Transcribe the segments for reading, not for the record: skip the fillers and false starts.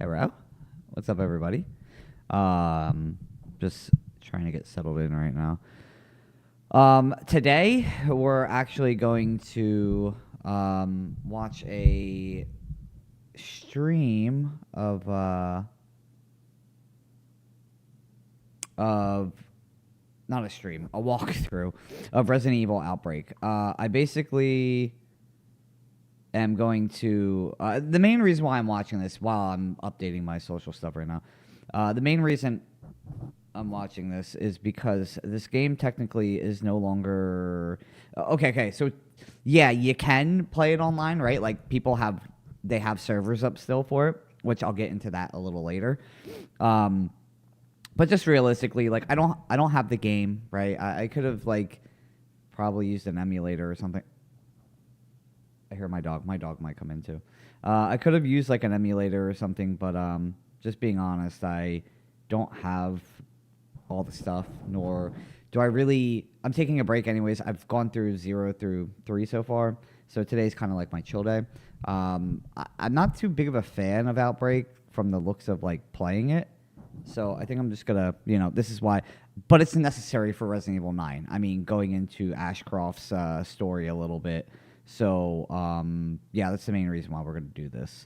Hello. What's up, everybody? Just trying to get settled in right now. Today, we're actually going to watch a stream of not a stream, a walkthrough of Resident Evil Outbreak. I basically am going to... the main reason why I'm watching this, while I'm updating my social stuff right now, the main reason I'm watching this is because this game technically is no longer... Okay, so yeah, you can play it online, right? Like, people have... They have servers up still for it, which I'll get into that a little later. But just realistically, like, I don't have the game, right? I could have, like, probably used an emulator or something. I hear my dog. My dog might come in, too. I could have used, like, an emulator or something, but just being honest, I don't have all the stuff, nor do I really... I'm taking a break anyways. I've gone through 0 through 3 so far, so today's kind of like my chill day. I'm not too big of a fan of Outbreak from the looks of, like, playing it. So I think I'm just going to, this is why. But it's necessary for Resident Evil 9. I mean, going into Ashcroft's story a little bit. So, yeah, that's the main reason why we're going to do this.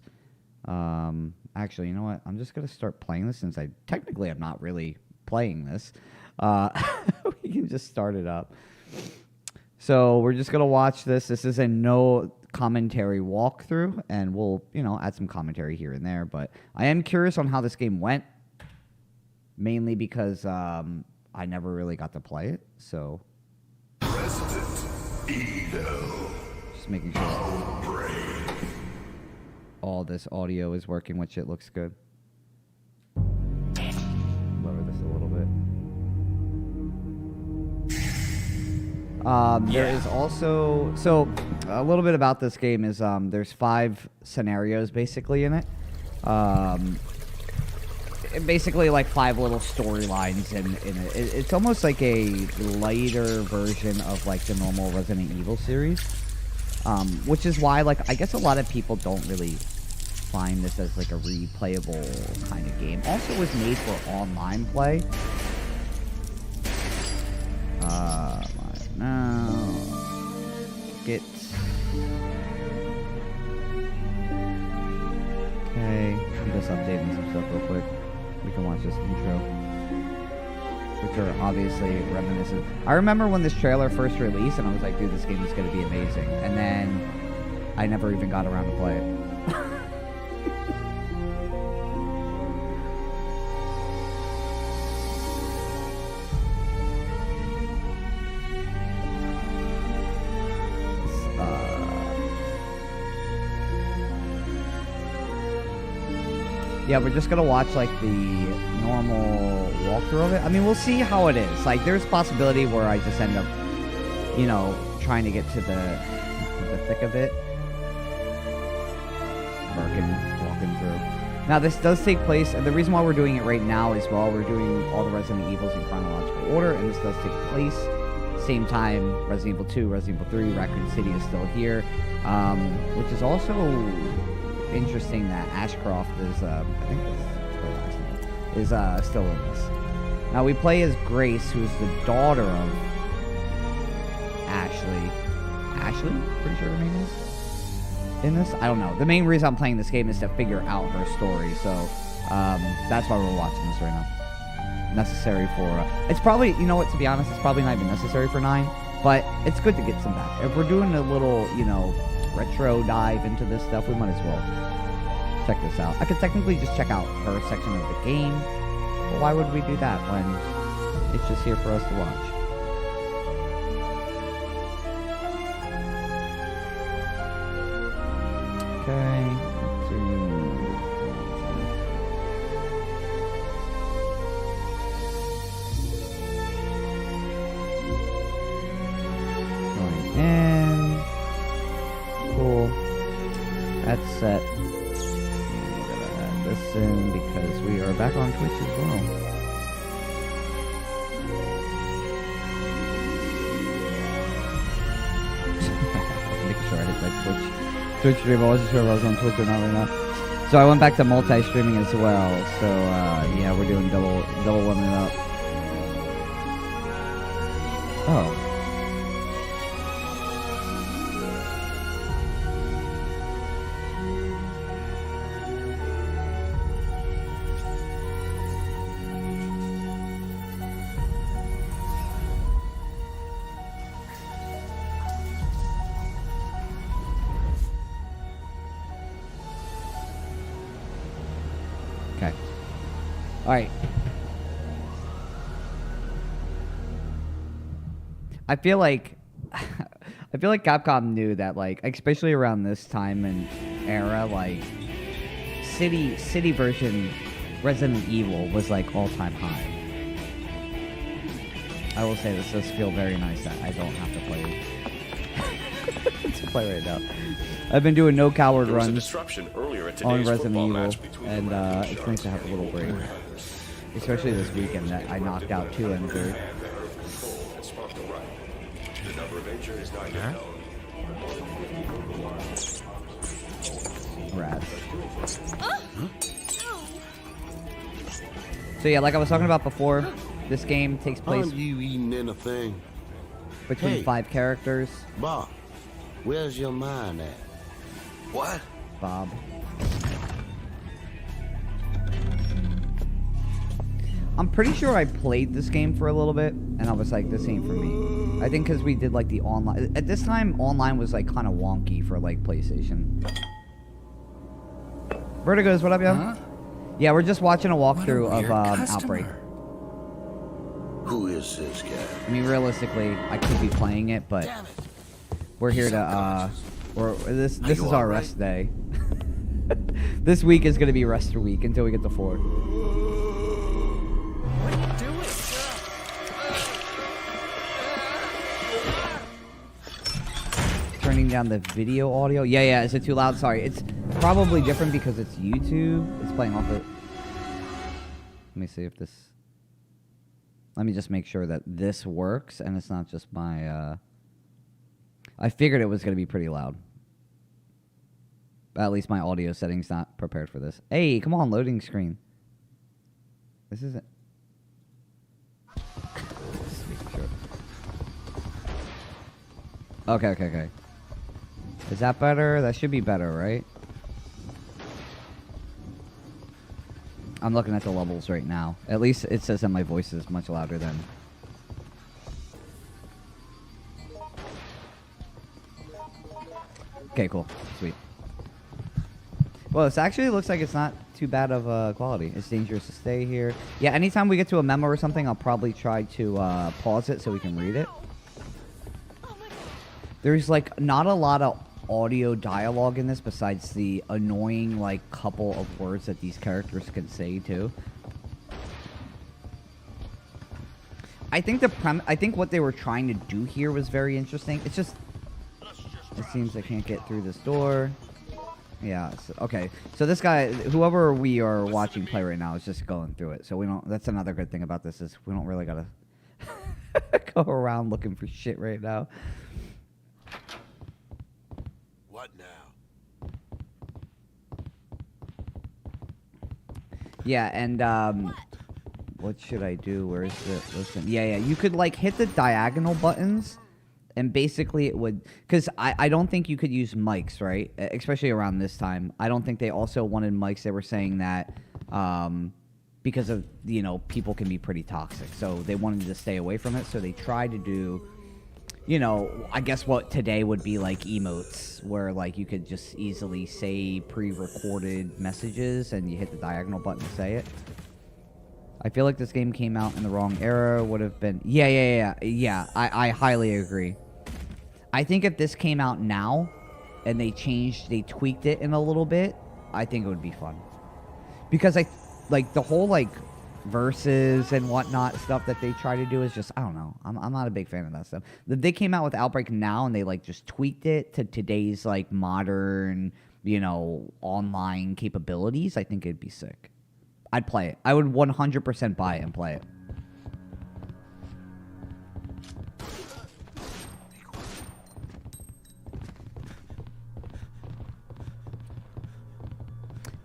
Actually, you know what? I'm just going to start playing this since I technically am not really playing this. We can just start it up. So we're just going to watch this. This is a no commentary walkthrough, and we'll, add some commentary here and there. But I am curious on how this game went. Mainly because I never really got to play it, so... Resident Evil. Just making sure Outbreak. All this audio is working, which it looks good. Lower this a little bit. There is also... So, a little bit about this game is there's 5 scenarios, basically, in it. Basically, like 5 little storylines in it. It's almost like a lighter version of like the normal Resident Evil series, which is why, like, I guess a lot of people don't really find this as like a replayable kind of game. Also, it was made for online play. Now get okay. I'm just updating some stuff real quick. We can watch this intro, which are obviously reminiscent. I remember when this trailer first released, and I was like, dude, this game is going to be amazing. And then I never even got around to play it. Yeah, we're just going to watch, like, the normal walkthrough of it. I mean, we'll see how it is. Like, there's a possibility where I just end up, trying to get to the thick of it. Walking through. Now, this does take place, and the reason why we're doing it right now is while we're doing all the Resident Evils in chronological order, and this does take place same time Resident Evil 2, Resident Evil 3, Raccoon City is still here, which is also... interesting that Ashcroft is, I think that's her last name, is still in this. Now we play as Grace, who's the daughter of Ashley. Ashley? Pretty sure her name is? In this? I don't know. The main reason I'm playing this game is to figure out her story, so that's why we're watching this right now. Necessary for... it's probably, to be honest, it's probably not even necessary for 9, but it's good to get some back. If we're doing a little, retro dive into this stuff, we might as well check this out. I could technically just check out her section of the game, but why would we do that when it's just here for us to watch? Okay. Going in. Cool. That's set. We're gonna add this in because we are back on Twitch as well. Making sure I hit like Twitch stream. I wasn't sure if I was on Twitch or not right now. So I went back to multi-streaming as well. So yeah, we're doing double one it up. Oh. Okay. All right. I feel like Capcom knew that, like, especially around this time and era, like city version Resident Evil was like all-time high. I will say this does feel very nice that I don't have to play right now. I've been doing no coward runs on Resident Evil, and it's nice to have a little break, especially this weekend that I knocked out 2 and 3. Rad. So yeah, like I was talking about before, this game takes place you eating anything? between 5 characters. Bob, where's your mind at? What? Bob. I'm pretty sure I played this game for a little bit, and I was like, this ain't for me. I think because we did like the online. At this time, online was like kind of wonky for like PlayStation. Vertigo's, what up, yo? Huh? Yeah, we're just watching a walkthrough of Outbreak. Who is this guy? I mean, realistically, I could be playing it, but we're here to this is our rest day. This week is gonna be rest week until we get to 4. Turning down the video audio. Yeah. Is it too loud? Sorry. It's probably different because it's YouTube. It's playing off it. Let me see if this. Let me just make sure that this works and it's not just my. I figured it was going to be pretty loud. But at least my audio setting's not prepared for this. Hey, come on, loading screen. This isn't. Okay. Is that better? That should be better, right? I'm looking at the levels right now. At least it says that my voice is much louder than... Okay, cool. Sweet. Well, this actually looks like it's not too bad of quality. It's dangerous to stay here. Yeah, anytime we get to a memo or something, I'll probably try to pause it so we can read it. There's, like, not a lot of audio dialogue in this besides the annoying, like, couple of words that these characters can say, too. I think I think what they were trying to do here was very interesting. It's just... It seems I can't get through this door. Yeah, so, okay. So this guy, whoever we are watching play right now is just going through it. So we don't... That's another good thing about this is we don't really gotta go around looking for shit right now. What now? Yeah, and what should I do? Where is it? Listen. Yeah. You could like hit the diagonal buttons and basically it would, because I don't think you could use mics, right? Especially around this time. I don't think they also wanted mics. They were saying that because of, you know, people can be pretty toxic. So they wanted to stay away from it. So they tried to do, you know, I guess what today would be like emotes, where like you could just easily say pre-recorded messages and you hit the diagonal button to say it. I feel like this game came out in the wrong era. Would have been... Yeah. I highly agree. I think if this came out now and they tweaked it in a little bit, I think it would be fun. Because like the whole like verses and whatnot stuff that they try to do is just, I don't know. I'm not a big fan of that stuff. If they came out with Outbreak now and they like just tweaked it to today's like modern, you know, online capabilities, I think it'd be sick. I'd play it. I would 100% buy it and play it.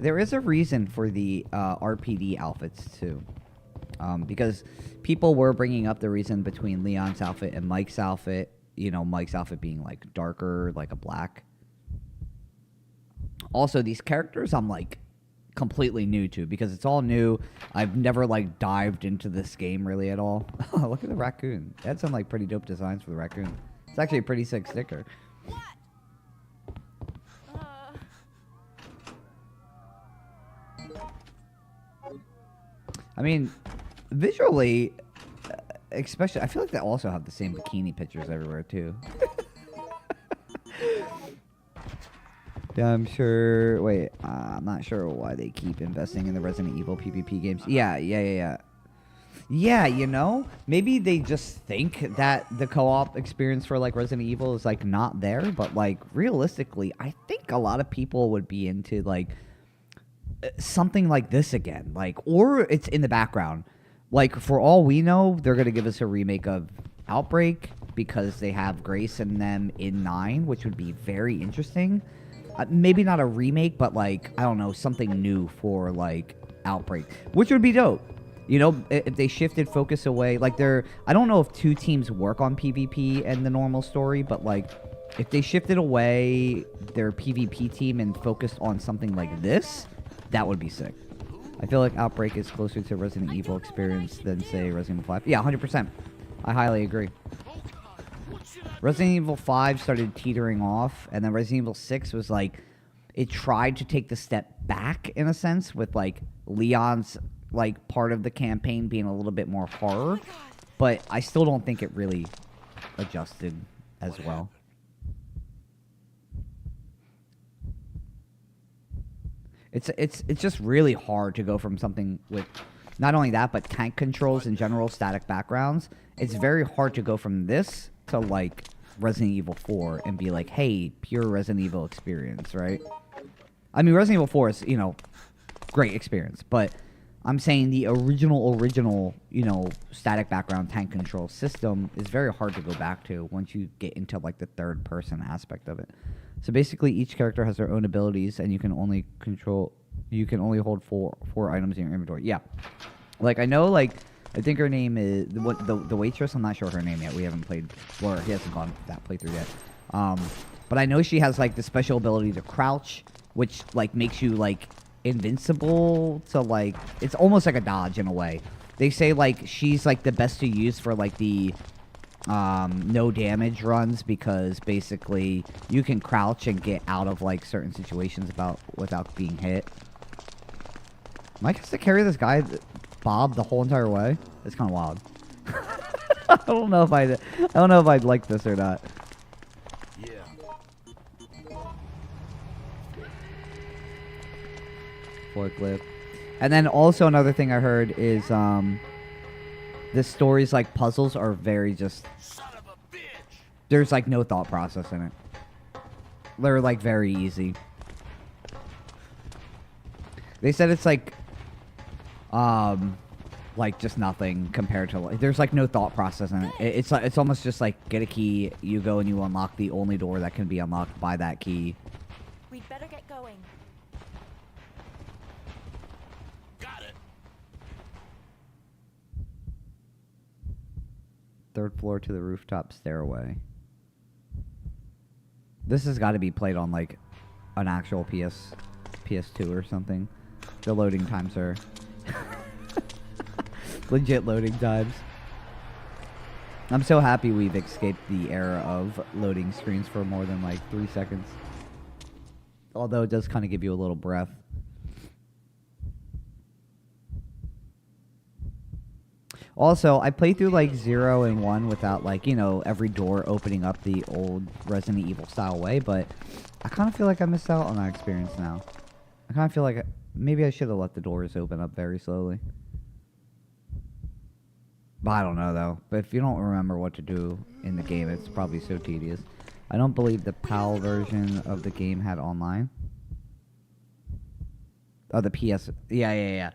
there is a reason for the RPD outfits too, because people were bringing up the reason between Leon's outfit and Mike's outfit. You know, Mike's outfit being like darker, like a black. Also, these characters I'm like completely new to because it's all new. I've never like dived into this game really at all. Look at the raccoon. They had some like pretty dope designs for the raccoon. It's actually a pretty sick sticker. I mean, visually, especially, I feel like they also have the same bikini pictures everywhere too. Yeah, I'm sure. Wait, I'm not sure why they keep investing in the Resident Evil PvP games. Yeah. Yeah, you know, maybe they just think that the co-op experience for like Resident Evil is like not there, but like realistically, I think a lot of people would be into like something like this again, like, or it's in the background. Like, for all we know, they're gonna give us a remake of Outbreak because they have Grace and them in 9, which would be very interesting. Maybe not a remake, but like, I don't know, something new for like Outbreak, which would be dope. You know, if they shifted focus away, like I don't know if 2 teams work on PvP and the normal story, but like, if they shifted away their PvP team and focused on something like this, that would be sick. I feel like Outbreak is closer to Resident Evil experience than, say, Resident Evil 5. Yeah, 100%. I highly agree. Resident Evil 5 started teetering off, and then Resident Evil 6 was like, it tried to take the step back, in a sense, with, like, Leon's, like, part of the campaign being a little bit more horror, but I still don't think it really adjusted as well. It's just really hard to go from something with not only that, but tank controls in general, static backgrounds. It's very hard to go from this to like Resident Evil 4 and be like, hey, pure Resident Evil experience, right? I mean, Resident Evil 4 is, you know, great experience, but I'm saying the original, you know, static background tank control system is very hard to go back to once you get into like the third person aspect of it. So basically, each character has their own abilities, and you can only hold four items in your inventory. Yeah, like I know, like I think her name is the waitress. I'm not sure her name yet. We haven't played, or he hasn't gone that playthrough yet. But I know she has like the special ability to crouch, which like makes you like invincible to like, it's almost like a dodge in a way. They say like she's like the best to use for like the no damage runs, because basically you can crouch and get out of like certain situations without being hit. Mike has to carry this guy, Bob, the whole entire way. It's kind of wild. I don't know if I'd like this or not. Yeah. Forklift. And then also another thing I heard is the stories, like puzzles, are very just, there's like no thought process in it. They're like very easy. They said it's like just nothing compared to like, there's like no thought process in it. It's almost just like get a key, you go and you unlock the only door that can be unlocked by that key. We'd better get going. Got it. Third floor to the rooftop stairway. This has got to be played on like an actual PS2 or something. The loading times are legit loading times. I'm so happy we've escaped the era of loading screens for more than like 3 seconds. Although it does kind of give you a little breath. Also, I played through like 0 and 1 without like, you know, every door opening up the old Resident Evil style way, but I kind of feel like I missed out on that experience now. I kind of feel like maybe I should have let the doors open up very slowly. But I don't know though. But if you don't remember what to do in the game, it's probably so tedious. I don't believe the PAL version of the game had online. Oh, the PS. Yeah.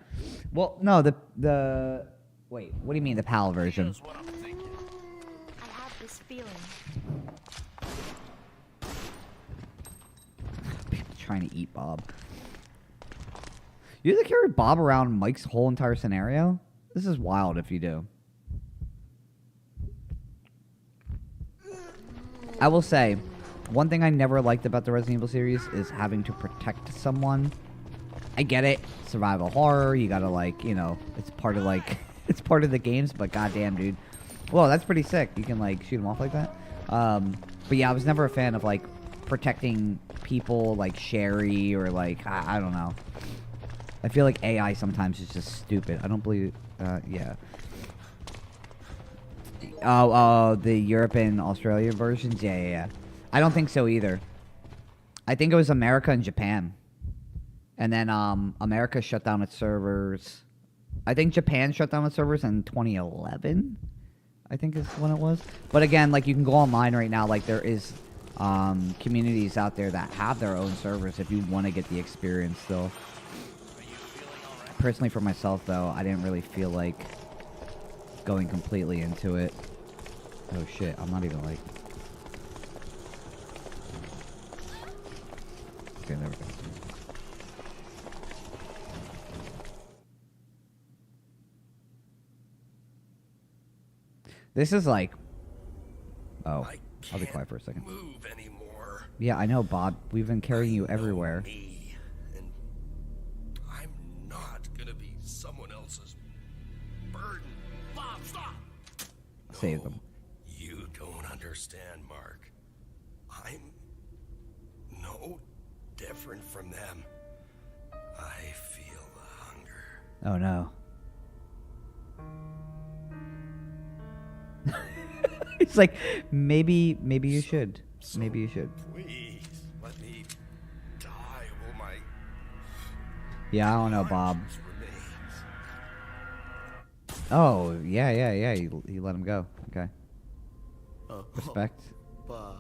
Well, no, the wait, what do you mean the PAL version? I have this feeling. People trying to eat Bob. You have to carry Bob around Mike's whole entire scenario? This is wild if you do. I will say, one thing I never liked about the Resident Evil series is having to protect someone. I get it. Survival horror. You gotta, like, you know, it's part of, like, it's part of the games, but goddamn, dude. Whoa, that's pretty sick. You can, like, shoot them off like that. But yeah, I was never a fan of, like, protecting people like Sherry or, like, I don't know. I feel like AI sometimes is just stupid. I don't believe, yeah. Oh, the Europe and Australia versions? Yeah. I don't think so either. I think it was America and Japan. And then, America shut down its servers. I think Japan shut down its servers in 2011. I think is when it was. But again, like, you can go online right now. Like, there is, communities out there that have their own servers if you want to get the experience still. Personally, for myself, though, I didn't really feel like going completely into it. Oh, shit. I'm not even, like... Okay, there we go. This is like... Oh, I'll be quiet for a second. Move anymore. Yeah, I know, Bob. We've been carrying you everywhere. Me, and I'm not gonna be someone else's burden. Bob, stop! Save them. You don't understand, Mark. I'm no different from them. I feel the hunger. Oh, no. It's like, maybe you should. Maybe you should. Please, let me die while my Yeah, I don't know, Bob. conscience remains. Oh, yeah. You let him go. Okay. Respect. Bob.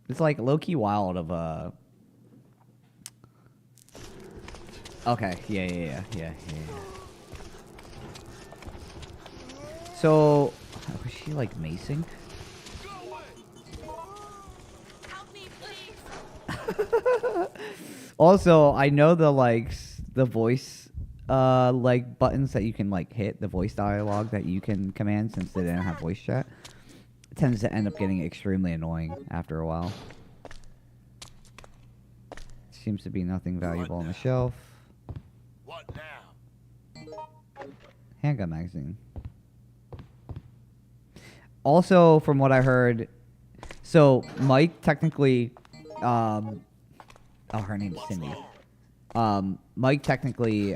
It's like low-key wild of a... Okay, yeah. So, was she like macing? Help me, please. Also, I know the the voice like buttons that you can like hit, the voice dialogue that you can command since they didn't have voice chat. It tends to end up getting extremely annoying after a while. Seems to be nothing valuable on the shelf. What now? Handgun magazine. Also, from what I heard, so Mike technically, oh, her name's Cindy. Mike technically,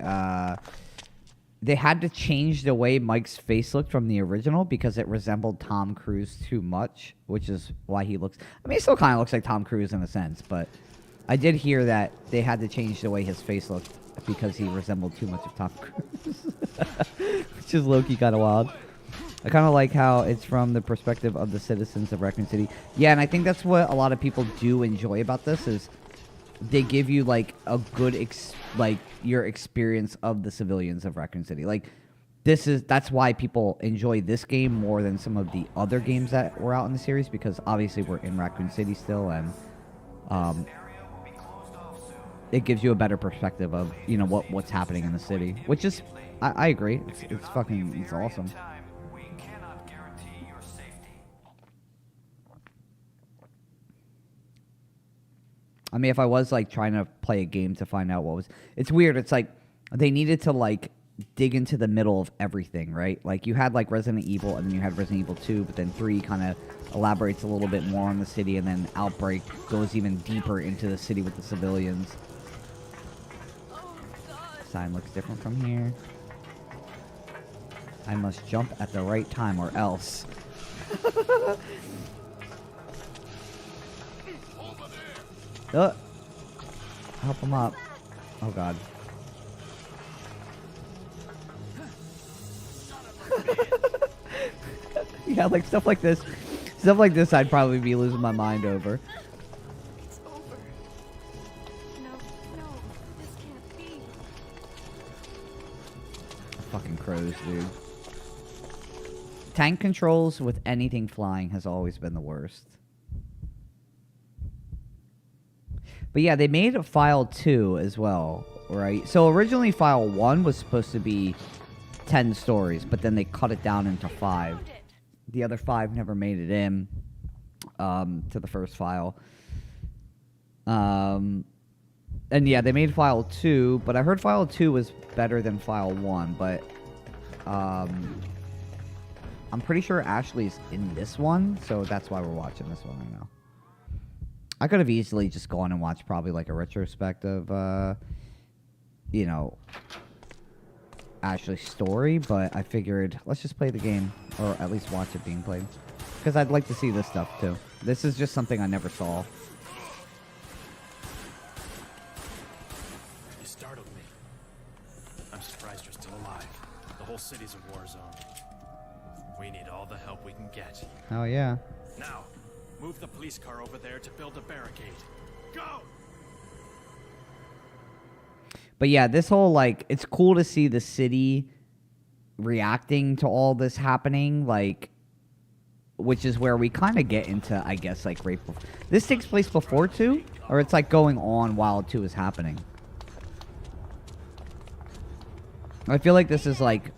they had to change the way Mike's face looked from the original because it resembled Tom Cruise too much, which is why he looks... I mean, he still kind of looks like Tom Cruise in a sense, but I did hear that they had to change the way his face looked because he resembled too much of Tom Cruise. Which is low-key kind of wild. I kind of like how it's from the perspective of the citizens of Raccoon City. Yeah, and I think that's what a lot of people do enjoy about this is they give you, like, a good, your experience of the civilians of Raccoon City. Like, that's why people enjoy this game more than some of the other games that were out in the series, because obviously we're in Raccoon City still, and it gives you a better perspective of, you know, what's happening in the city, which is, I agree, it's awesome. I mean, if I was, like, trying to play a game to find out what was... It's weird. It's like they needed to, like, dig into the middle of everything, right? Like, you had, like, Resident Evil, and then you had Resident Evil 2, but then 3 kind of elaborates a little bit more on the city, and then Outbreak goes even deeper into the city with the civilians. Sign looks different from here. I must jump at the right time, or else. Help him up. Oh, God. Yeah, like, stuff like this. Stuff like this I'd probably be losing my mind over. It's over. No, this can't be. fucking crows, dude. Tank controls with anything flying has always been the worst. But yeah, they made a File 2 as well, right? So originally File 1 was supposed to be 10 stories, but then they cut it down into 5. Found it. The other 5 never made it in to the first file. And yeah, they made File 2, but I heard File 2 was better than File 1, but I'm pretty sure Ashley's in this one, so that's why we're watching this one right now. I could have easily just gone and watched probably like a retrospective, you know, Ashley's story, but I figured let's just play the game, or at least watch it being played, because I'd like to see this stuff too. This is just something I never saw. You startled me. I'm surprised you're still alive. The whole city's a war zone. We need all the help we can get. Oh yeah. Now, move the police car over there to build a barricade. Go! But yeah, this whole, like, it's cool to see the city reacting to all this happening, like, which is where we kind of get into, I guess, like, rape. This takes place before 2? Or it's, like, going on while 2 is happening? I feel like this is, like,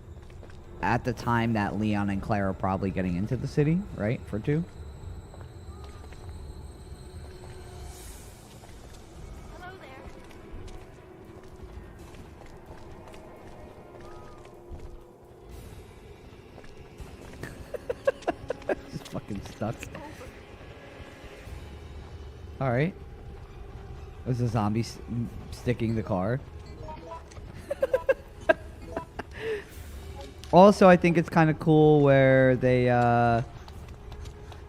at the time that Leon and Claire are probably getting into the city, right, for 2? Hello there. Just fucking stuck. Alright. Was a zombie sticking the car? Also, I think it's kind of cool where they,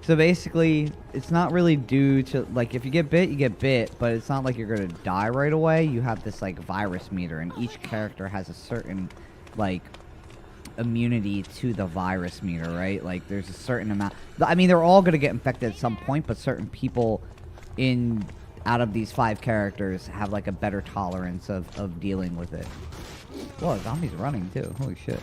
so basically, it's not really due to, like, if you get bit, you get bit, but it's not like you're gonna die right away. You have this, like, virus meter, and each character has a certain, like, immunity to the virus meter, right? Like, there's a certain amount. I mean, they're all gonna get infected at some point, but certain people out of these 5 characters have, like, a better tolerance of dealing with it. Whoa, zombies running, too. Holy shit.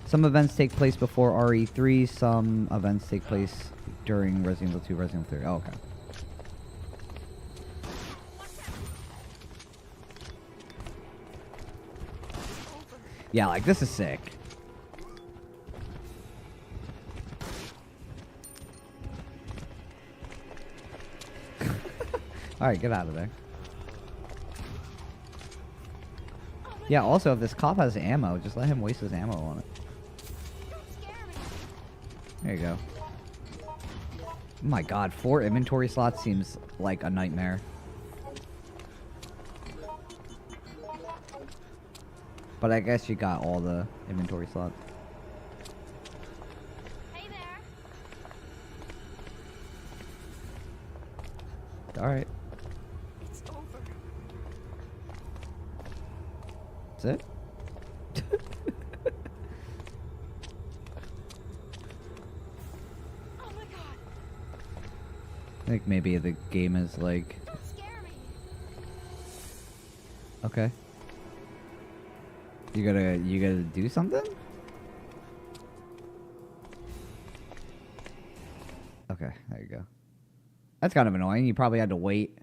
Some events take place before RE3. Some events take place during Resident Evil 2, Resident Evil 3. Oh, okay. Yeah, like, this is sick. Alright, get out of there. Yeah, also, if this cop has ammo, just let him waste his ammo on it. There you go. Oh my god, 4 inventory slots seems like a nightmare. But I guess you got all the inventory slots. Hey there. Alright. It's over. That's it? Oh my god. I think maybe the game is like... Don't scare me. Okay. You gotta do something? Okay, there you go. That's kind of annoying. You probably had to wait.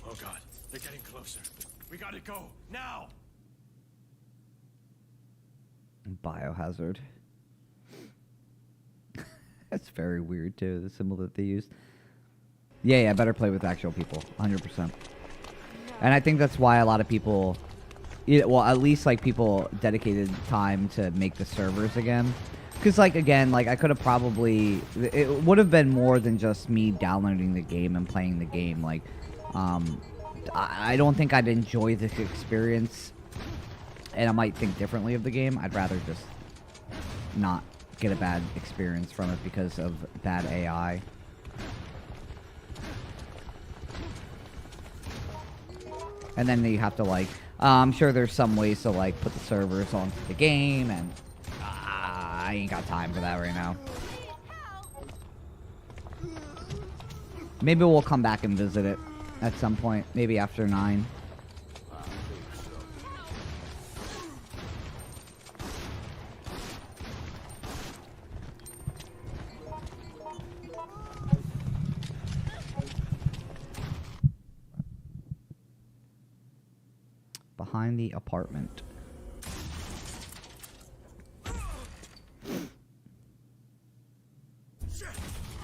Oh god, they're getting closer. We gotta go, now! Biohazard. That's very weird too, the symbol that they used. Yeah, better play with actual people, 100%. And I think that's why a lot of people, well, at least like people dedicated time to make the servers again. Because, like, again, like, I could have probably, it would have been more than just me downloading the game and playing the game. Like, I don't think I'd enjoy this experience, and I might think differently of the game. I'd rather just not get a bad experience from it because of bad AI. And then you have to, like, I'm sure there's some ways to, like, put the servers onto the game, and I ain't got time for that right now. Maybe we'll come back and visit it at some point. Maybe after 9. behind the apartment.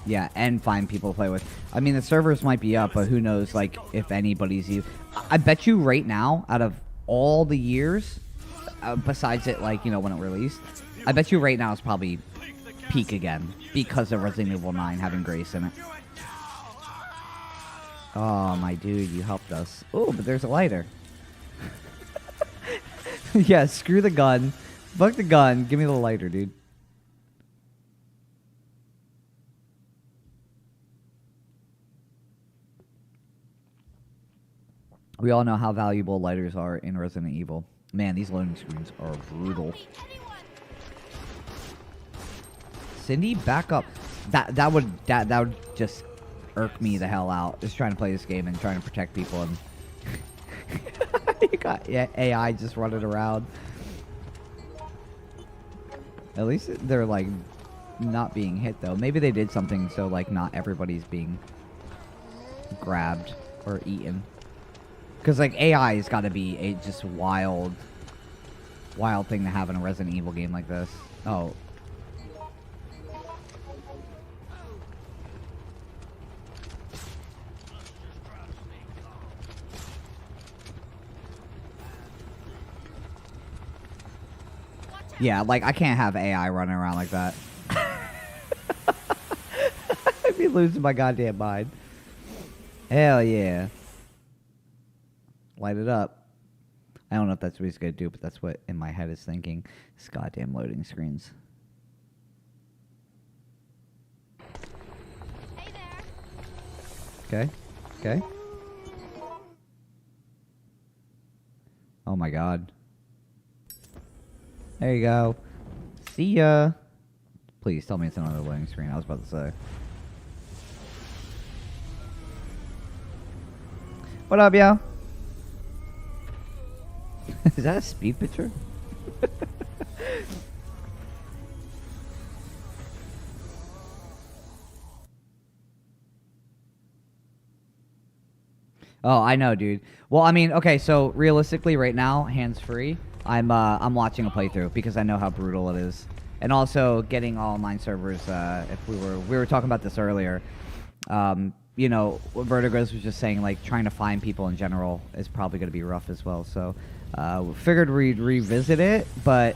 Yeah, and find people to play with. I mean, the servers might be up, but who knows, like, if anybody's even... I bet you right now, out of all the years, besides it, like, you know, when it released, I bet you right now it's probably peak again because of Resident Evil 9 having Grace in it. Oh, my dude, you helped us. Oh, but there's a lighter. Yeah, screw the gun. Fuck the gun. Give me the lighter, dude. We all know how valuable lighters are in Resident Evil. Man, these loading screens are brutal. Cindy, back up. That would just irk me the hell out. Just trying to play this game and trying to protect people, and you got AI just running around. At least they're like not being hit though. Maybe they did something so like not everybody's being grabbed or eaten. Because, like, AI has got to be a just wild thing to have in a Resident Evil game like this. Oh. Yeah, like, I can't have AI running around like that. I'd be losing my goddamn mind. Hell yeah. Light it up. I don't know if that's what he's going to do, but that's what in my head is thinking. This goddamn loading screens. Hey there. Okay. Okay. Oh my god. There you go. See ya. Please tell me it's another loading screen. I was about to say. What up, yo? Is that a speed picture? Oh, I know, dude. Well, I mean, okay, so realistically right now, hands-free, I'm watching a playthrough because I know how brutal it is. And also getting all online servers, if we were talking about this earlier. You know, Vertigo's was just saying, like, trying to find people in general is probably going to be rough as well. So, figured we'd revisit it, but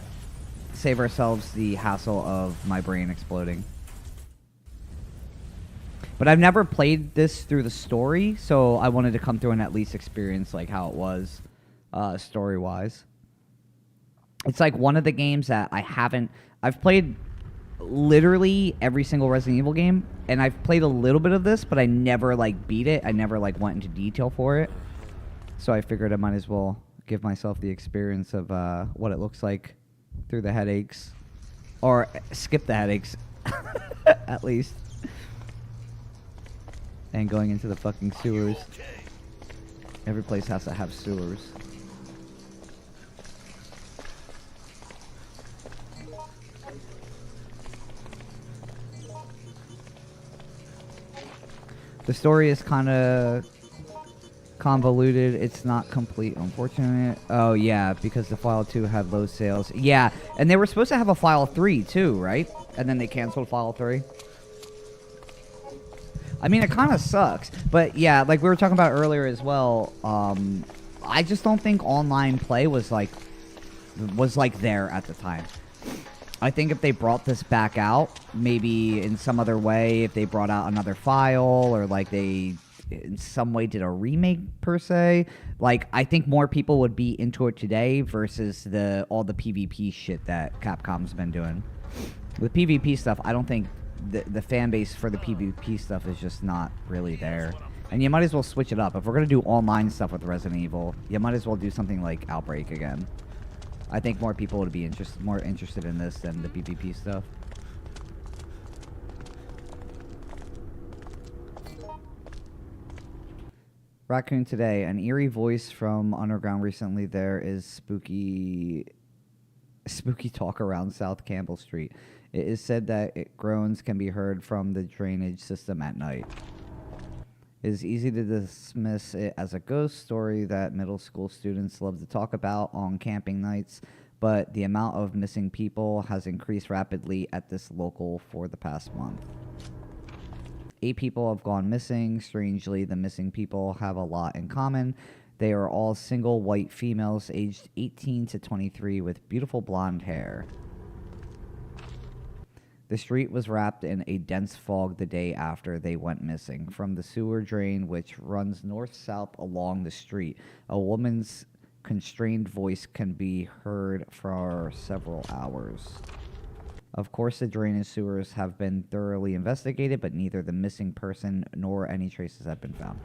save ourselves the hassle of my brain exploding. But I've never played this through the story, so I wanted to come through and at least experience, like, how it was story-wise. It's, like, one of the games that I've played literally every single Resident Evil game, and I've played a little bit of this, but I never like beat it. I never like went into detail for it, so I figured I might as well give myself the experience of what it looks like through the headaches, or skip the headaches at least, and going into the fucking sewers. Every place has to have sewers. The story is kind of convoluted. It's not complete, unfortunately. Oh, yeah, because the File 2 had low sales. Yeah, and they were supposed to have a File 3, too, right? And then they canceled File 3. I mean, it kind of sucks. But, yeah, like we were talking about earlier as well, I just don't think online play was like there at the time. I think if they brought this back out, maybe in some other way, if they brought out another file or like they in some way did a remake per se, like I think more people would be into it today versus all the PvP shit that Capcom's been doing. With PvP stuff, I don't think the fan base for the PvP stuff is just not really there. And you might as well switch it up. If we're going to do online stuff with Resident Evil, you might as well do something like Outbreak again. I think more people would be more interested in this than the PvP stuff. Raccoon today, an eerie voice from underground recently. There is spooky talk around South Campbell Street. It is said that groans can be heard from the drainage system at night. It is easy to dismiss it as a ghost story that middle school students love to talk about on camping nights, but the amount of missing people has increased rapidly at this local for the past month. 8 people have gone missing. Strangely, the missing people have a lot in common. They are all single white females aged 18 to 23 with beautiful blonde hair. The street was wrapped in a dense fog the day after they went missing. From the sewer drain, which runs north-south along the street, a woman's constrained voice can be heard for several hours. Of course, the drainage sewers have been thoroughly investigated, but neither the missing person nor any traces have been found.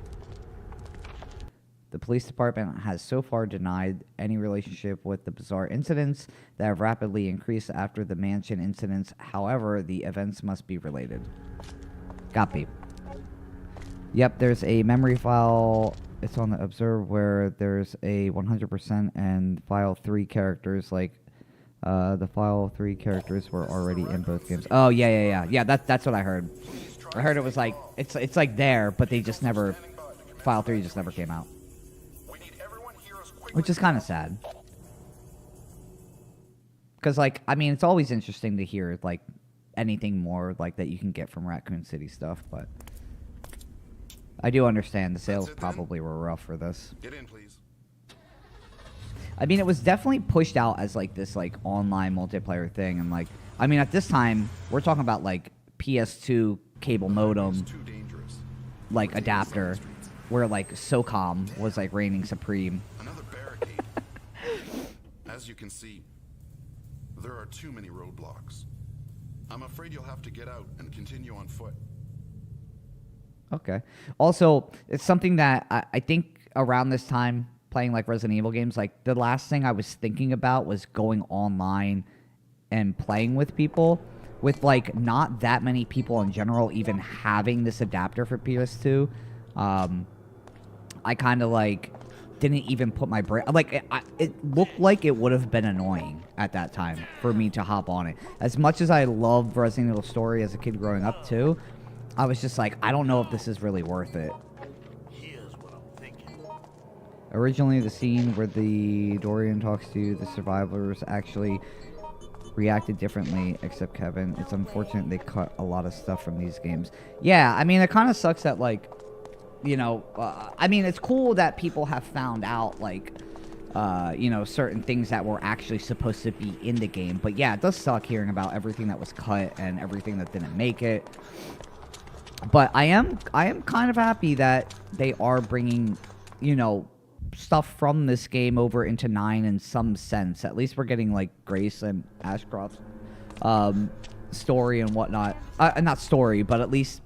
The police department has so far denied any relationship with the bizarre incidents that have rapidly increased after the mansion incidents. However, the events must be related. Copy. Yep, there's a memory file. It's on the Observe where there's a 100% and file 3 characters. Like, the file 3 characters were already in both games. Oh, yeah. That's what I heard. I heard it was like, it's like there, but they just never, file 3 just never came out. Which is kind of sad. Because, like, I mean, it's always interesting to hear, like, anything more, like, that you can get from Raccoon City stuff, but I do understand the sales probably were rough for this. Get in, please. I mean, it was definitely pushed out as, like, this, like, online multiplayer thing, and, like, I mean, at this time, we're talking about, like, PS2 cable modem, like, adapter, where, like, SOCOM was, like, reigning supreme. As you can see, there are too many roadblocks. I'm afraid you'll have to get out and continue on foot. Okay. Also, it's something that I think around this time, playing like Resident Evil games, like the last thing I was thinking about was going online and playing with people, with like not that many people in general even having this adapter for PS2. I kind of like didn't even put my brain, like it looked like it would have been annoying at that time for me to hop on it. As much as I loved Resident Evil Story as a kid growing up too, I was just like, I don't know if this is really worth it. Here's what I'm thinking. Originally, the scene where the Dorian talks to the survivors actually reacted differently, except Kevin. It's unfortunate they cut a lot of stuff from these games. Yeah, I mean, it kind of sucks that, like, you know, I mean, it's cool that people have found out, like, you know, certain things that were actually supposed to be in the game. But yeah, it does suck hearing about everything that was cut and everything that didn't make it. But I am kind of happy that they are bringing, you know, stuff from this game over into 9 in some sense. At least we're getting, like, Grace and Ashcroft's story and whatnot. Not story, but at least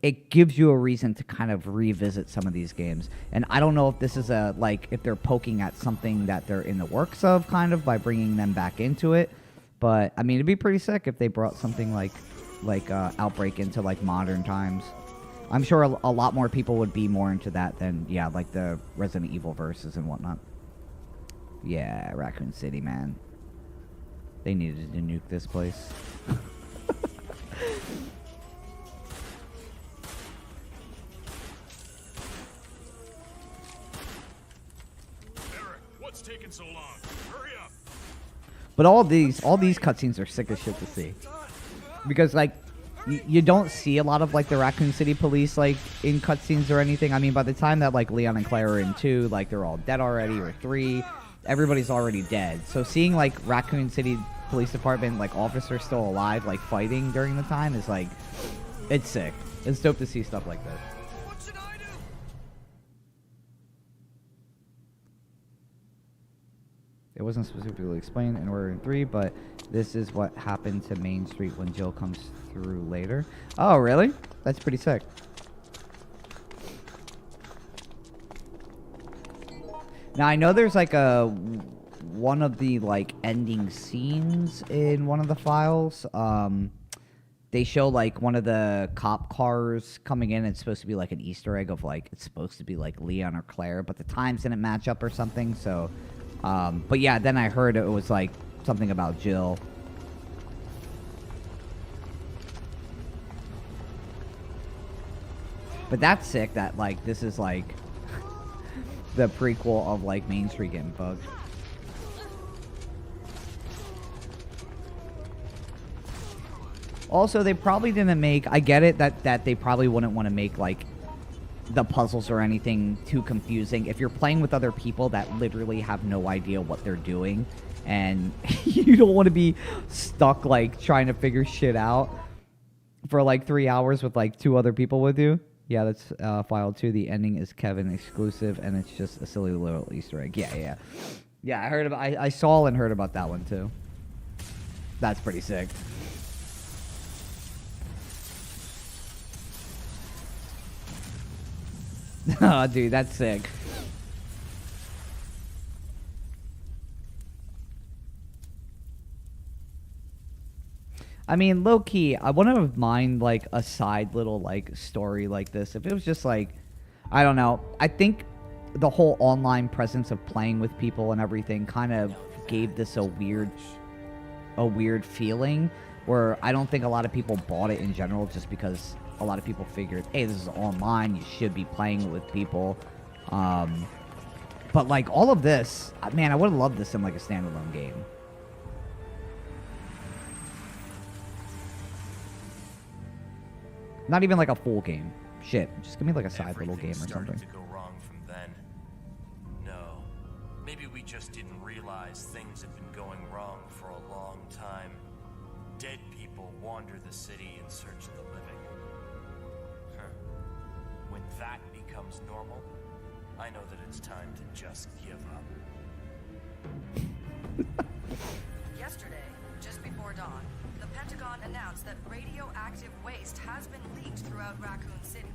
it gives you a reason to kind of revisit some of these games. And I don't know if this is a, like, if they're poking at something that they're in the works of, kind of, by bringing them back into it. But, I mean, it'd be pretty sick if they brought something like Outbreak into, like, modern times. I'm sure a lot more people would be more into that than, yeah, like the Resident Evil verses and whatnot. Yeah, Raccoon City, man. They needed to nuke this place. Eric, what's taking so long? Hurry up! But all these cutscenes are sick as shit to see. Because, like, you don't see a lot of, like, the Raccoon City police, like, in cutscenes or anything. I mean, by the time that, like, Leon and Claire are in 2, like, they're all dead already, or 3, everybody's already dead. So seeing, like, Raccoon City Police Department, like, officers still alive, like, fighting during the time is, like, it's sick. It's dope to see stuff like this. What should I do? It wasn't specifically explained in Order in 3, but this is what happened to Main Street when Jill comes through later. Oh, really? That's pretty sick. Now, I know there's, like, one of the, like, ending scenes in one of the files. They show, like, one of the cop cars coming in. It's supposed to be, like, an Easter egg of, like, it's supposed to be, like, Leon or Claire, but the times didn't match up or something, so... but yeah, then I heard it was like something about Jill. But that's sick that, like, this is, like, the prequel of, like, Main Street getting bugged. Also, they probably didn't make... I get it that they probably wouldn't want to make, like, the puzzles or anything too confusing. If you're playing with other people that literally have no idea what they're doing, and you don't want to be stuck, like, trying to figure shit out for, like, 3 hours with, like, 2 other people with you. Yeah, that's file 2. The ending is Kevin exclusive, and it's just a silly little Easter egg. Yeah. Yeah, I heard about... I saw and heard about that one, too. That's pretty sick. Oh, dude, that's sick. I mean, low-key, I wouldn't mind, like, a side little, like, story like this. If it was just, like, I don't know. I think the whole online presence of playing with people and everything kind of gave this a weird feeling where I don't think a lot of people bought it in general just because a lot of people figured, hey, this is online, you should be playing with people. But, like, all of this, man, I would have loved this in, like, a standalone game. Not even, like, a full game. Shit, just give me, like, a side little game or something. To go wrong from then. No. Maybe we just didn't realize things had been going wrong for a long time. Dead people wander the city in search of the living. When that becomes normal, I know that it's time to just give up. Yesterday, just before dawn, the Pentagon announced that radioactive waste has been leaked throughout Raccoon City.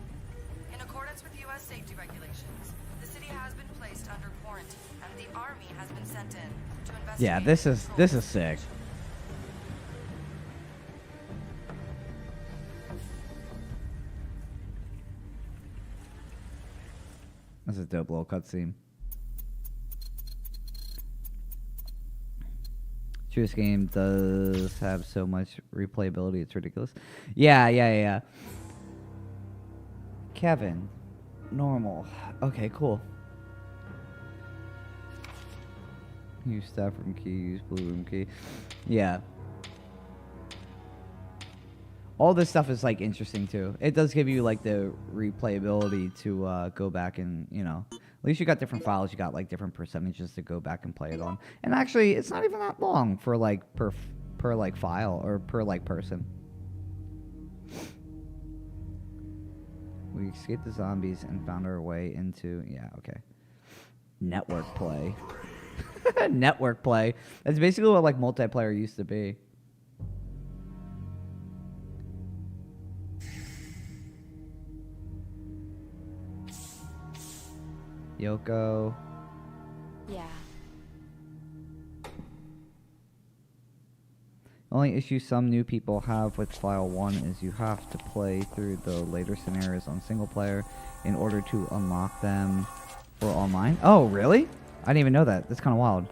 In accordance with U.S. safety regulations, the city has been placed under quarantine, and the Army has been sent in to investigate... Yeah, this is sick. That's a dope little cutscene. This game does have so much replayability, it's ridiculous. Yeah. Kevin. Normal. Okay, cool. Use staff room key, use blue room key. Yeah. All this stuff is, like, interesting, too. It does give you, like, the replayability to go back and, you know... At least you got different files. You got, like, different percentages to go back and play it on. And actually, it's not even that long for, like, per like, file or per, like, person. We escaped the zombies and found our way into... Yeah, okay. Network play. Network play. That's basically what, like, multiplayer used to be. Yoko. Yeah. Only issue some new people have with File 1 is you have to play through the later scenarios on single player in order to unlock them for online. Oh, really? I didn't even know that. That's kind of wild.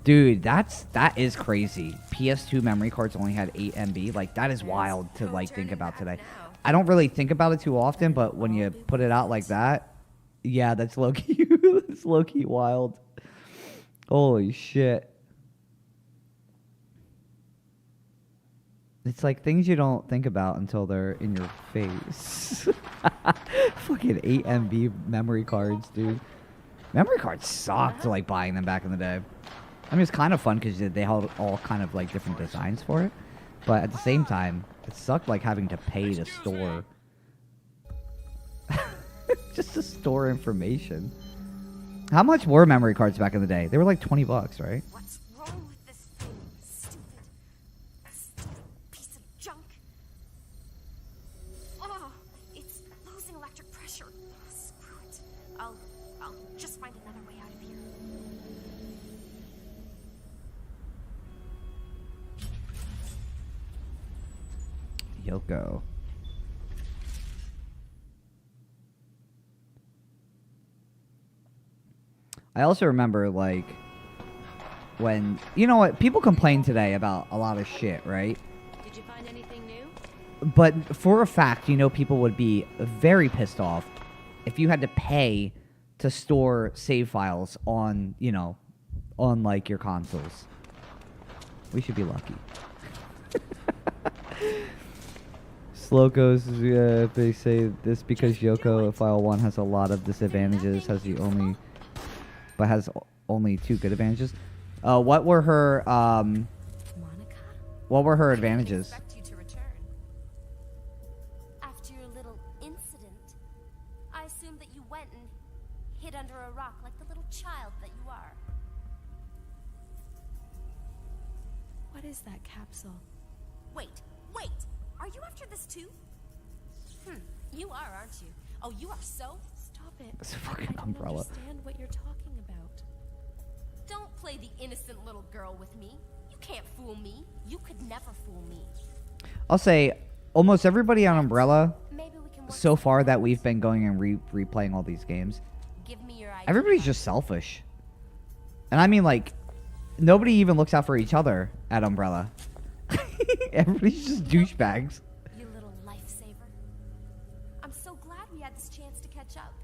Dude, that is crazy. PS2 memory cards only had 8 MB. Like, that is wild to, like, think about today. I don't really think about it too often, but when you put it out like that, yeah, that's low-key. That's low-key wild. Holy shit. It's like things you don't think about until they're in your face. Fucking 8 MB memory cards, dude. Memory cards sucked, like, buying them back in the day. I mean, it's kind of fun because they had all kind of, like, different designs for it. But at the same time, it sucked, like, having to pay to store. Just to store information. How much were memory cards back in the day? They were like $20, right? What's wrong with this thing? Stupid piece of junk. Oh, it's losing electric pressure. Screw it. I'll just find another way out of here. Yoko. I also remember, like, when... You know what? People complain today about a lot of shit, right? Did you find anything new? But for a fact, you know, people would be very pissed off if you had to pay to store save files on, you know, on like your consoles. We should be lucky. Slocos, they say this because Yoko File 1 has a lot of disadvantages, has only 2 good advantages. What were her Monica? advantages? Expect you to return. After your little incident, I assumed that you went and hid under a rock like the little child that you are. What is that capsule? Wait. Are you after this too? You are, aren't you? Oh, you are so... Stop it. It's a fucking I don't umbrella. understand what you're talking about. Don't play the innocent little girl with me. You can't fool me. You could never fool me. I'll say almost everybody on Umbrella Maybe we can work so far something that out. we've been going and replaying all these games. Give me your ID. Everybody's just selfish. And I mean, like, nobody even looks out for each other at Umbrella. Everybody's just douchebags. You little lifesaver. I'm so glad we had this chance to catch up.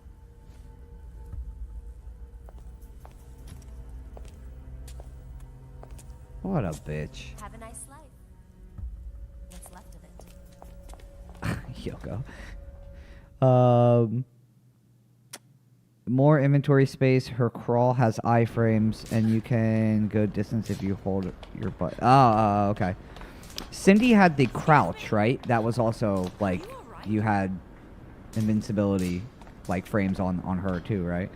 What a bitch. Have a nice life. What's left of it. Yoko. More inventory space. Her crawl has iframes, and you can go distance if you hold your butt. Oh, okay. Cindy had the crouch, right? That was also, like, you had invincibility, like, frames on her, too, right?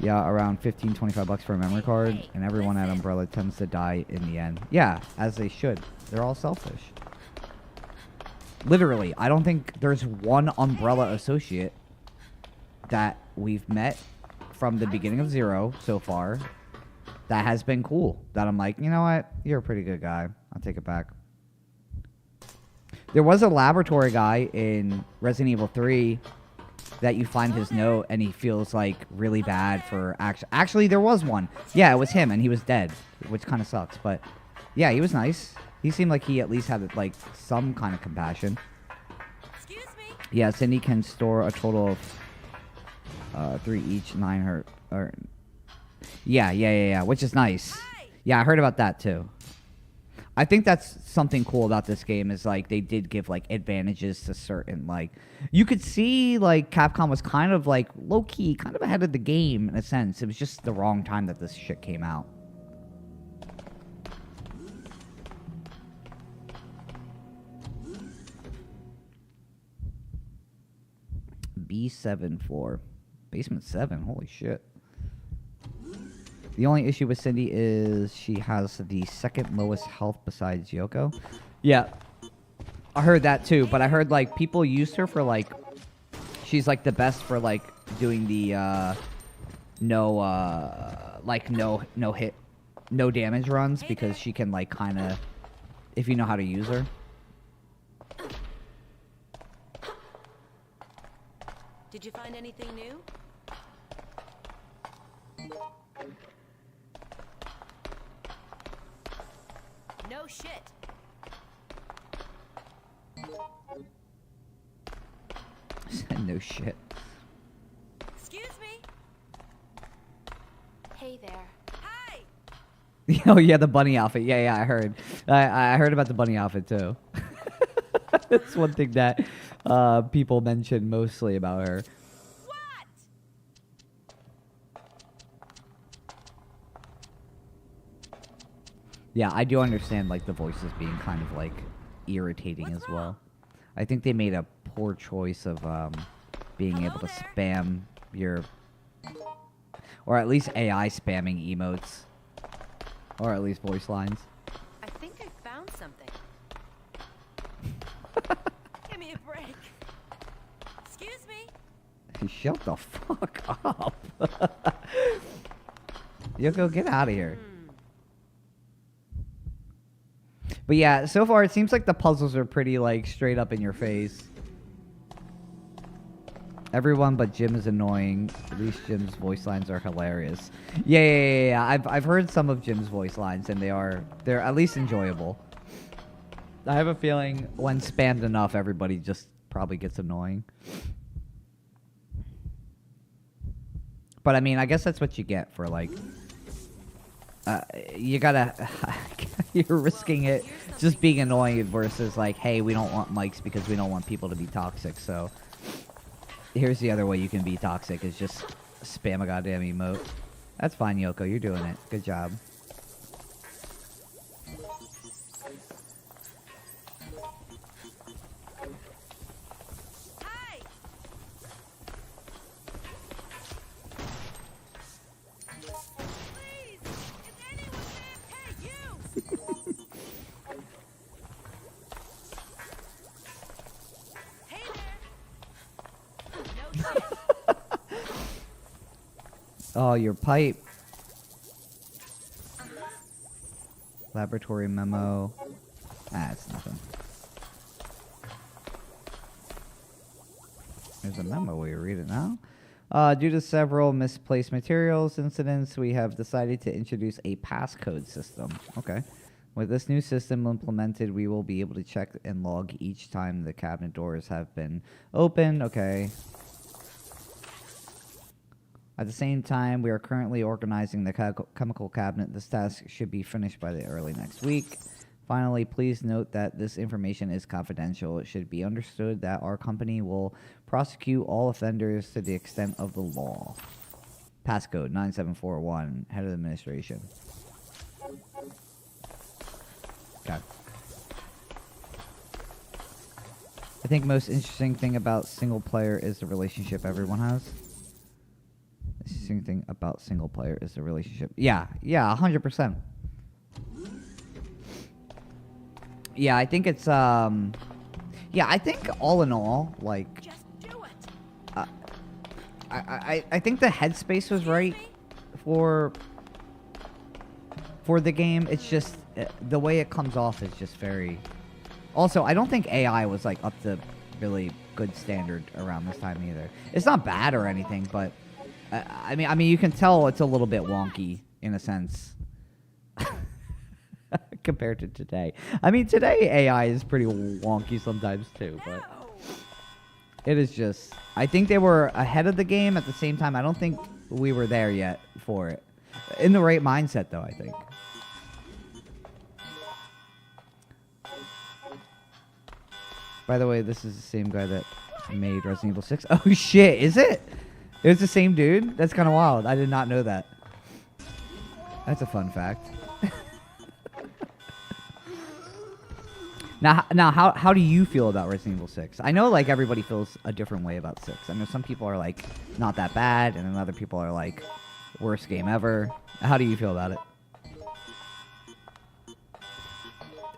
Yeah, around 15, 25 bucks for a memory card, and everyone at Umbrella tends to die in the end. Yeah, as they should. They're all selfish. Literally, I don't think there's one Umbrella associate that we've met from the beginning of Zero so far that has been cool. That I'm like, you know what? You're a pretty good guy. I'll take it back. There was a laboratory guy in Resident Evil 3 that you find his note and he feels like really bad for actually there was one. Yeah, it was him and he was dead, which kind of sucks, but yeah, he was nice. He seemed like he at least had like some kind of compassion. Excuse me. Yeah, Cindy can store a total of 3 each, 9 her or yeah, which is nice. Yeah, I heard about that too. I think that's something cool about this game is like they did give like advantages to certain like you could see like Capcom was kind of like low key kind of ahead of the game in a sense. It was just the wrong time that this shit came out. B7 floor. Basement 7. Holy shit. The only issue with Cindy is she has the second lowest health besides Yoko. Yeah. I heard that too, but I heard like people used her for like she's like the best for like doing the no hit no damage runs because she can like kind of if you know how to use her. Did you find anything new? No shit. No shit. Excuse me. Hey there. Hi. Oh yeah, the bunny outfit. Yeah, I heard. I heard about the bunny outfit too. That's one thing that people mention mostly about her. What? Yeah, I do understand like the voices being kind of like irritating as well. I think they made a poor choice of being able to spam your, or at least AI spamming emotes, or at least voice lines. I think I found something. Give me a break. Excuse me. Shut the fuck up. Yoko, get out of here. But yeah, so far it seems like the puzzles are pretty like straight up in your face. Everyone but Jim is annoying. At least Jim's voice lines are hilarious. Yeah. I've heard some of Jim's voice lines and they're at least enjoyable. I have a feeling when spammed enough, everybody just probably gets annoying. But I mean, I guess that's what you get for like. You gotta. You're risking it just being annoying versus like, hey, we don't want mics because we don't want people to be toxic. So here's the other way you can be toxic: is just spam a goddamn emote. That's fine, Yoko. You're doing it. Good job. Oh, your pipe. Laboratory memo. Ah, it's nothing. There's a memo. Will you read it now? Due to several misplaced materials incidents, we have decided to introduce a passcode system. Okay. With this new system implemented, we will be able to check and log each time the cabinet doors have been opened. Okay. At the same time, we are currently organizing the chemical cabinet. This task should be finished by the early next week. Finally, please note that this information is confidential. It should be understood that our company will prosecute all offenders to the extent of the law. Passcode 9741, Head of Administration. Okay. I think most interesting thing about single player is the relationship everyone has. The interesting thing about single player is the relationship. Yeah, 100%. Yeah, I think it's yeah, I think all in all, like, Just do it. I think the headspace was right for the game. It's just the way it comes off is just very. Also, I don't think AI was like up to really good standard around this time either. It's not bad or anything, but I mean, you can tell it's a little bit wonky in a sense compared to today. I mean, today AI is pretty wonky sometimes too, but it is just. I think they were ahead of the game at the same time. I don't think we were there yet for it. In the right mindset, though, I think. By the way, this is the same guy that made Resident Evil 6. Oh, shit. Is it? It's the same dude? That's kind of wild. I did not know that. That's a fun fact. Now, how do you feel about Resident Evil 6? I know, like, everybody feels a different way about 6. I know some people are, like, not that bad, and then other people are, like, worst game ever. How do you feel about it?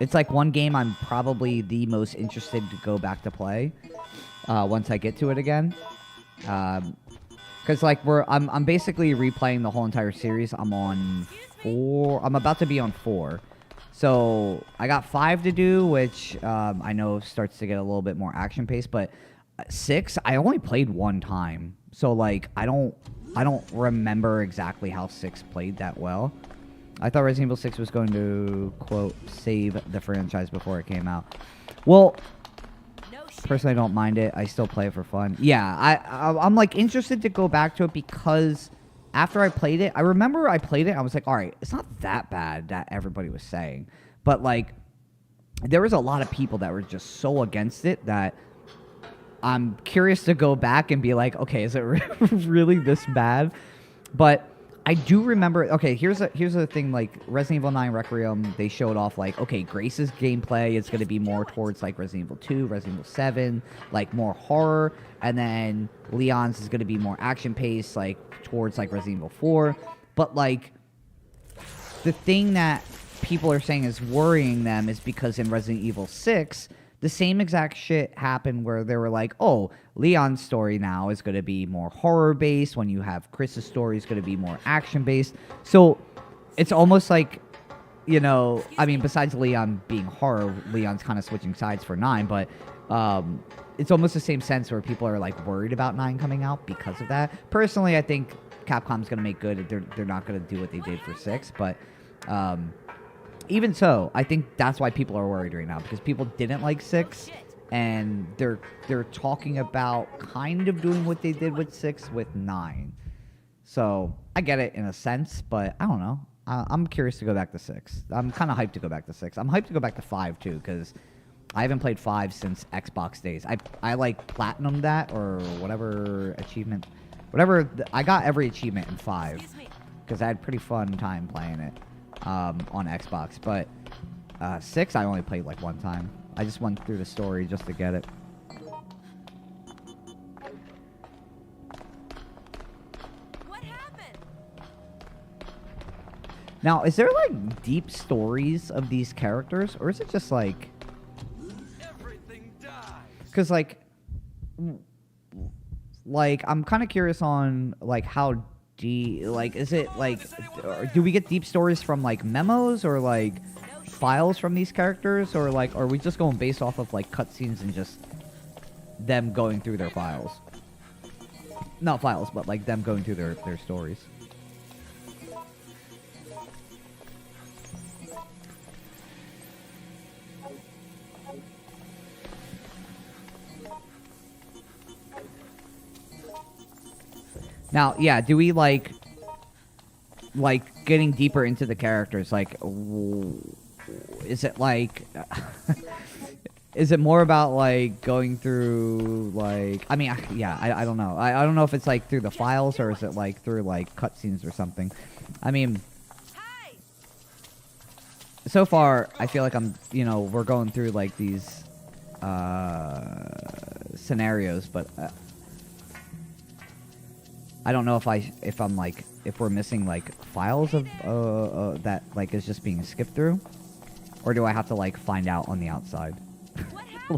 It's, like, one game I'm probably the most interested to go back to play once I get to it again. Because, like, I'm basically replaying the whole entire series. I'm on 4. I'm about to be on 4. So I got 5 to do, which I know starts to get a little bit more action paced. But 6, I only played one time, so like I don't remember exactly how 6 played that well. I thought Resident Evil 6 was going to quote save the franchise before it came out. Well, personally, I don't mind it. I still play it for fun. Yeah, I'm like interested to go back to it because. After I played it, I remember I played it, I was like, all right, it's not that bad that everybody was saying. But, like, there was a lot of people that were just so against it that I'm curious to go back and be like, okay, is it really this bad? But I do remember, okay, here's the thing, like, Resident Evil 9 Requiem, they showed off, like, okay, Grace's gameplay is going to be more towards, like, Resident Evil 2, Resident Evil 7, like, more horror, and then Leon's is going to be more action-paced, like, towards, like, Resident Evil 4, but, like, the thing that people are saying is worrying them is because in Resident Evil 6, the same exact shit happened where they were like, oh, Leon's story now is going to be more horror-based, when you have Chris's story is going to be more action-based. So it's almost like, you know, I mean, besides Leon being horror, Leon's kind of switching sides for 9, but it's almost the same sense where people are, like, worried about 9 coming out because of that. Personally, I think Capcom's going to make good. They're not going to do what they did for 6, but even so, I think that's why people are worried right now, because people didn't like 6, and they're talking about kind of doing what they did with 6 with 9. So I get it in a sense, but I don't know. I'm curious to go back to 6. I'm kind of hyped to go back to 6. I'm hyped to go back to 5 too, because I haven't played 5 since Xbox days. I like platinumed that or whatever achievement, I got every achievement in 5 because I had pretty fun time playing it on Xbox. But 6 I only played like one time. I just went through the story just to get it. What happened? Now, is there like deep stories of these characters, or is it just like? Because like I'm kind of curious on like how deep, like is it like, do we get deep stories from like memos or like files from these characters, or like are we just going based off of like cutscenes and just them going through their files? Not files, but like them going through their stories. Now, yeah, do we like getting deeper into the characters? Like, is it like, is it more about like going through like? I mean, yeah, I don't know. I don't know if it's like through the files or is it like through like cutscenes or something. I mean, so far I feel like we're going through like these scenarios, but. I don't know if we're missing like files of that like is just being skipped through, or do I have to like find out on the outside?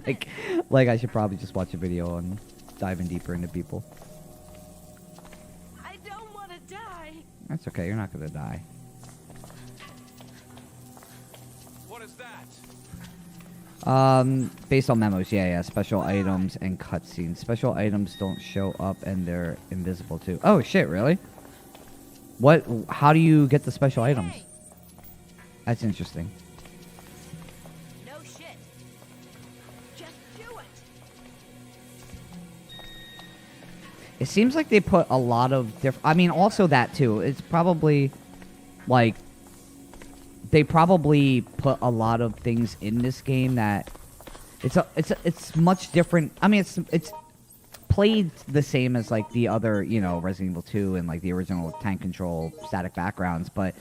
like I should probably just watch a video and dive in deeper into people. I don't want to die. That's okay. You're not gonna die. What is that? Based on memos, yeah, special items and cutscenes. Special items don't show up and they're invisible too. Oh shit, really? What? How do you get the special items? That's interesting. No shit. Just do it. It seems like they put a lot of different. I mean, also that too. It's probably like. They probably put a lot of things in this game that it's much different. I mean, it's played the same as like the other, Resident Evil 2 and like the original tank control static backgrounds, but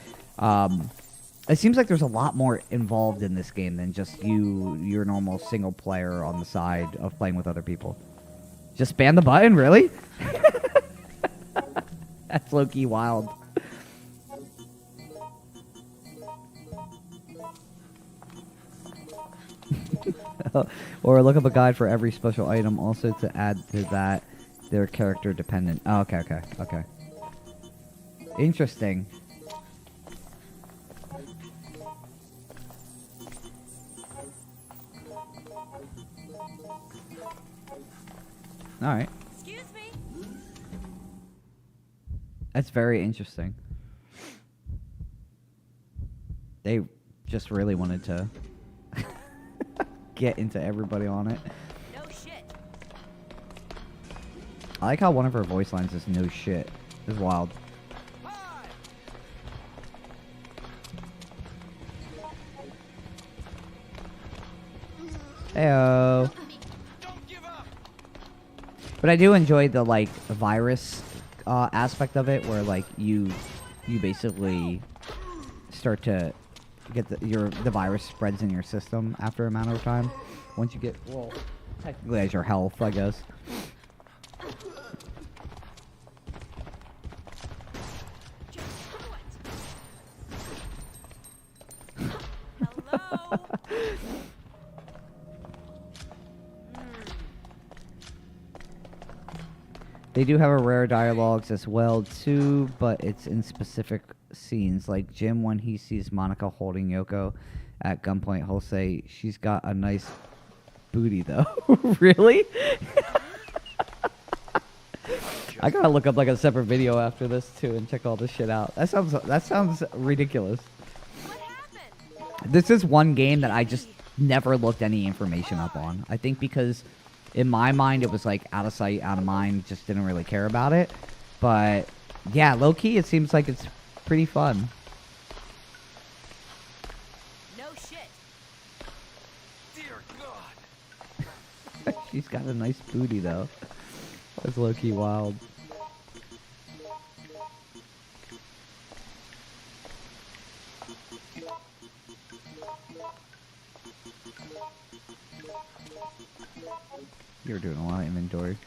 it seems like there's a lot more involved in this game than just your normal single player on the side of playing with other people. Just spam the button, really? That's low-key wild. Or look up a guide for every special item, also to add to that they're character dependent. Oh, okay. Interesting. Alright. Excuse me. That's very interesting. They just really wanted to get into everybody on it. No shit. I like how one of her voice lines is no shit. It's wild. Heyo. But I do enjoy the like virus aspect of it, where like you basically start to get the virus spreads in your system after a amount of time. Once you get, well, technically as your health, I guess. Hello. They do have a rare dialogues as well too, but it's in specific scenes. Like Jim, when he sees Monica holding Yoko at gunpoint, he'll say, "She's got a nice booty, though." Really? I gotta look up like a separate video after this too and check all this shit out. That sounds ridiculous. What happened? This is one game that I just never looked any information up on. I think because in my mind it was like out of sight, out of mind, just didn't really care about it. But yeah, low key it seems like it's pretty fun. No shit. Dear God. She's got a nice booty though. That's low key wild. You're doing a lot of inventory.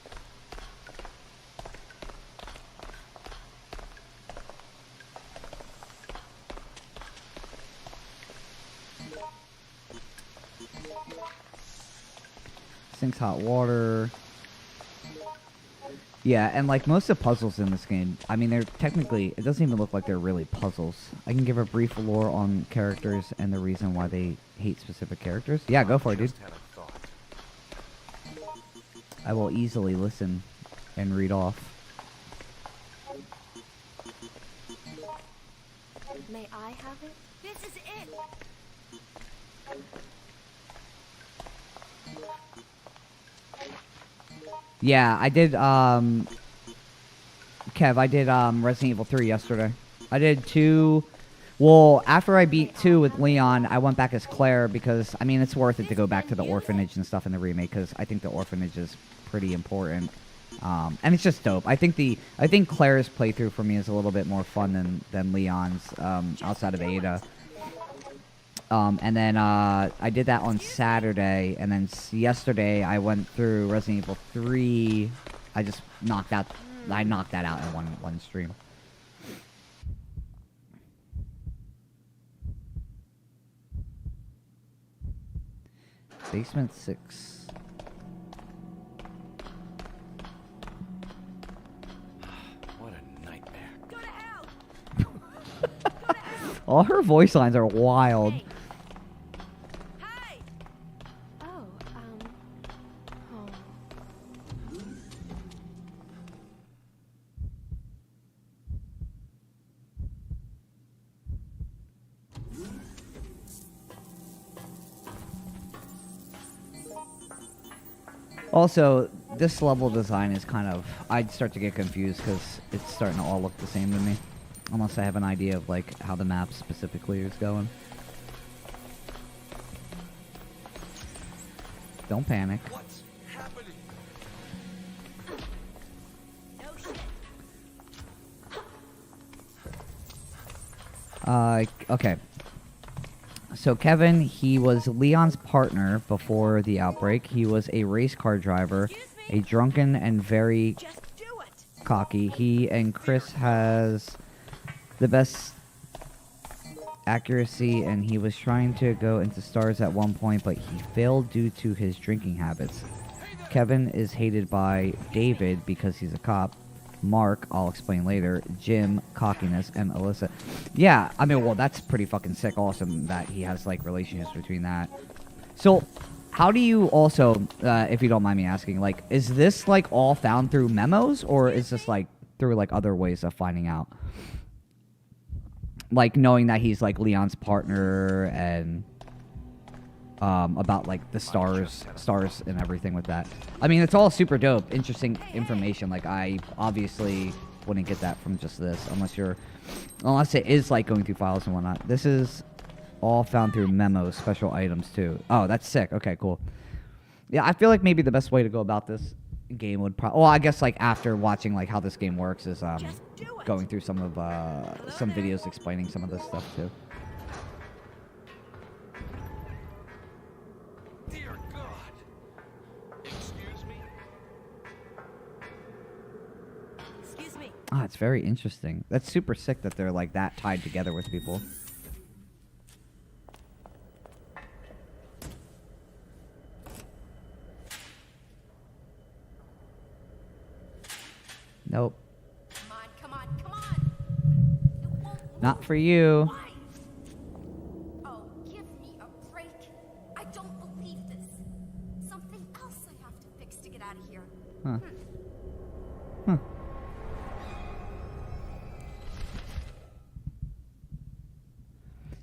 Sinks hot water. Yeah, and like most of the puzzles in this game, I mean, they're technically, it doesn't even look like they're really puzzles. I can give a brief lore on characters and the reason why they hate specific characters. Yeah, go for it, dude. Just had a thought. I will easily listen and read off. May I have it? This is it! Yeah, I did, Kev, I did, Resident Evil 3 yesterday. I did 2, well, after I beat 2 with Leon, I went back as Claire because, I mean, it's worth it to go back to the orphanage and stuff in the remake because I think the orphanage is pretty important. And it's just dope. I think Claire's playthrough for me is a little bit more fun than Leon's, outside of Ada. And then I did that on Saturday, and then yesterday I went through Resident Evil 3. I just knocked that out in one stream. Basement 6. What a nightmare. Go to hell! All her voice lines are wild. Hey! Hey! Oh, oh. Also, this level design is kind of... I'd start to get confused because it's starting to all look the same to me. Unless I have an idea of, like, how the map specifically is going. Don't panic. What's happening? No shit. Okay. So Kevin, he was Leon's partner before the outbreak. He was a race car driver, a drunken and very Just do it! cocky. He and Chris has the best accuracy, and he was trying to go into stars at one point, but he failed due to his drinking habits. Kevin is hated by David because he's a cop. Mark, I'll explain later, Jim, cockiness, and Alyssa. Yeah, I mean, well, that's pretty fucking sick. Awesome that he has, like, relationships between that. So, how do you also, if you don't mind me asking, like, is this, like, all found through memos, or is this, like, through, like, other ways of finding out? Like, knowing that he's, like, Leon's partner, and, about, like, the stars and everything with that. I mean, it's all super dope, interesting information. Like, I obviously wouldn't get that from just this, unless it is, like, going through files and whatnot. This is all found through memos, special items, too. Oh, that's sick. Okay, cool. Yeah, I feel like maybe the best way to go about this game would probably... Well, I guess, like, after watching, like, how this game works is, going through some videos explaining some of this stuff, too. Dear God. Excuse me? Excuse me. Ah, it's very interesting. That's super sick that they're, like, that tied together with people. Nope. Come on! It won't Not for you. Why? Oh, give me a break. I don't believe this. Something else I have to fix to get out of here. Huh. Huh.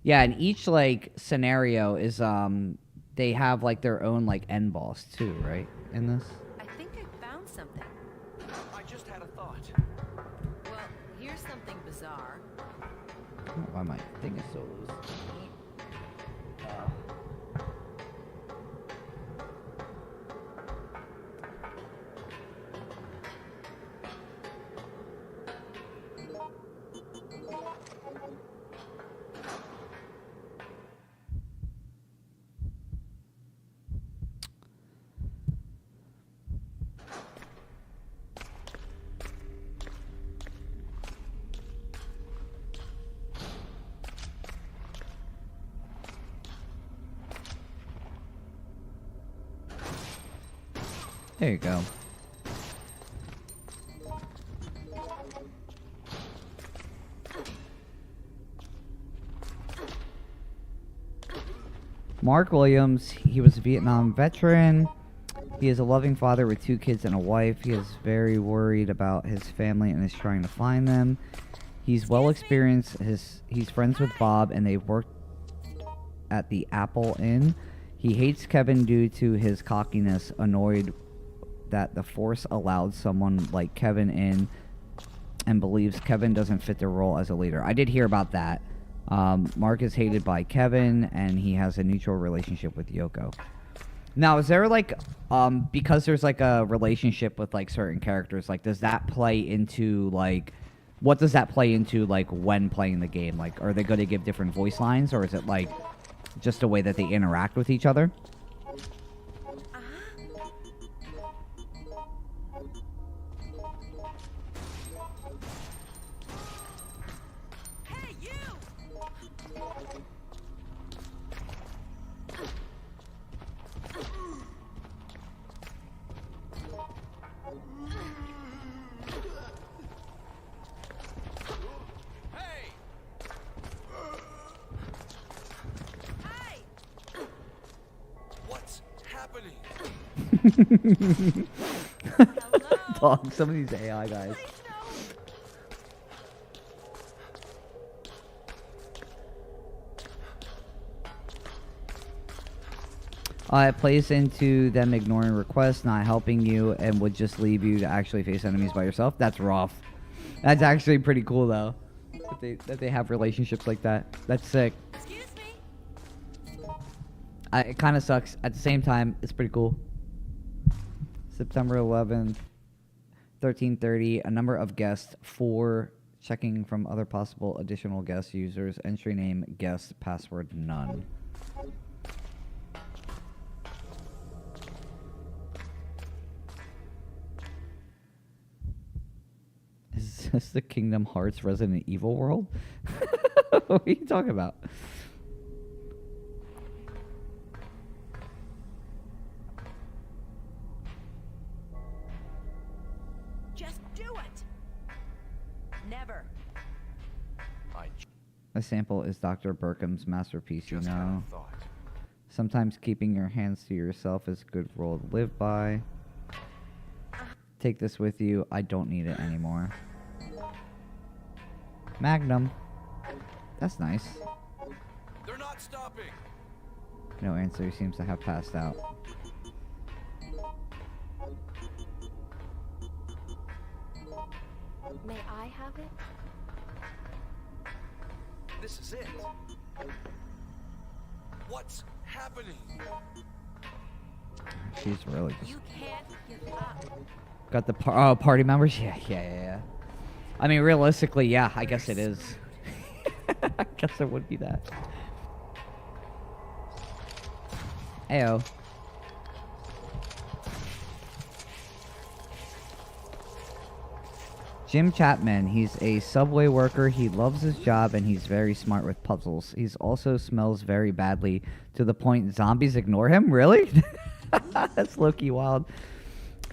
Yeah, and each like scenario is they have like their own like end boss too, right? In this. I think I found something. I just had a thought. Well, here's something bizarre. I don't know why my thing is so loose. There you go. Mark Williams, he was a Vietnam veteran. He is a loving father with 2 kids and a wife. He is very worried about his family and is trying to find them. He's well experienced. He's friends with Bob and they've worked at the Apple Inn. He hates Kevin due to his cockiness, annoyed that the Force allowed someone like Kevin in, and believes Kevin doesn't fit the role as a leader. I did hear about that. Mark is hated by Kevin, and he has a neutral relationship with Yoko. Now, is there like, because there's like a relationship with like certain characters, like does that play into like, what does that play into like when playing the game? Like, are they going to give different voice lines, or is it like just a way that they interact with each other? Dog, some of these AI guys. It plays into them ignoring requests, not helping you, and would just leave you to actually face enemies by yourself. That's rough. That's actually pretty cool, though. That they have relationships like that. That's sick. Excuse me. It kind of sucks. At the same time, it's pretty cool. September 11th, 13:30. A number of guests. 4. Checking from other possible additional guest users. Entry name, guest, password, none. Is this the Kingdom Hearts Resident Evil world? What are you talking about? Just do it. Never. A sample is Dr. Burkham's masterpiece, you Just know. had a thought. Sometimes keeping your hands to yourself is a good rule to live by. Take this with you. I don't need it anymore. Magnum. That's nice. They're not stopping. No answer. He seems to have passed out. May I have it? This is it. What's happening? She's really just You can't give up. got the party members. Yeah. I mean, realistically, yeah. I guess it is. I guess it would be that. Ayo. Jim Chapman, he's a subway worker. He loves his job and he's very smart with puzzles. He's also smells very badly to the point zombies ignore him. Really? That's low-key wild.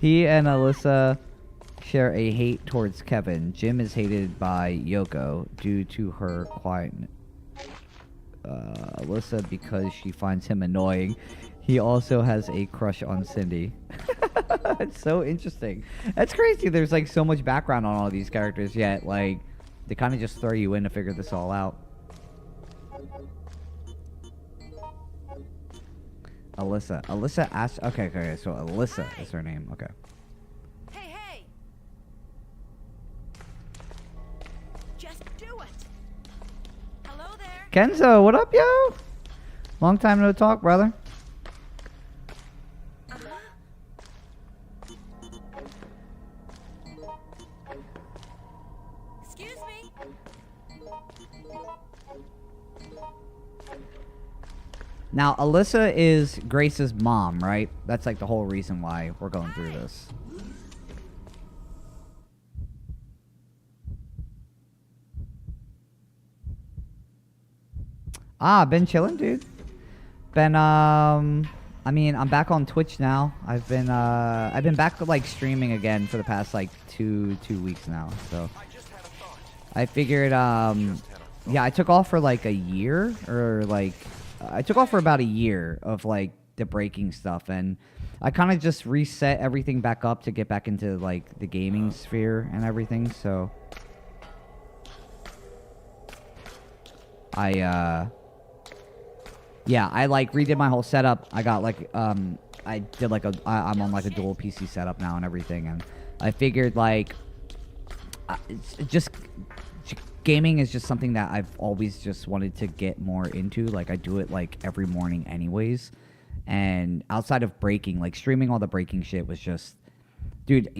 He and Alyssa share a hate towards Kevin. Jim is hated by Yoko due to her quietness. Alyssa because she finds him annoying. He also has a crush on Cindy. It's so interesting. That's crazy. There's like so much background on all these characters, yet like they kind of just throw you in to figure this all out. Alyssa. Alyssa asked. Okay, okay. So Alyssa is her name. Okay. Hey, hey! Just do it! Hello there? Kenzo, what up, yo? Long time no talk, brother. Excuse me? Now, Alyssa is Grace's mom, right? That's like the whole reason why we're going through this. Been chilling, dude. Been, I mean, I'm back on Twitch now. I've been back like streaming again for the past like two weeks now. So I figured, yeah, I took off for like a year, or like, I took off for about a year of like the breaking stuff, and I kind of just reset everything back up to get back into like the gaming sphere and everything. So yeah, I like redid my whole setup. I got like I did like I'm on like a dual PC setup now and everything, and I figured like it's just gaming is just something that I've always just wanted to get more into. Like I do it like every morning anyways, and outside of breaking, like streaming all the breaking shit was just, dude,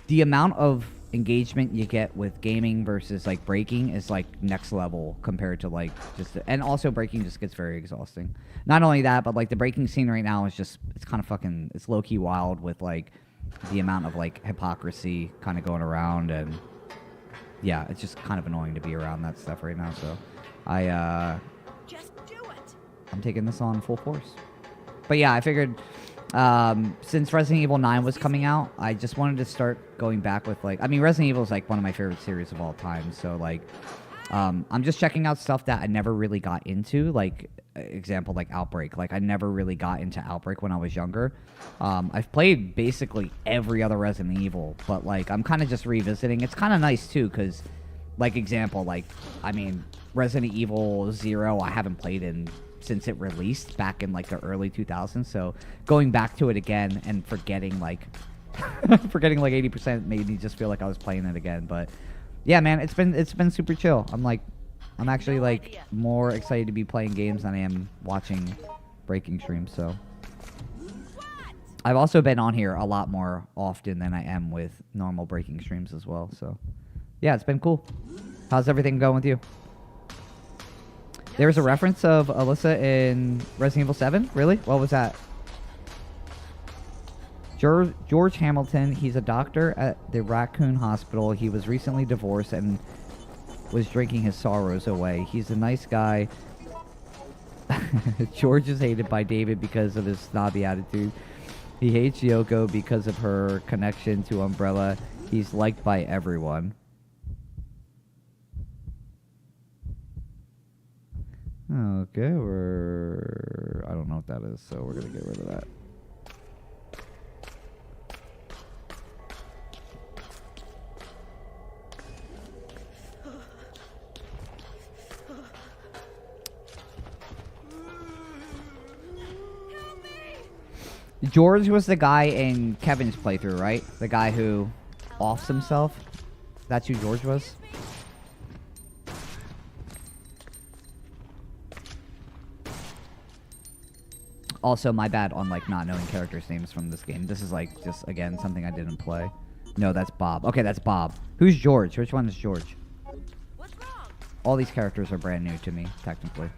the amount of engagement you get with gaming versus like breaking is like next level compared to like just, and also breaking just gets very exhausting. Not only that, but like the breaking scene right now is just, it's kind of fucking, it's low-key wild with like the amount of like hypocrisy kind of going around, and yeah, it's just kind of annoying to be around that stuff right now. So Just do it! I'm taking this on full force. But yeah, I figured since Resident Evil 9 was coming out, I just wanted to start going back with like, I mean, Resident Evil is like one of my favorite series of all time. So like, I'm just checking out stuff that I never really got into. Like, example, like Outbreak. Like, I never really got into Outbreak when I was younger. I've played basically every other Resident Evil, but like, I'm kind of just revisiting. It's kind of nice too, because like, example, like, I mean, Resident Evil 0, I haven't played since it released back in like the early 2000s. So going back to it again and forgetting like 80% made me just feel like I was playing it again. But yeah, man, it's been super chill. I'm actually like more excited to be playing games than I am watching breaking streams. So I've also been on here a lot more often than I am with normal breaking streams as well. So yeah, it's been cool. How's everything going with you? There was a reference of Alyssa in Resident Evil 7? Really? What was that? George Hamilton, he's a doctor at the Raccoon Hospital. He was recently divorced and was drinking his sorrows away. He's a nice guy. George is hated by David because of his snobby attitude. He hates Yoko because of her connection to Umbrella. He's liked by everyone. Okay, I don't know what that is, so we're gonna get rid of that. George was the guy in Kevin's playthrough, right? The guy who offs himself. That's who George was? Also, my bad on like not knowing characters' names from this game. This is like just again something I didn't play. No, that's Bob. Okay, that's Bob. Who's George? Which one is George? What's wrong? All these characters are brand new to me, technically.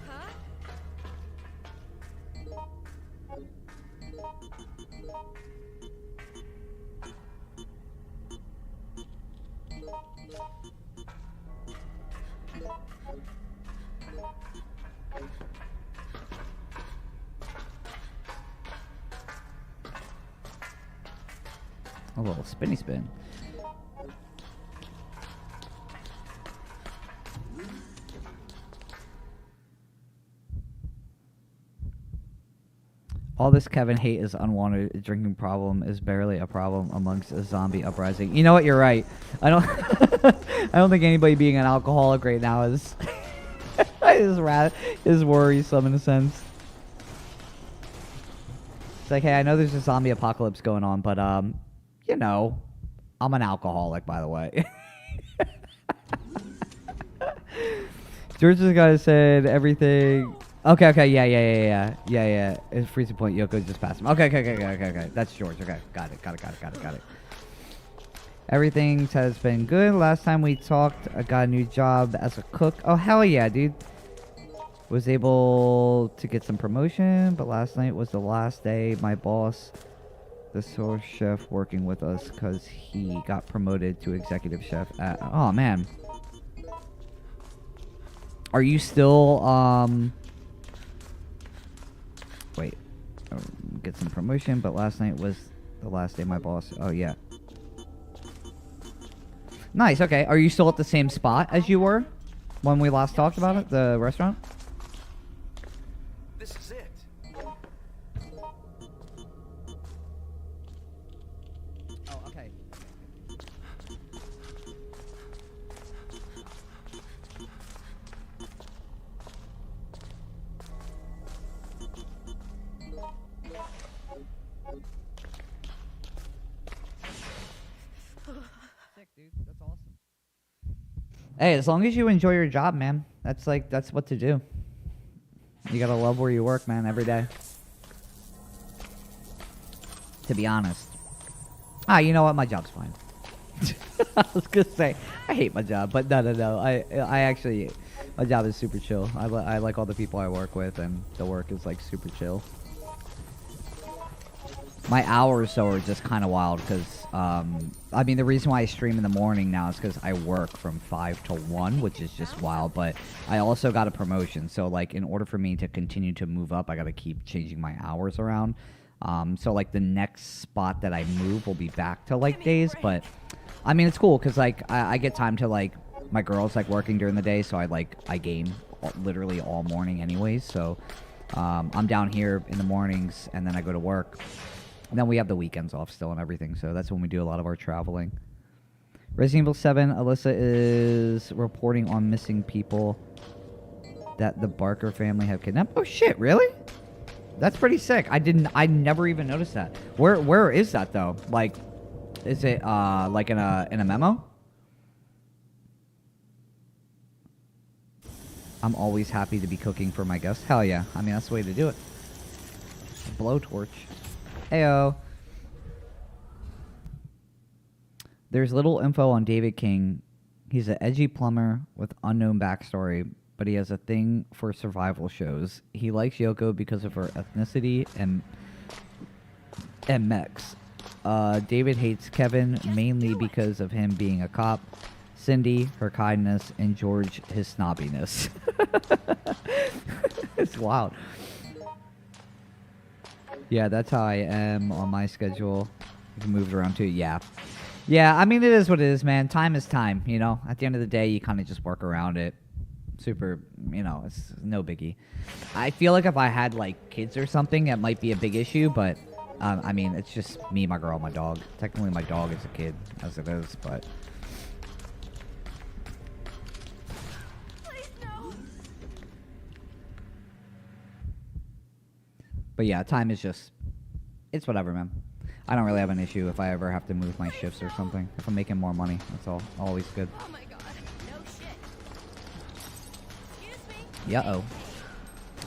Huh? A little spinny spin. All this Kevin hate is unwanted. A drinking problem is barely a problem amongst a zombie uprising. You know what? You're right. I don't. I don't think anybody being an alcoholic right now is is worrisome in a sense. It's like, hey, I know there's a zombie apocalypse going on, but you know, I'm an alcoholic, by the way. George's guy said everything. Okay, yeah. It's freezing point. Yoko just passed him. Okay. That's George. Okay, got it. Everything has been good. Last time we talked, I got a new job as a cook. Oh, hell yeah, dude. Was able to get some promotion, but last night was the last day. My boss, the sous chef working with us, because he got promoted to executive chef at... Oh, man. Are you still, Wait. Get some promotion, but last night was the last day my boss... Oh, yeah. Nice, okay. Are you still at the same spot as you were when we last talked about it, the restaurant? This is it. Oh, okay. Sick, dude. That's awesome. Hey, as long as you enjoy your job, man, that's what to do. You gotta love where you work, man, every day. To be honest. You know what? My job's fine. I was gonna say, I hate my job, but no. I actually, my job is super chill. I like all the people I work with, and the work is like super chill. My hours, though, are just kind of wild because, I mean, the reason why I stream in the morning now is because I work from 5 to 1, which is just wild, but I also got a promotion, so, like, in order for me to continue to move up, I gotta keep changing my hours around. So, like, the next spot that I move will be back to, like, days, but, I mean, it's cool because, like, I get time to, like, my girl's, like, working during the day, so I game literally all morning anyways, so, I'm down here in the mornings, and then I go to work. And then we have the weekends off still and everything, so that's when we do a lot of our traveling. Resident Evil 7, Alyssa is reporting on missing people that the Barker family have kidnapped. Oh shit, really? That's pretty sick. I never even noticed that. Where is that though? Like, is it like in a memo? I'm always happy to be cooking for my guests. Hell yeah. I mean, that's the way to do it. Blowtorch. Heyo. There's little info on David King. He's an edgy plumber with unknown backstory, but he has a thing for survival shows. He likes Yoko because of her ethnicity and mechs. David hates Kevin mainly because of him being a cop. Cindy, her kindness, and George, his snobbiness. It's wild. Yeah, that's how I am on my schedule. I've moved around too. Yeah. Yeah, I mean, it is what it is, man. Time is time, you know? At the end of the day, you kind of just work around it. Super, you know, it's no biggie. I feel like if I had, like, kids or something, it might be a big issue, but, I mean, it's just me, my girl, my dog. Technically, my dog is a kid, as it is, but... But yeah, time is just... It's whatever, man. I don't really have an issue if I ever have to move my shifts or something. If I'm making more money, that's all. Always good. Oh my god, no shit. Excuse me. Yeah-oh.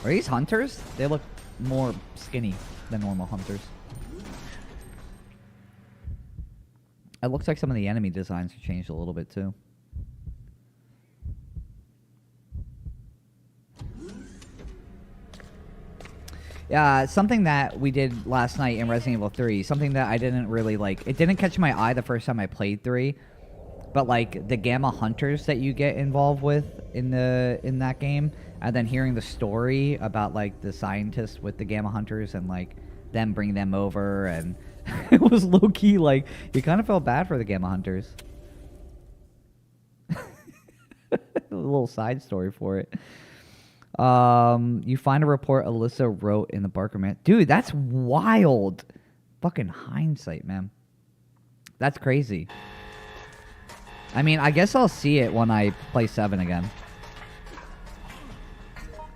Are these hunters? They look more skinny than normal hunters. It looks like some of the enemy designs have changed a little bit, too. Something that we did last night in Resident Evil 3, something that I didn't really like, it didn't catch my eye the first time I played 3, but like the Gamma Hunters that you get involved with in that game, and then hearing the story about like the scientists with the Gamma Hunters and like them bringing them over, and it was low-key like, you kind of felt bad for the Gamma Hunters. A little side story for it. You find a report Alyssa wrote in the Barker man. Dude, that's wild. Fucking hindsight, man. That's crazy. I mean, I guess I'll see it when I play 7 again.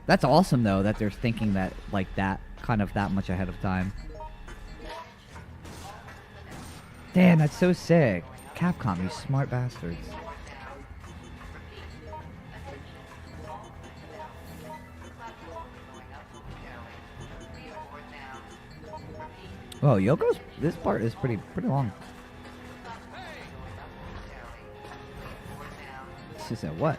That's awesome, though, that they're thinking that, like, that, kind of that much ahead of time. Damn, that's so sick. Capcom, you smart bastards. Oh, Yoko's, this part is pretty long. She said what?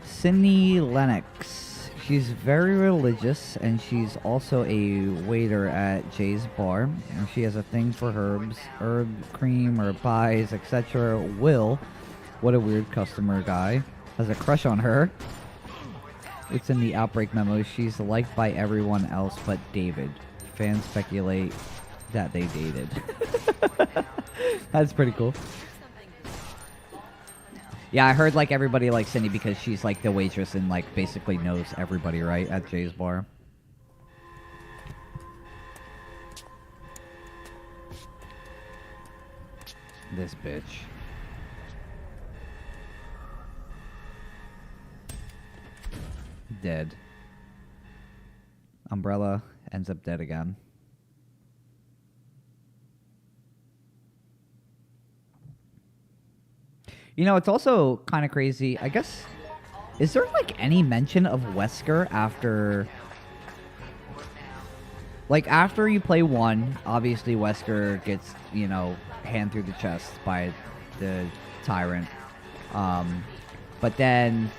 Sydney Lennox. She's very religious, and she's also a waiter at Jay's bar. And she has a thing for herbs, herb cream, or pies, etc. Will, what a weird customer guy, has a crush on her. It's in the Outbreak memo. She's liked by everyone else but David. Fans speculate that they dated. That's pretty cool. Yeah, I heard like everybody likes Cindy because she's like the waitress and like basically knows everybody, right, at Jay's bar. This bitch. Dead. Umbrella ends up dead again. You know, it's also kind of crazy. I guess, is there like any mention of Wesker after... Like, after you play 1, obviously Wesker gets, you know, hand through the chest by the Tyrant. But then,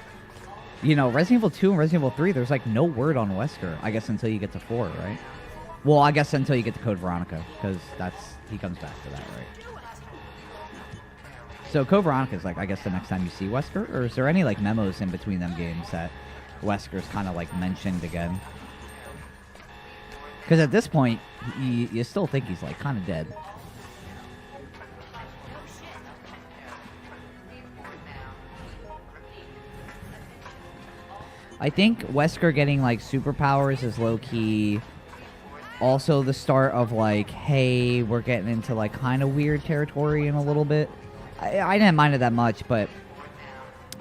you know, Resident Evil 2 and Resident Evil 3, there's like no word on Wesker, I guess, until you get to 4, right? Well, I guess until you get to Code Veronica, because he comes back to that, right? So Code Veronica is like, I guess, the next time you see Wesker? Or is there any like memos in between them games that Wesker's kind of like mentioned again? Because at this point, you still think he's like kind of dead. I think Wesker getting like superpowers is low-key also the start of like, hey, we're getting into like kind of weird territory in a little bit. I didn't mind it that much, but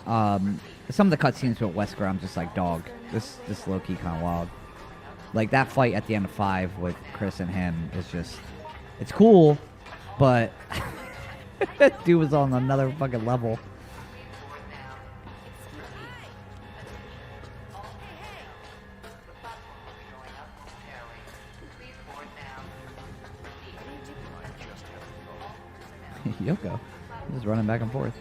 some of the cutscenes with Wesker, I'm just like, dog, this low-key kind of wild. Like that fight at the end of 5 with Chris and him is just, it's cool, but dude was on another fucking level. Yoko, just running back and forth.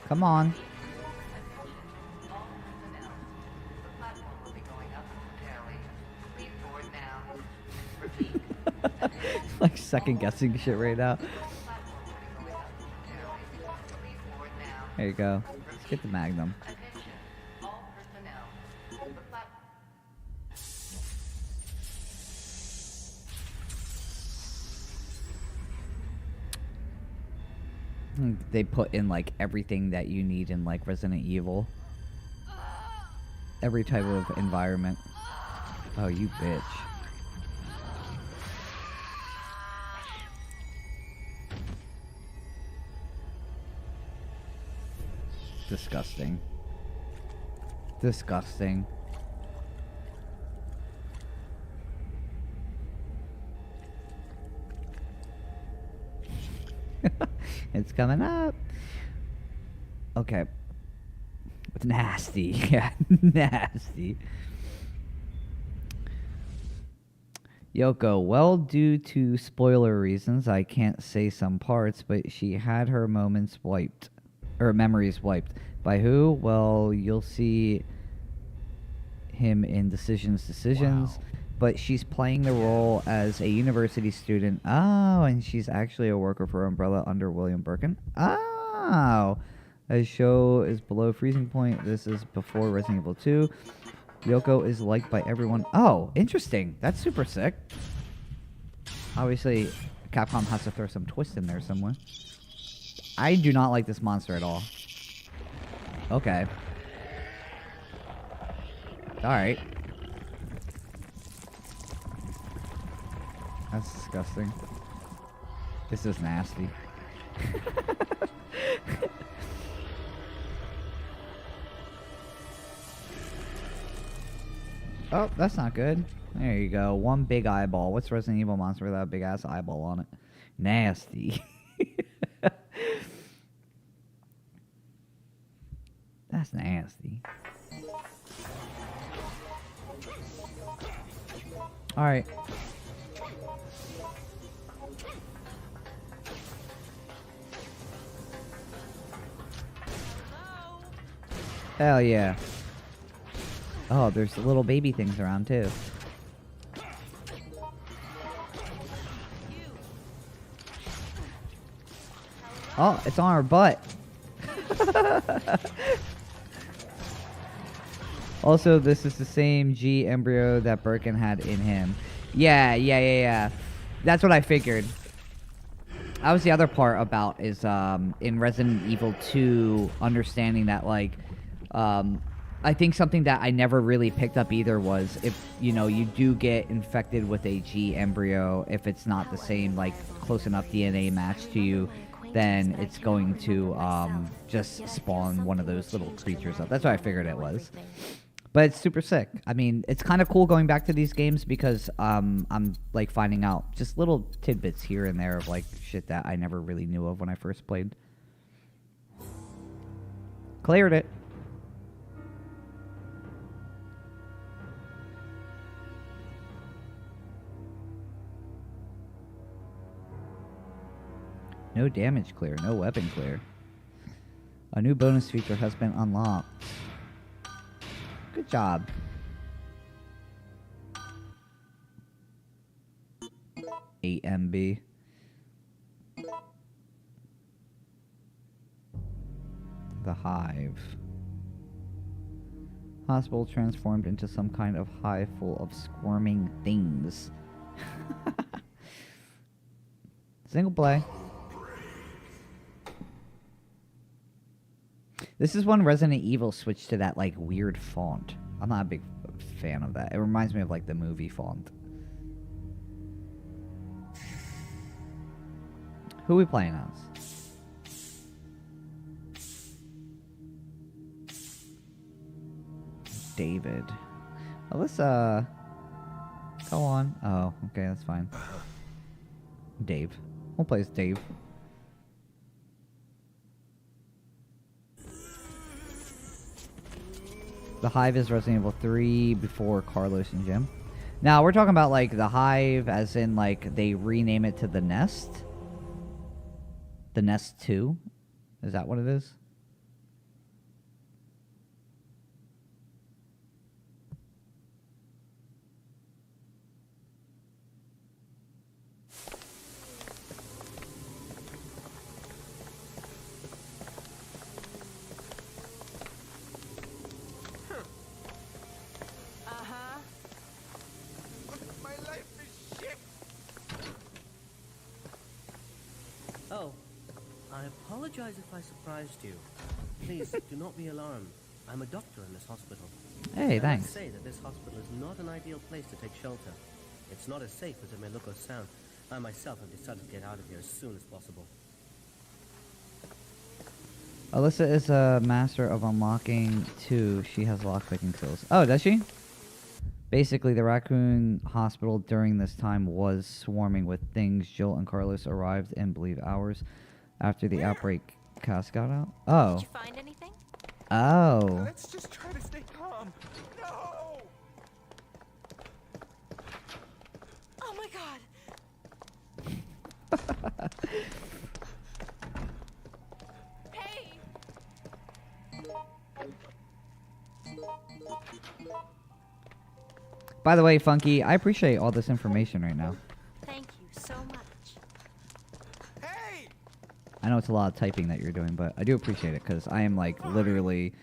Come on. Like second guessing shit right now. There you go. Let's get the Magnum. They put in like everything that you need in like Resident Evil. Every type of environment. Oh, you bitch. Disgusting. Disgusting. It's coming up. Okay. It's nasty. Yeah, nasty. Yoko, well, due to spoiler reasons, I can't say some parts, but she had her moments wiped. Or memories wiped. By who? Well, you'll see him in Decisions. Wow. But she's playing the role as a university student. Oh, and she's actually a worker for Umbrella under William Birkin. Oh, the show is below freezing point. This is before Resident Evil 2. Yoko is liked by everyone. Oh, interesting. That's super sick. Obviously, Capcom has to throw some twist in there somewhere. I do not like this monster at all. Okay. Alright. That's disgusting. This is nasty. Oh, that's not good. There you go. One big eyeball. What's Resident Evil monster without a big ass eyeball on it? Nasty. That's nasty. Alright. Hell yeah. Oh, there's little baby things around too. Oh, it's on our butt. Also, this is the same G embryo that Birkin had in him. Yeah. That's what I figured. That was the other part about is in Resident Evil 2, understanding that like I think something that I never really picked up either was if, you know, you do get infected with a G embryo, if it's not the same, like, close enough DNA match to you, then it's going to just spawn one of those little creatures up. That's what I figured it was. But it's super sick. I mean, it's kind of cool going back to these games because I'm, like, finding out just little tidbits here and there of, like, shit that I never really knew of when I first played. Cleared it. No damage clear, no weapon clear. A new bonus feature has been unlocked. Good job. MB. The Hive. Hospital transformed into some kind of hive full of squirming things. Single play. This is when Resident Evil switched to that, like, weird font. I'm not a big fan of that. It reminds me of, like, the movie font. Who are we playing as? David. Alyssa. Go on. Oh, okay, that's fine. Dave. We'll play as Dave. The Hive is Resident Evil 3 before Carlos and Jim. Now, we're talking about, like, the Hive as in, like, they rename it to the Nest. The Nest 2? Is that what it is? Oh, I apologize if I surprised you. Please, do not be alarmed. I'm a doctor in this hospital. Hey, I thanks. must say that this hospital is not an ideal place to take shelter. It's not as safe as it may look or sound. I myself have decided to get out of here as soon as possible. Alyssa is a master of unlocking too. She has lockpicking skills. Oh, does she? Basically, the raccoon hospital during this time was swarming with things. Jill and Carlos arrived in, believe, hours after the outbreak cast got out. Oh. Did you find anything? Oh. Let's just try to stay calm. No! Oh my god! Hey! By the way, Funky, I appreciate all this information right now. Thank you so much. Hey! I know it's a lot of typing that you're doing, but I do appreciate it because I am like literally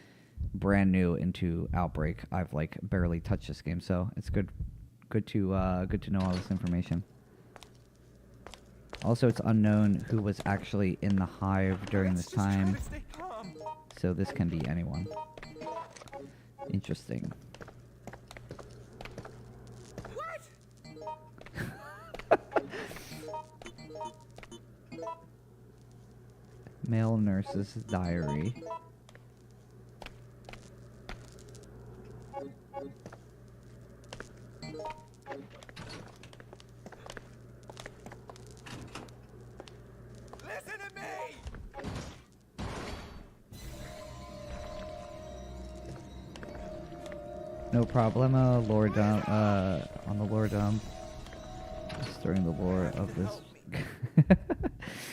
brand new into Outbreak. I've like barely touched this game, so it's good to know all this information. Also, it's unknown who was actually in the Hive during this time, so this can be anyone. Interesting. Male nurse's diary. Listen to me! No problemo, lore dump, on the lore dump. During the lore of this.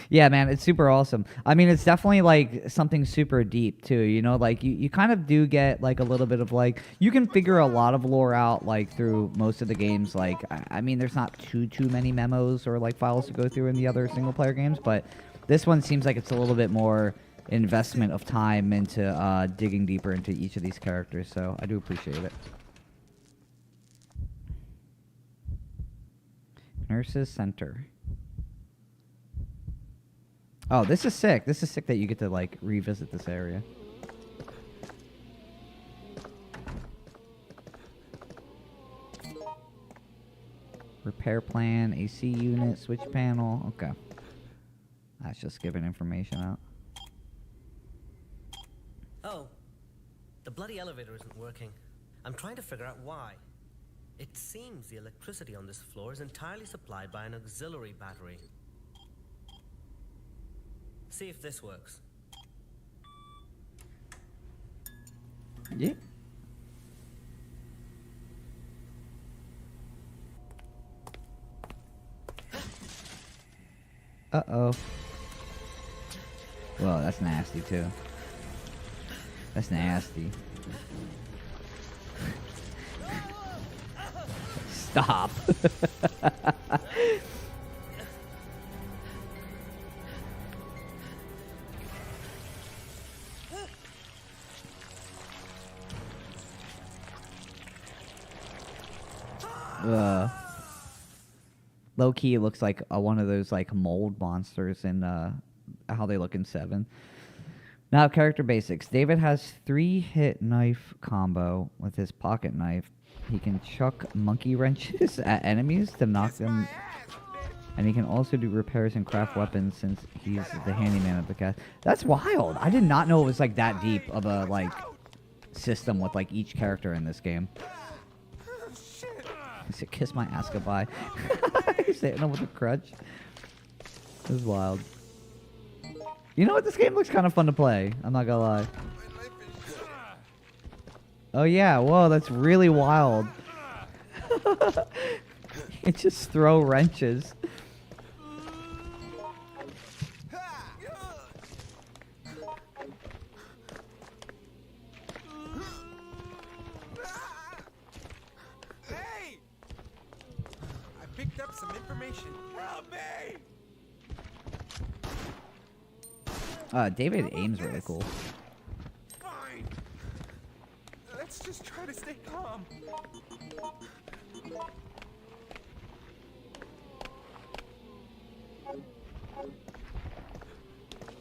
Yeah, man, it's super awesome. I mean, it's definitely like something super deep too, you know, like you kind of do get like a little bit of like, you can figure a lot of lore out like through most of the games. Like, I mean, there's not too many memos or like files to go through in the other single player games, but this one seems like it's a little bit more investment of time into digging deeper into each of these characters, so I do appreciate it. Nurses Center. Oh, this is sick. This is sick that you get to, like, revisit this area. Repair plan, AC unit, switch panel. Okay. That's just giving information out. Oh, the bloody elevator isn't working. I'm trying to figure out why. It seems the electricity on this floor is entirely supplied by an auxiliary battery. See if this works. Yeah. Uh-oh. Whoa, that's nasty, too. That's nasty. Stop. Low key, it looks like one of those like mold monsters in how they look in 7. Now, character basics. David has 3-hit knife combo with his pocket knife. He can chuck monkey wrenches at enemies to knock them, and he can also do repairs and craft weapons since he's the handyman of the cast. That's wild. I did not know it was like that deep of a like system with like each character in this game. He said, "Kiss my ass goodbye." He's hitting him with a crutch. This is wild. You know what? This game looks kind of fun to play. I'm not gonna lie. Oh yeah, whoa, that's really wild. You just throw wrenches. Hey! I picked up some information. Help me! David aims really cool. Fine. Let's just try to stay calm.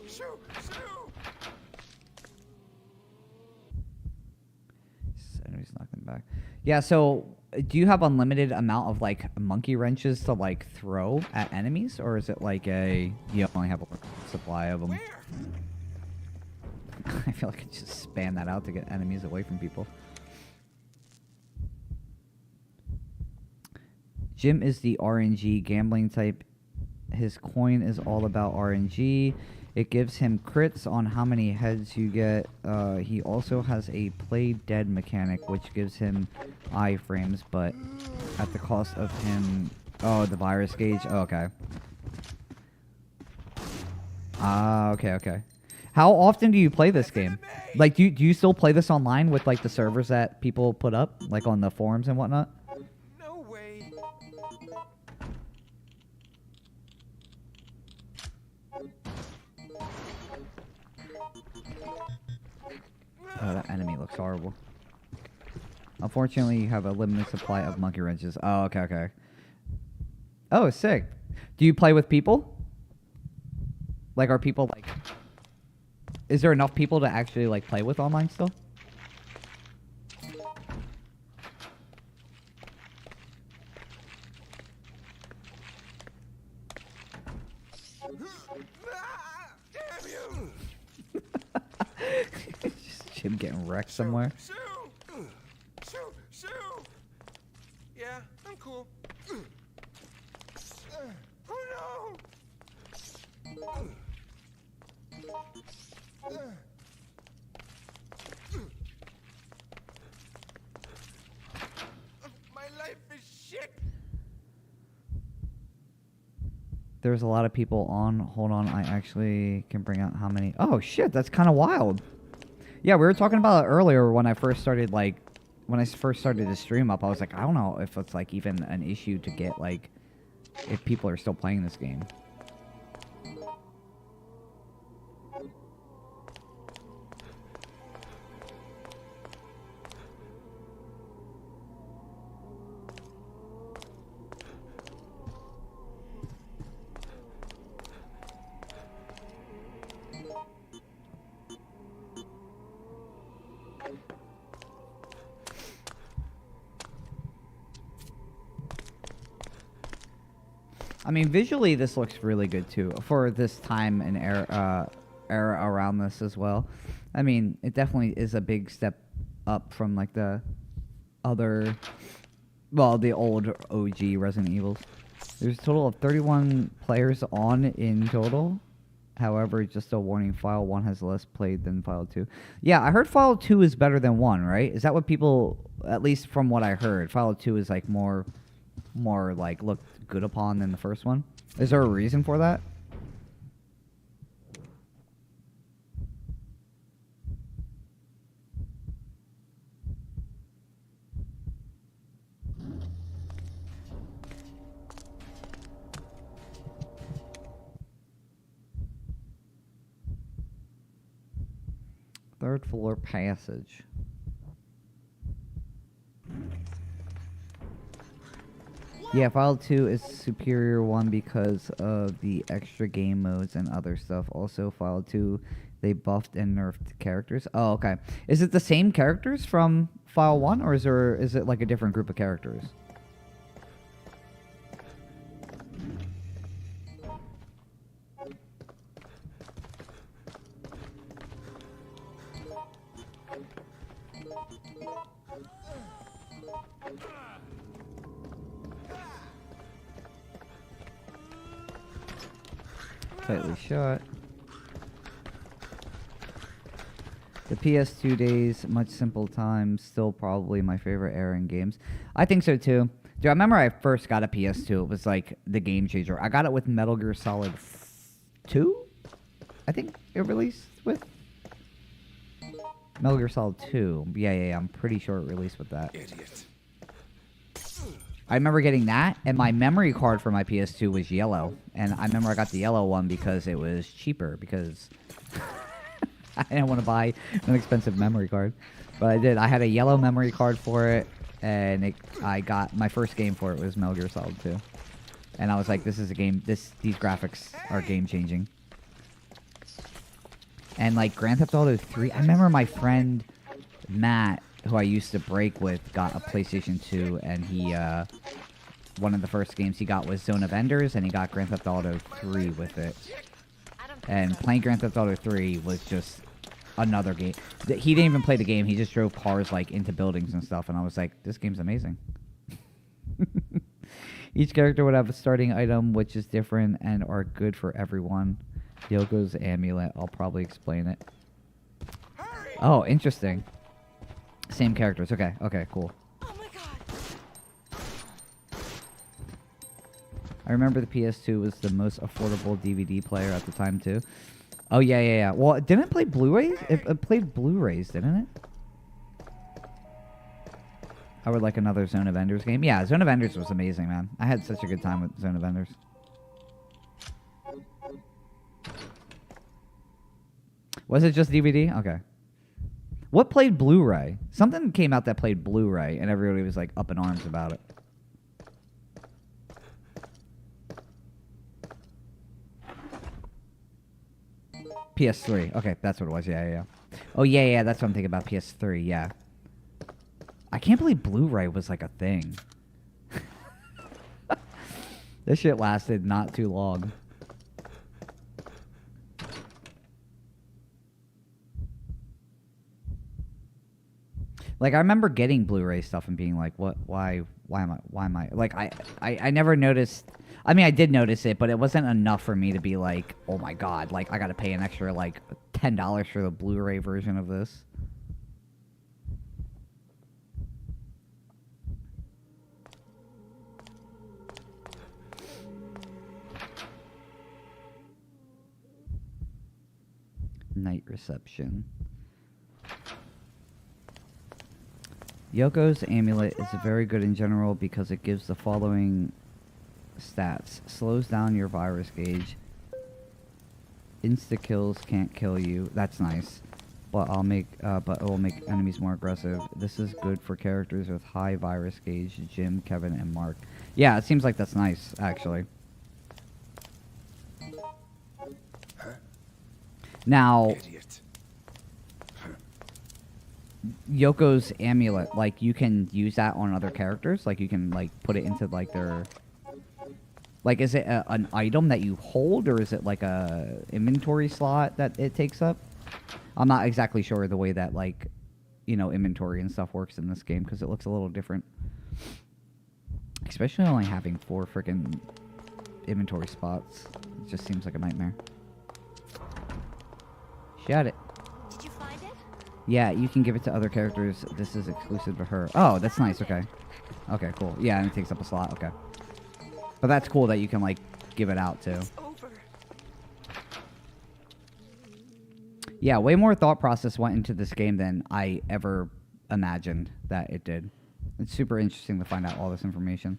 Shoo! Shoo! Enemies knock them back. Yeah, so do you have unlimited amount of like monkey wrenches to like throw at enemies, or is it like you only have a supply of them? I feel like I just span that out to get enemies away from people. Jim is the RNG gambling type. His coin is all about RNG. It gives him crits on how many heads you get. He also has a play dead mechanic, which gives him iframes, but at the cost of him... Oh, the virus gauge? Oh, okay. Okay. How often do you play this game? Like, do you still play this online with, like, the servers that people put up? Like, on the forums and whatnot? No way. Oh, that enemy looks horrible. Unfortunately, you have a limited supply of monkey wrenches. Oh, okay. Oh, sick. Do you play with people? Like, are people, like... Is there enough people to actually, like, play with online still? Damn you! Just Jim getting wrecked somewhere. Shoo! Shoo! Shoo! Yeah, I'm cool. Oh no! My life is shit! There's a lot of people on. Hold on, I actually can bring out how many. Oh shit, that's kind of wild. Yeah, we were talking about it earlier when I first started, like, when I first started to stream up. I was like, I don't know if it's like even an issue to get, like, if people are still playing this game. I mean, visually, this looks really good, too, for this time and era around this as well. I mean, it definitely is a big step up from, like, the other, well, the old OG Resident Evils. There's a total of 31 players on in total. However, just a warning, File 1 has less played than File 2. Yeah, I heard File 2 is better than 1, right? Is that what people, at least from what I heard, File 2 is, like, more like, looked good upon than the first one? Is there a reason for that? Third floor passage. Yeah, File 2 is superior one because of the extra game modes and other stuff. Also, File 2, they buffed and nerfed characters. Oh, okay. Is it the same characters from File 1, or is it like a different group of characters? Tightly shot. The PS2 days, much simple times, still probably my favorite era in games. I think so too. Dude, I remember I first got a PS2. It was like the game changer. I got it with Metal Gear Solid 2? I think it released with Metal Gear Solid 2. Yeah, I'm pretty sure it released with that. Idiot. I remember getting that, and my memory card for my PS2 was yellow. And I remember I got the yellow one because it was cheaper, because I didn't want to buy an expensive memory card. But I did. I had a yellow memory card for it, and I got my first game for it was Metal Gear Solid 2. And I was like, this is a game, these graphics are game-changing. And like Grand Theft Auto 3, I remember my friend Matt, who I used to break with, got a PlayStation 2, and he, one of the first games he got was Zone of Enders, and he got Grand Theft Auto 3 with it. And playing Grand Theft Auto 3 was just another game. He didn't even play the game, he just drove cars, like, into buildings and stuff, and I was like, this game's amazing. Each character would have a starting item, which is different and are good for everyone. Yoko's amulet, I'll probably explain it. Oh, interesting. Same characters. Okay, cool. Oh my god. I remember the PS2 was the most affordable DVD player at the time, too. Oh, yeah. Well, didn't it play Blu-rays? It played Blu-rays, didn't it? I would like another Zone of Enders game. Yeah, Zone of Enders was amazing, man. I had such a good time with Zone of Enders. Was it just DVD? Okay. What played Blu-ray? Something came out that played Blu-ray, and everybody was, like, up in arms about it. PS3. Okay, that's what it was. Yeah. Oh, yeah, that's what I'm thinking about. PS3, yeah. I can't believe Blu-ray was, like, a thing. This shit lasted not too long. Like I remember getting Blu-ray stuff and being like, "What? Why am I?" Like I never noticed. I mean, I did notice it, but it wasn't enough for me to be like, "Oh my god!" Like I got to pay an extra like $10 for the Blu-ray version of this. Night reception. Yoko's amulet is very good in general because it gives the following stats. Slows down your virus gauge. Insta kills can't kill you. That's nice. But it will make enemies more aggressive. This is good for characters with high virus gauge, Jim, Kevin, and Mark. Yeah, it seems like that's nice, actually. Now, Yoko's amulet, like, you can use that on other characters? Like, you can, like, put it into, like, their... Like, is it an item that you hold, or is it, like, a inventory slot that it takes up? I'm not exactly sure the way that, like, you know, inventory and stuff works in this game, because it looks a little different. Especially only having 4 freaking inventory spots. It just seems like a nightmare. Shut it. Did you find it? Yeah, you can give it to other characters. This is exclusive to her. Oh, that's nice. Okay. Okay, cool. Yeah, and it takes up a slot. Okay. But that's cool that you can, like, give it out, too. Yeah, way more thought process went into this game than I ever imagined that it did. It's super interesting to find out all this information.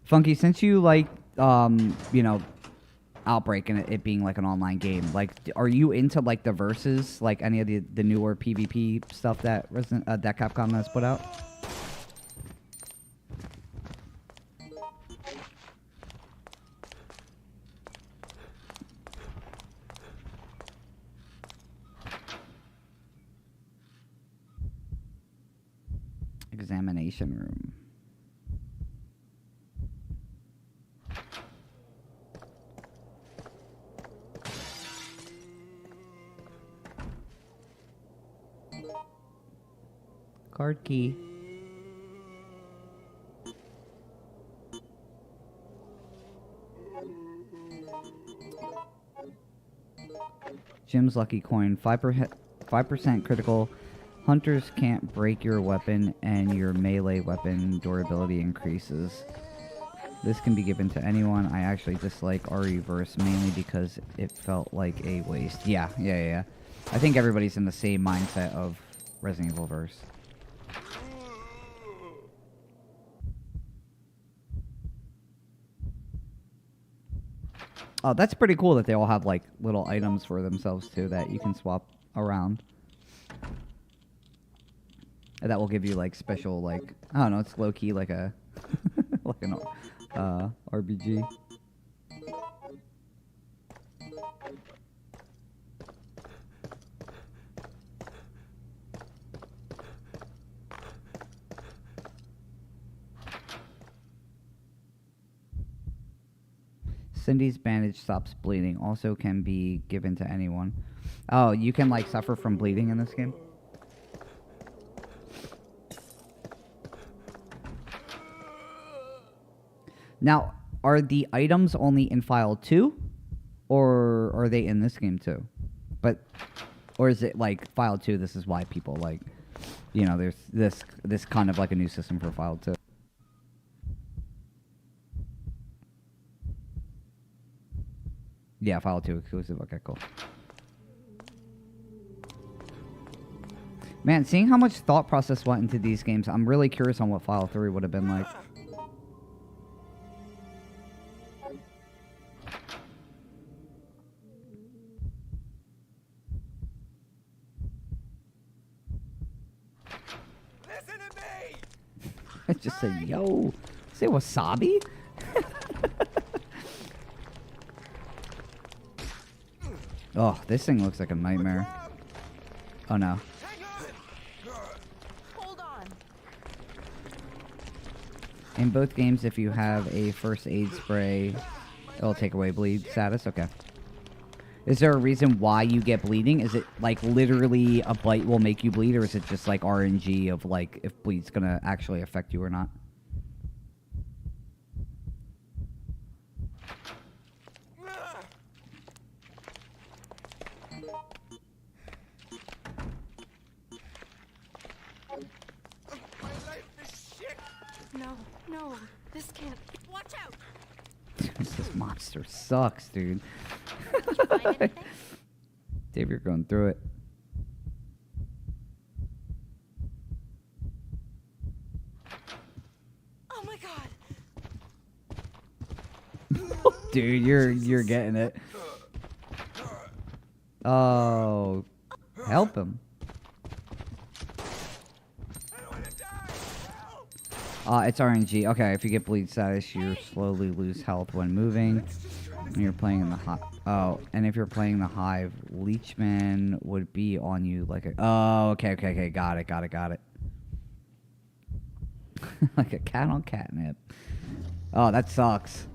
Funky, since you like, you know, Outbreak and it being like an online game, like, are you into like the verses, like any of the newer PvP stuff that that Capcom has put out? Examination room. Card key. Jim's lucky coin. 5% critical. Hunters can't break your weapon, and your melee weapon durability increases. This can be given to anyone. I actually dislike RE Verse mainly because it felt like a waste. Yeah. I think everybody's in the same mindset of Resident Evil Verse. Oh, that's pretty cool that they all have, like, little items for themselves, too, that you can swap around. And that will give you, like, special, like, I don't know, it's low-key like a, like an RPG. Cindy's bandage stops bleeding. Also can be given to anyone. Oh, you can, like, suffer from bleeding in this game? Now, are the items only in file 2? Or are they in this game too? Or is it, like, file 2, this is why people, like, you know, there's this kind of like a new system for file 2. Yeah, file 2 exclusive. Okay, cool. Man, seeing how much thought process went into these games, I'm really curious on what file 3 would have been like. Listen to me! I just said, yo. Say wasabi? Oh, this thing looks like a nightmare. Oh no. Hold on. In both games, if you have a first aid spray, it'll take away bleed status. Okay. Is there a reason why you get bleeding? Is it like literally a bite will make you bleed, or is it just like RNG of like if bleed's gonna actually affect you or not? My life is shit. No, this can't. Watch out! This monster sucks, dude. Did you find anything? Dave, you're going through it. Oh my god! Dude, you're getting it. Oh, help him. It's RNG. Okay, if you get bleed status, you slowly lose health when moving. When you're playing in the hive. Oh, and if you're playing the hive, Leechman would be on you like a... Oh, okay. Got it. Like a cat on catnip. Oh, that sucks.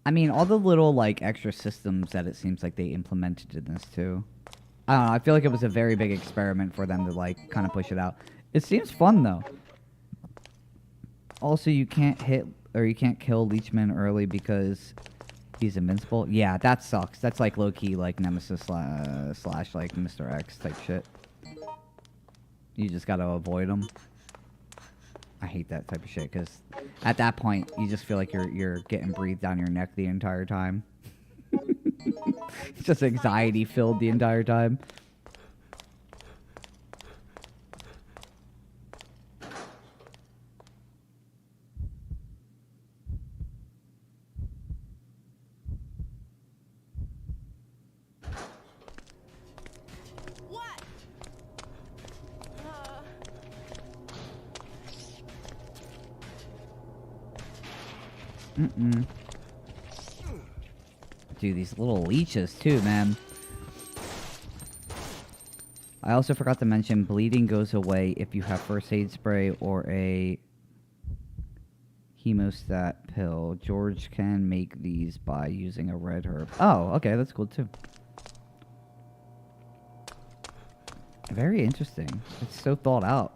I mean, all the little, like, extra systems that it seems like they implemented in this, too. I don't know, I feel like it was a very big experiment for them to, like, kind of push it out. It seems fun, though. Also, you can't hit, or you can't kill Leechman early because he's invincible. Yeah, that sucks. That's, like, low-key, like, Nemesis slash, like, Mr. X type shit. You just gotta avoid him. I hate that type of shit, because at that point, you just feel like you're getting breathed down your neck the entire time. It's just anxiety-filled the entire time. What? Dude, these little leeches too, man. I also forgot to mention bleeding goes away if you have first aid spray or a hemostat pill. George can make these by using a red herb. Oh, okay, that's cool too. Very interesting. It's so thought out.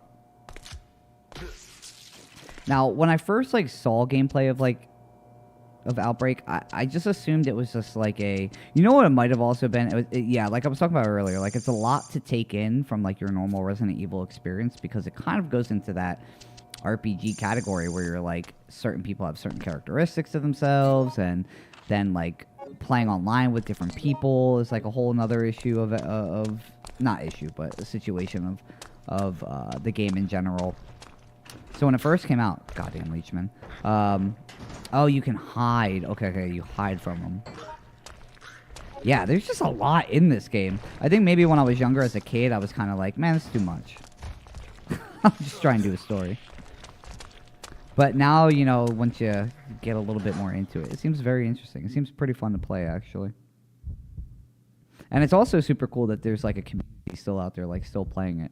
Now, when I first like saw gameplay of Outbreak, I just assumed it was just like a... You know what it might have also been? Yeah, like I was talking about earlier. Like, it's a lot to take in from, like, your normal Resident Evil experience because it kind of goes into that RPG category where you're, like, certain people have certain characteristics to themselves, and then, like, playing online with different people is, like, a whole another issue of not issue, but a situation of the game in general. So when it first came out... Goddamn Leechman. Oh, you can hide. Okay, you hide from them. Yeah, there's just a lot in this game. I think maybe when I was younger as a kid, I was kind of like, man, it's too much. I'm just trying to do a story. But now, you know, once you get a little bit more into it, it seems very interesting. It seems pretty fun to play, actually. And it's also super cool that there's, like, a community still out there, like, still playing it.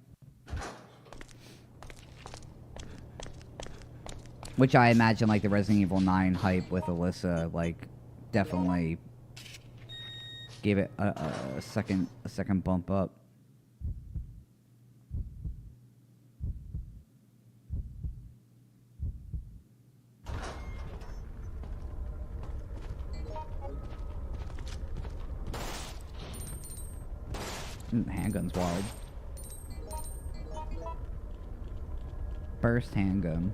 Which I imagine, like, the Resident Evil 9 hype with Alyssa, like, definitely gave it a second bump up. Handgun's wild. Burst handgun.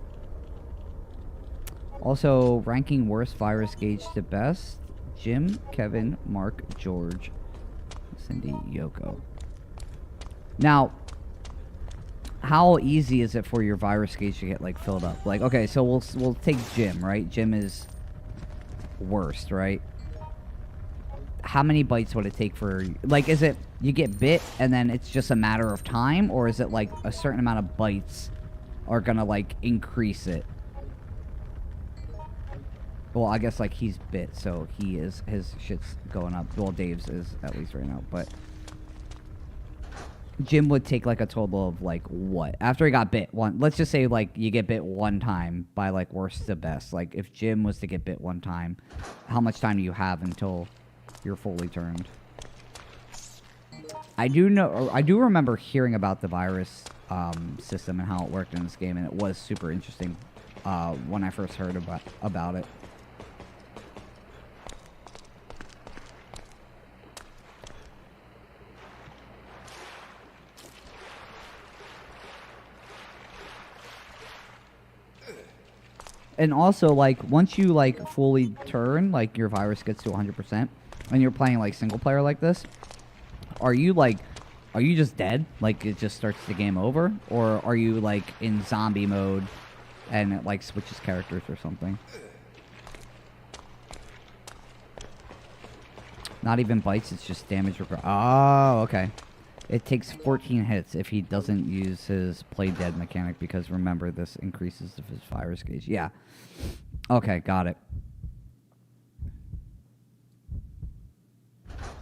Also, ranking worst virus gauge to best. Jim, Kevin, Mark, George, Cindy, Yoko. Now, how easy is it for your virus gauge to get, like, filled up? Like, okay, so we'll take Jim, right? Jim is worst, right? How many bites would it take for... Like, is it you get bit and then it's just a matter of time? Or is it, like, a certain amount of bites are gonna, like, increase it? Well, I guess like he's bit, so his shit's going up. Well, Dave's is at least right now, but Jim would take like a total of like what? After he got bit one, let's just say like you get bit one time by like worst to best. Like if Jim was to get bit one time, how much time do you have until you're fully turned? I do remember hearing about the virus system and how it worked in this game, and it was super interesting when I first heard about it. And also, like, once you, like, fully turn, like, your virus gets to 100%, and you're playing, like, single player like this, are you just dead? Like, it just starts the game over? Or are you, like, in zombie mode, and it, like, switches characters or something? Not even bites, it's just damage. Oh, okay. It takes 14 hits if he doesn't use his play dead mechanic, because remember, this increases his virus gauge. Yeah. Okay, got it.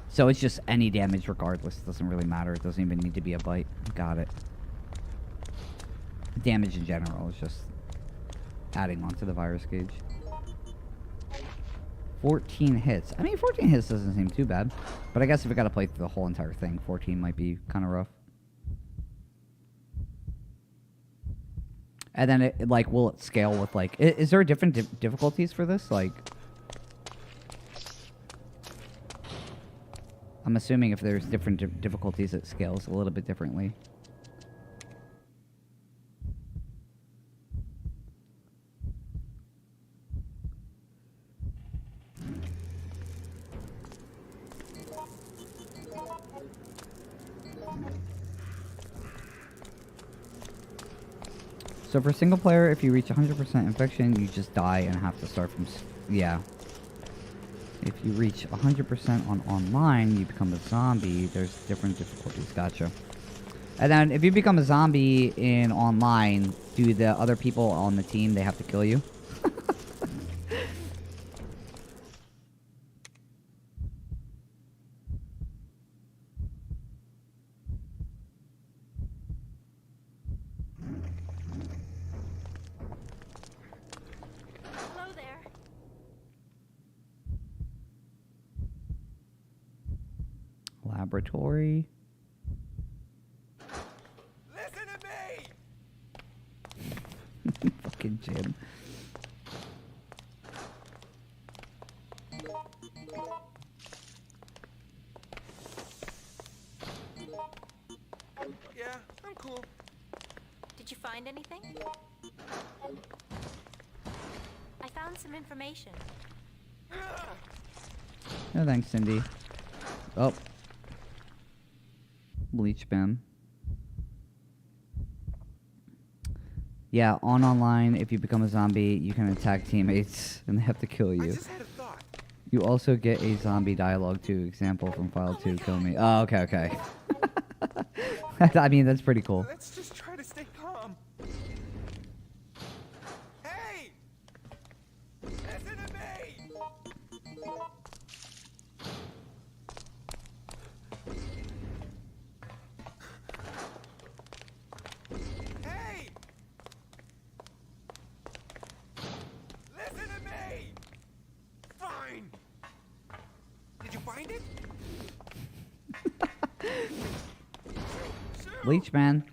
So it's just any damage regardless. It doesn't really matter. It doesn't even need to be a bite. Got it. Damage in general is just adding on to the virus gauge. 14 hits. I mean, 14 hits doesn't seem too bad. But I guess if we gotta play through the whole entire thing, 14 might be kind of rough. And then, it, like, will it scale with, like... Is there different difficulties for this? Like... I'm assuming if there's different difficulties, it scales a little bit differently. So for single player, if you reach 100% infection, you just die and have to start from... Yeah. If you reach 100% on online, you become a zombie. There's different difficulties. Gotcha. And then if you become a zombie in online, do the other people on the team, they have to kill you? Hello there. Laboratory. Listen to me! Fucking Jim. Yeah, I'm cool. Did you find anything? I found some information. No thanks, Cindy. Oh. Bleach Bam. Yeah, online, if you become a zombie, you can attack teammates and they have to kill I you. just had a thought. You also get a zombie dialogue too. Example from file 2, kill me. Oh, okay, okay. I mean, that's pretty cool. Let's just try to stay calm. Hey! Listen to me! Hey! Listen to me! Fine! Did you find it? Bleach, man.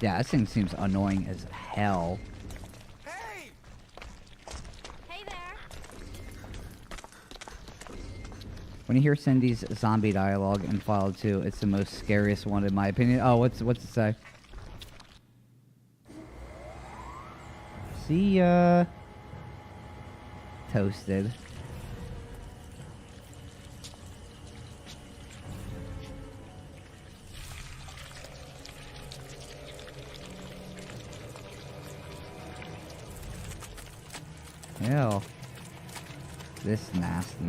Yeah, this thing seems annoying as hell. Hey! Hey there. When you hear Cindy's zombie dialogue in file 2, it's the most scariest one in my opinion. Oh, what's it say? See ya. Toasted. Ew. This nasty.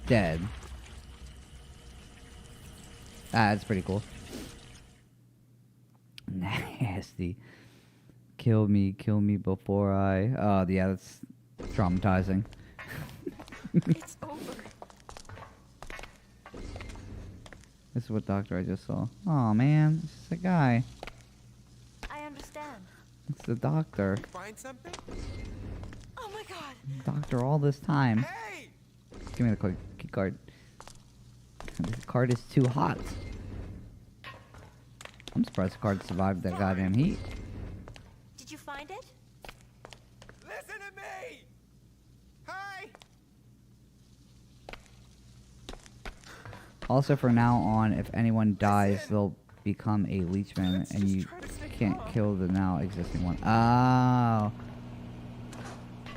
Dead. Ah, that's pretty cool. nasty. Kill me before I. Oh, yeah, that's traumatizing. It's over. This is what doctor I just saw. Oh man, it's the guy. I understand. It's the doctor. Find something? Oh my god. Doctor all this time. Hey! Give me the key card. This card is too hot. I'm surprised the card survived that goddamn heat. Did you find it? Listen to me! Hi! Also, from now on, if anyone dies, they'll become a leechman, and you can't kill the now existing one. Oh.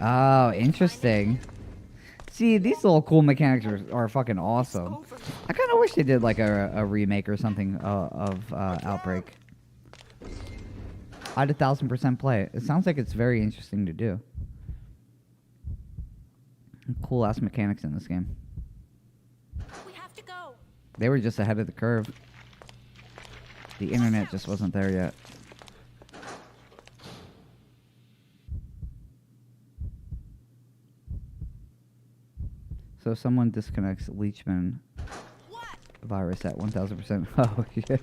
Oh, interesting. See, these little cool mechanics are fucking awesome. I kind of wish they did like a remake or something of Outbreak. I'd 1000% play it. It sounds like it's very interesting to do. Cool ass mechanics in this game. We have to go. They were just ahead of the curve. The internet just wasn't there yet. So if someone disconnects Leechman virus at 1000%. Oh yeah.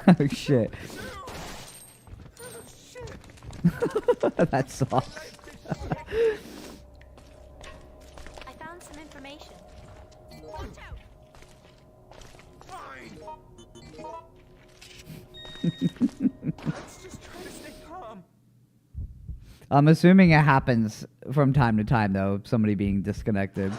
Oh shit. That sucks. I found some information. Watch out. Fine! Let's just try to stay calm. I'm assuming it happens from time to time, though, somebody being disconnected.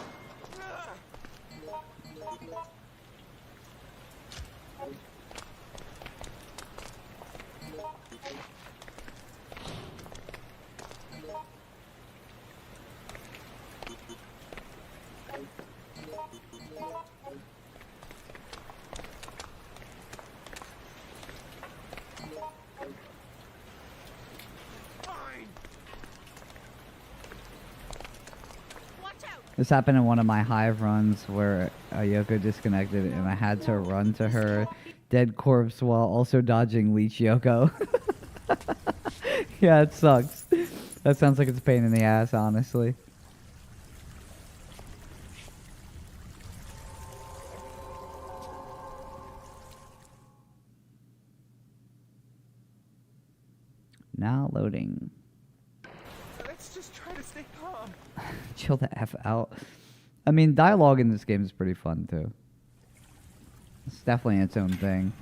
This happened in one of my Hive runs where Yoko disconnected and I had to run to her dead corpse while also dodging Leech Yoko. Yeah, it sucks. That sounds like it's a pain in the ass, honestly. Now loading. Let's just try to stay calm. Chill the F out. I mean, dialogue in this game is pretty fun, too. It's definitely its own thing.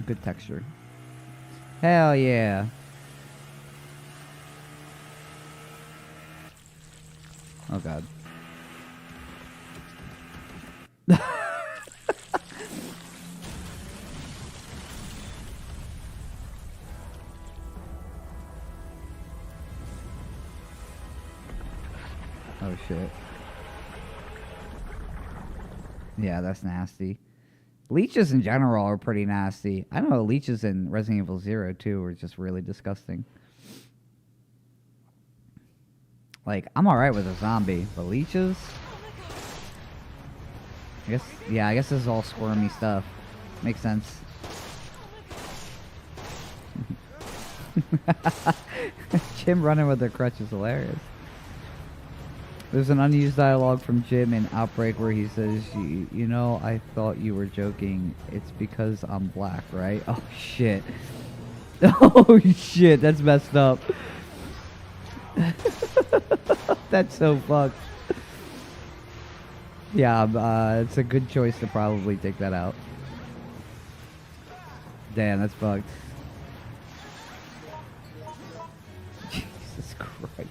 Good texture. Hell yeah. Oh, God. Oh shit. Yeah, that's nasty. Leeches in general are pretty nasty. I don't know, leeches in Resident Evil 0 too are just really disgusting. Like, I'm alright with a zombie, but leeches? I guess this is all squirmy stuff. Makes sense. Jim running with the crutch is hilarious. There's an unused dialogue from Jim in Outbreak where he says, you know, I thought you were joking. It's because I'm black, right? Oh, shit. Oh, shit. That's messed up. That's so fucked. Yeah, it's a good choice to probably take that out. Damn, that's fucked. Jesus Christ.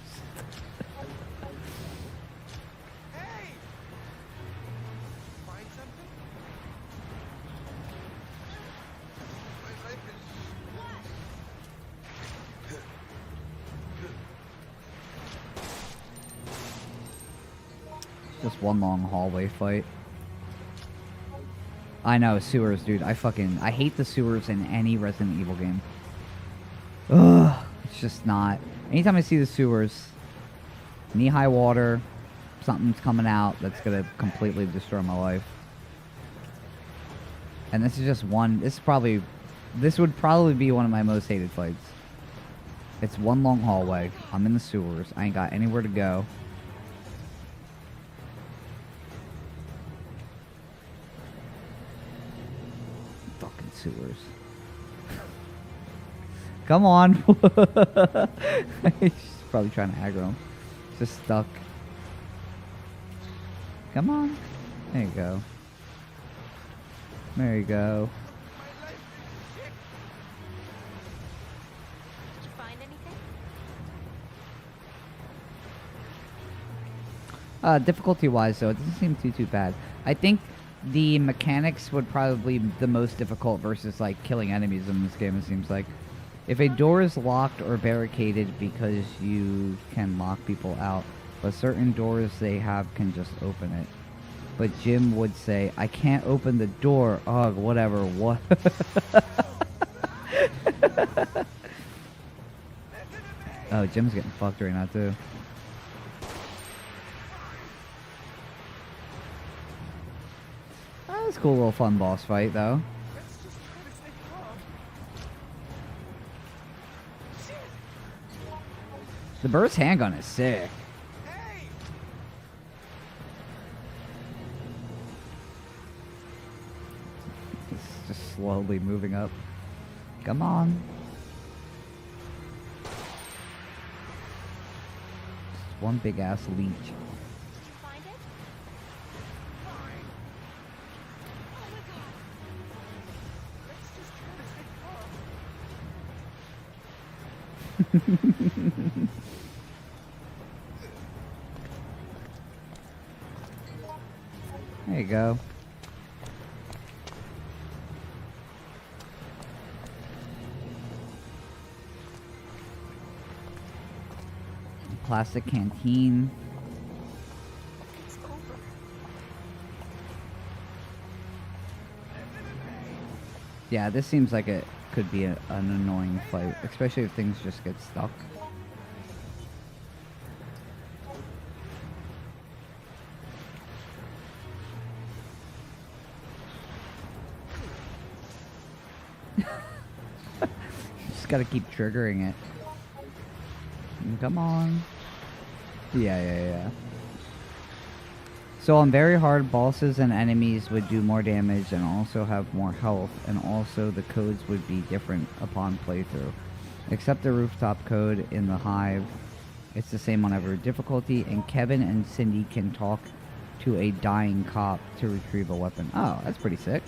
Just one long hallway fight. I know, sewers, dude. I hate the sewers in any Resident Evil game. Ugh, it's just not. Anytime I see the sewers, knee-high water, something's coming out that's gonna completely destroy my life. And this is just one. This is probably This would probably be one of my most hated fights. It's one long hallway. I'm in the sewers. I ain't got anywhere to go. Fucking sewers. Come on. He's probably trying to aggro him. Just stuck. Come on. There you go. There you go. Did you find anything? Difficulty-wise, though, it doesn't seem too bad. I think the mechanics would probably be the most difficult versus, like, killing enemies in this game, it seems like. If a door is locked or barricaded because you can lock people out, but certain doors they have can just open it. But Jim would say, I can't open the door. Ugh, whatever, what? Oh, Jim's getting fucked right now, too. That was a cool little fun boss fight, though. The burst handgun is sick. It's just slowly moving up. Come on. Just one big ass leech. Did you find it? There you go. Plastic canteen. Yeah, this seems like it could be an annoying fight, especially if things just get stuck. Just gotta keep triggering it. Come on. Yeah. So on very hard, bosses and enemies would do more damage and also have more health, and also the codes would be different upon playthrough. Except the rooftop code in the Hive, it's the same on every difficulty, and Kevin and Cindy can talk to a dying cop to retrieve a weapon. Oh, that's pretty sick.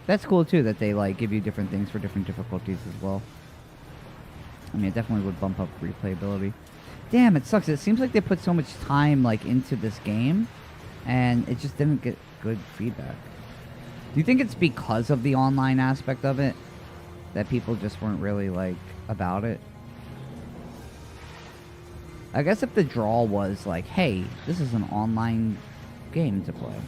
That's cool too, that they like give you different things for different difficulties as well. I mean, it definitely would bump up replayability. Damn, it sucks. It seems like they put so much time like into this game, and it just didn't get good feedback. Do you think it's because of the online aspect of it that people just weren't really like about it? I guess if the draw was like, hey, this is an online game to play.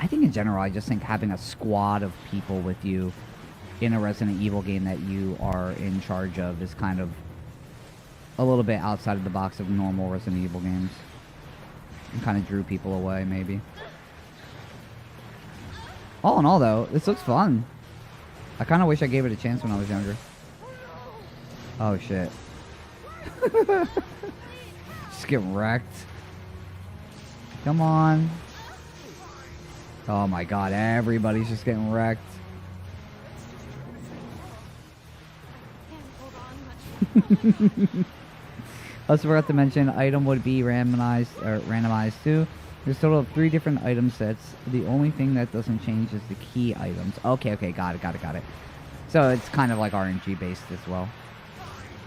I think in general, I just think having a squad of people with you in a Resident Evil game that you are in charge of is kind of a little bit outside of the box of normal Resident Evil games. And kind of drew people away, maybe. All in all, though, this looks fun. I kind of wish I gave it a chance when I was younger. Oh, shit. Just get wrecked. Come on. Oh my god, everybody's just getting wrecked. Also forgot to mention, item would be randomized too. There's a total of 3 different item sets. The only thing that doesn't change is the key items. Okay, got it. So it's kind of like RNG based as well.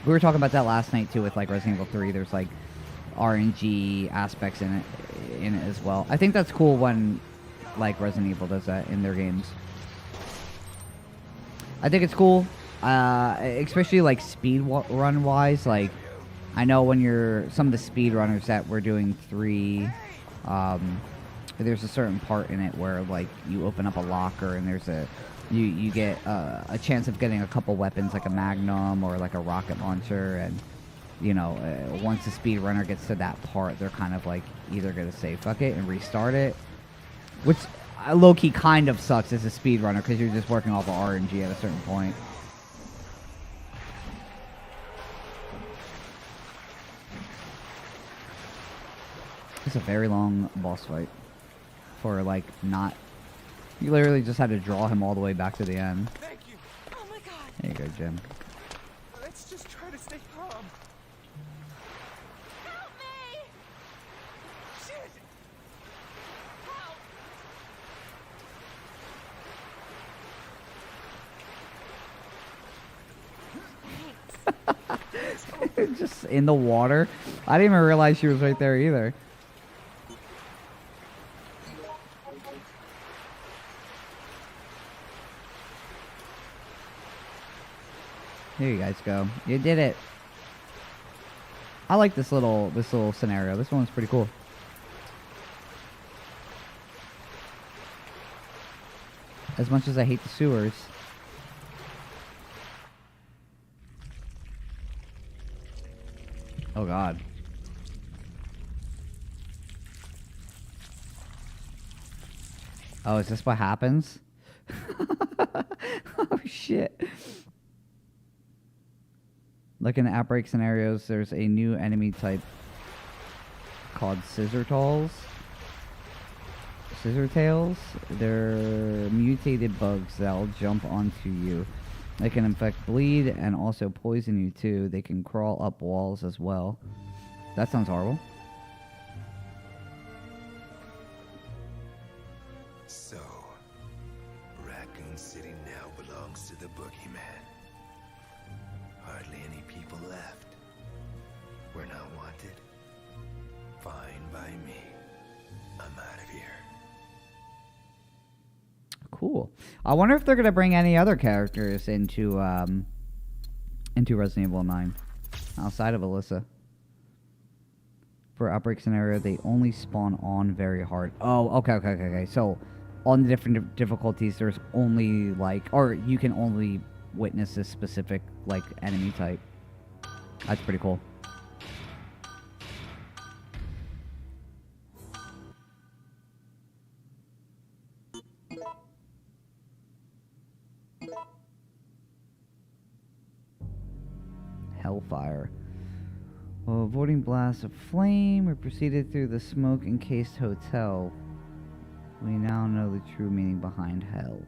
We were talking about that last night too with like Resident Evil 3. There's like RNG aspects in it as well. I think that's cool when like Resident Evil does that in their games. I think it's cool, especially like speed run wise. Like I know when you're some of the speed runners that we're doing 3, there's a certain part in it where like you open up a locker and there's you get a chance of getting a couple weapons like a magnum or like a rocket launcher, and you know once the speed runner gets to that part, they're kind of like either gonna say fuck it and restart it, which low-key kind of sucks as a speedrunner because you're just working off of RNG at a certain point. It's a very long boss fight for, like, not... You literally just had to draw him all the way back to the end. Thank you. Oh my god. There you go, Jim. Let's just try to stay calm. Help me! Shit! Help! Just in the water. I didn't even realize she was right there either. Here you guys go. You did it. I like this little scenario. This one's pretty cool. As much as I hate the sewers. Oh god. Oh, is this what happens? Oh shit. Like in the Outbreak scenarios, there's a new enemy type called Scissortails. They're mutated bugs that'll jump onto you. They can infect bleed and also poison you too. They can crawl up walls as well. That sounds horrible. So, Raccoon City now belongs to the Boogeyman. Hardly any people left. We're not wanted. Fine by me. I'm out of here. Cool. I wonder if they're gonna bring any other characters into Resident Evil 9 outside of Alyssa. For Outbreak scenario, they only spawn on very hard. Oh, okay. So on the different difficulties, there's only like, or you can only witness this specific like enemy type. That's pretty cool. Hellfire. While avoiding blasts of flame, we proceeded through the smoke-encased hotel. We now know the true meaning behind hell.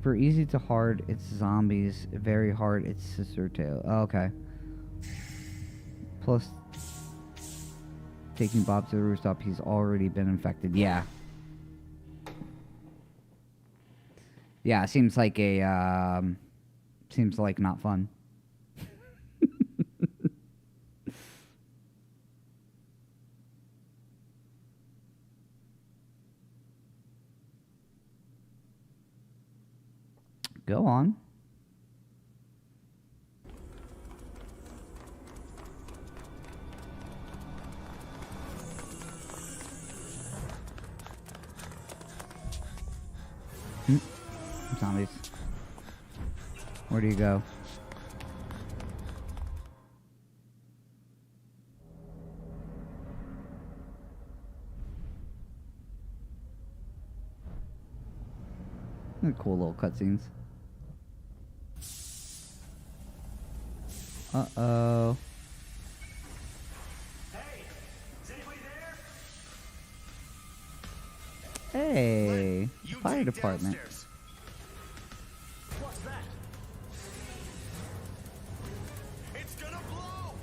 For easy to hard, it's zombies. Very hard, it's Scissortail. Oh, okay. Plus, taking Bob to the rooftop, he's already been infected. Yeah. Yeah, seems like a, seems like not fun. Go on. Zombies. Where do you go? They're cool little cutscenes. Uh-oh. Hey, is anybody there? Hey, You fire dig department. downstairs. What's that? It's gonna blow!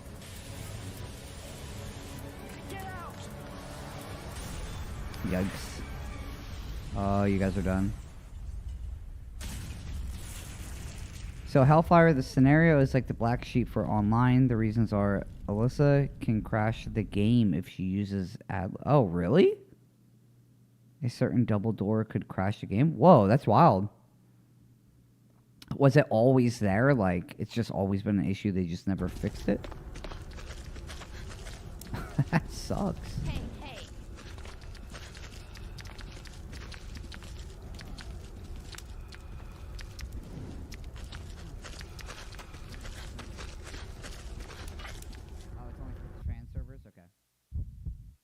Get out! Yikes. Oh, you guys are done. So Hellfire, the scenario is like the black sheep for online. The reasons are Alyssa can crash the game if she uses Oh, really? A certain double door could crash the game? Whoa, that's wild. Was it always there? Like, it's just always been an issue, they just never fixed it? That sucks. Hey.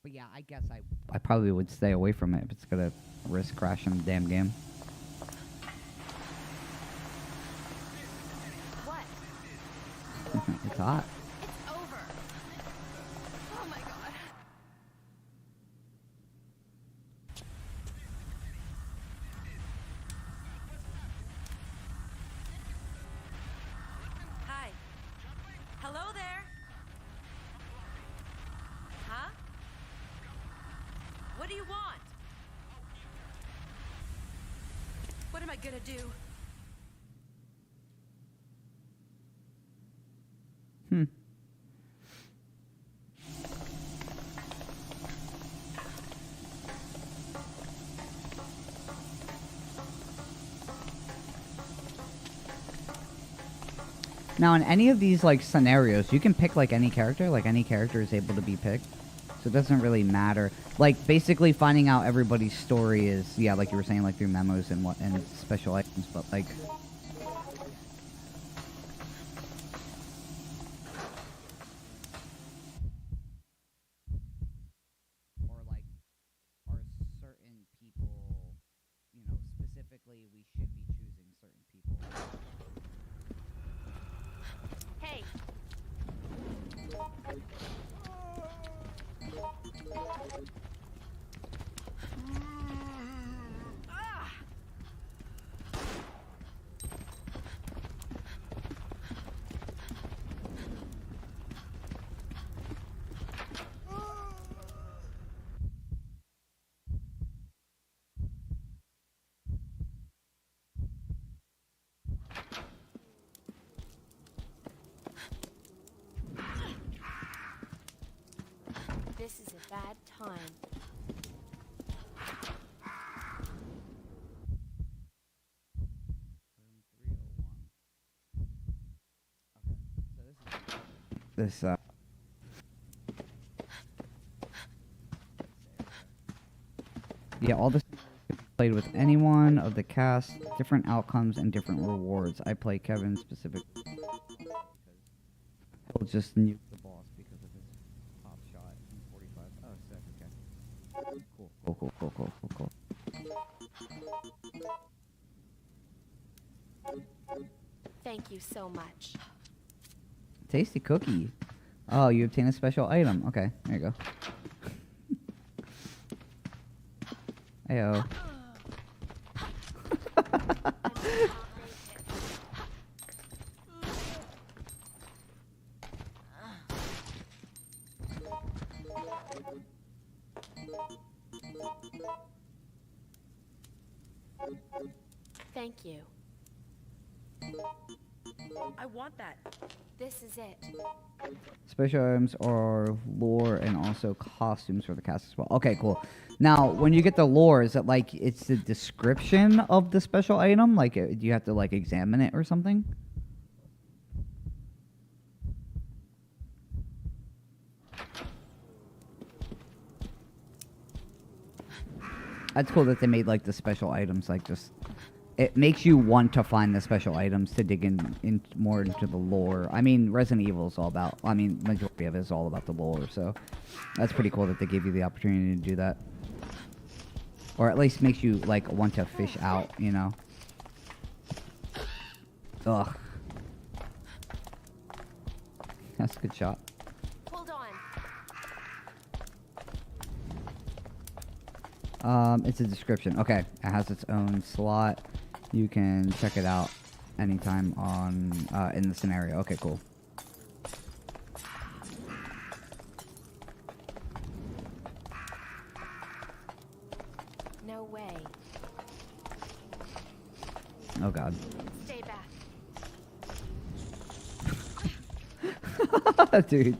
But yeah, I guess I probably would stay away from it if it's gonna risk crashing the damn game. What? It's hot. It's over. Oh my god. Hi. Hello there. Huh? What do you want? What am I gonna do? Hmm. Now, in any of these, like, scenarios, you can pick, like, any character. Like, any character is able to be picked. So it doesn't really matter. Like, basically finding out everybody's story is, yeah, like you were saying, like, through memos and and special items. But, like... Or, like, are certain people, you know, specifically we should be choosing certain people. Hey. This is a bad time. This, yeah, all this can be played with anyone of the cast, different outcomes and different rewards. I play Kevin specifically because he'll just nuke the boss because of his pop shot in 45. Oh, sick, okay. Cool. Thank you so much. Tasty cookie. Oh, you obtain a special item. Okay, there you go. Ayo. Thank you. I want that. This is it. Special items are lore and also costumes for the cast as well. Okay, cool. Now, when you get the lore, is it like it's the description of the special item? Like, do you have to like examine it or something? That's cool that they made like the special items like just. It makes you want to find the special items to dig in more into the lore. I mean, Resident Evil is all about... I mean, majority of it is all about the lore, so... That's pretty cool that they gave you the opportunity to do that. Or at least makes you, like, want to fish out, you know? Ugh. That's a good shot. Hold on. It's a description. Okay. It has its own slot. You can check it out anytime on in the scenario. Okay, cool. No way. Oh god. Stay back. Dude.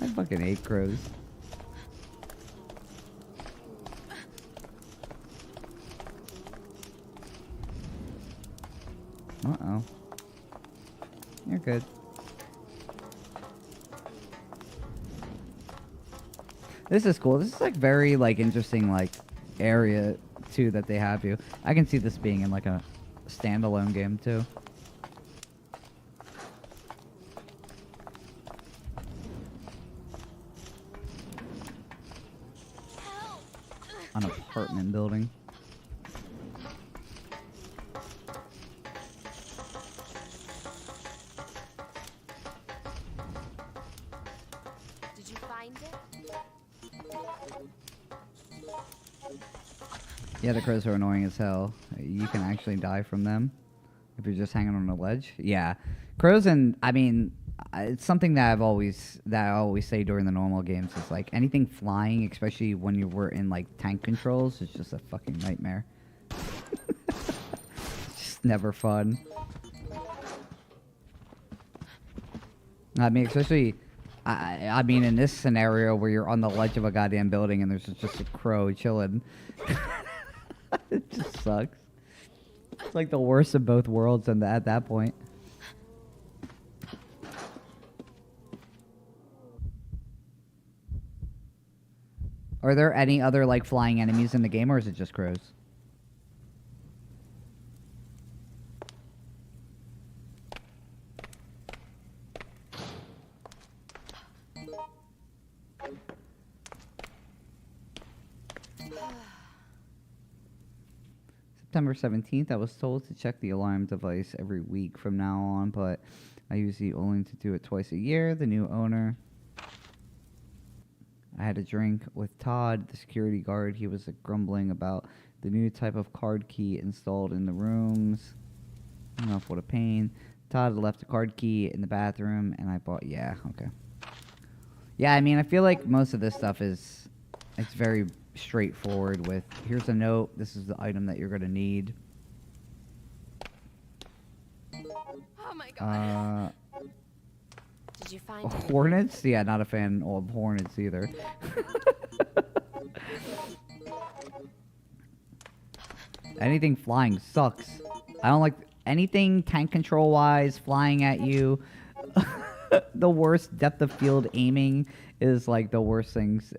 I fucking hate crows. Uh-oh. You're good. This is cool. This is like very like interesting like area too that they have you. I can see this being in like a standalone game too. an apartment building. Did you find it? Yeah, the crows are annoying as hell. You can actually die from them if you're just hanging on a ledge. Yeah, crows, and I mean, it's something that I always say during the normal games is like anything flying, especially when you were in like tank controls, is just a fucking nightmare. It's just never fun. I mean, especially, I mean, in this scenario where you're on the ledge of a goddamn building and there's just a crow chilling. It just sucks. It's like the worst of both worlds and at that point. Are there any other like flying enemies in the game, or is it just crows? September 17th, I was told to check the alarm device every week from now on, but I usually only to do it twice a year. The new owner. I had a drink with Todd, the security guard. He was grumbling about the new type of card key installed in the rooms. Enough, what a pain. Todd left a card key in the bathroom, and I bought... Yeah, okay. Yeah, I mean, I feel like most of this stuff is... It's very straightforward with... Here's a note. This is the item that you're going to need. Oh my god. Did you find it? Hornets? Yeah, not a fan of hornets either. Anything flying sucks. I don't like anything tank control wise flying at you. The worst depth of field aiming is like the worst things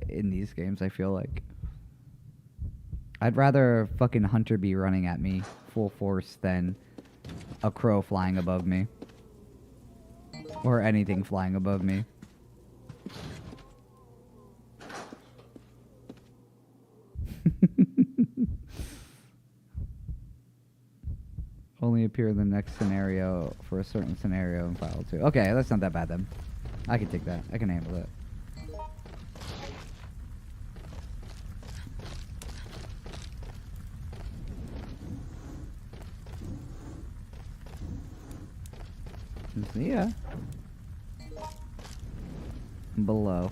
in these games, I feel like. I'd rather fucking hunter be running at me full force than a crow flying above me. Or anything flying above me. Only appear in the next scenario for a certain scenario in file 2. Okay, that's not that bad then. I can take that. I can handle it. Yeah. Below.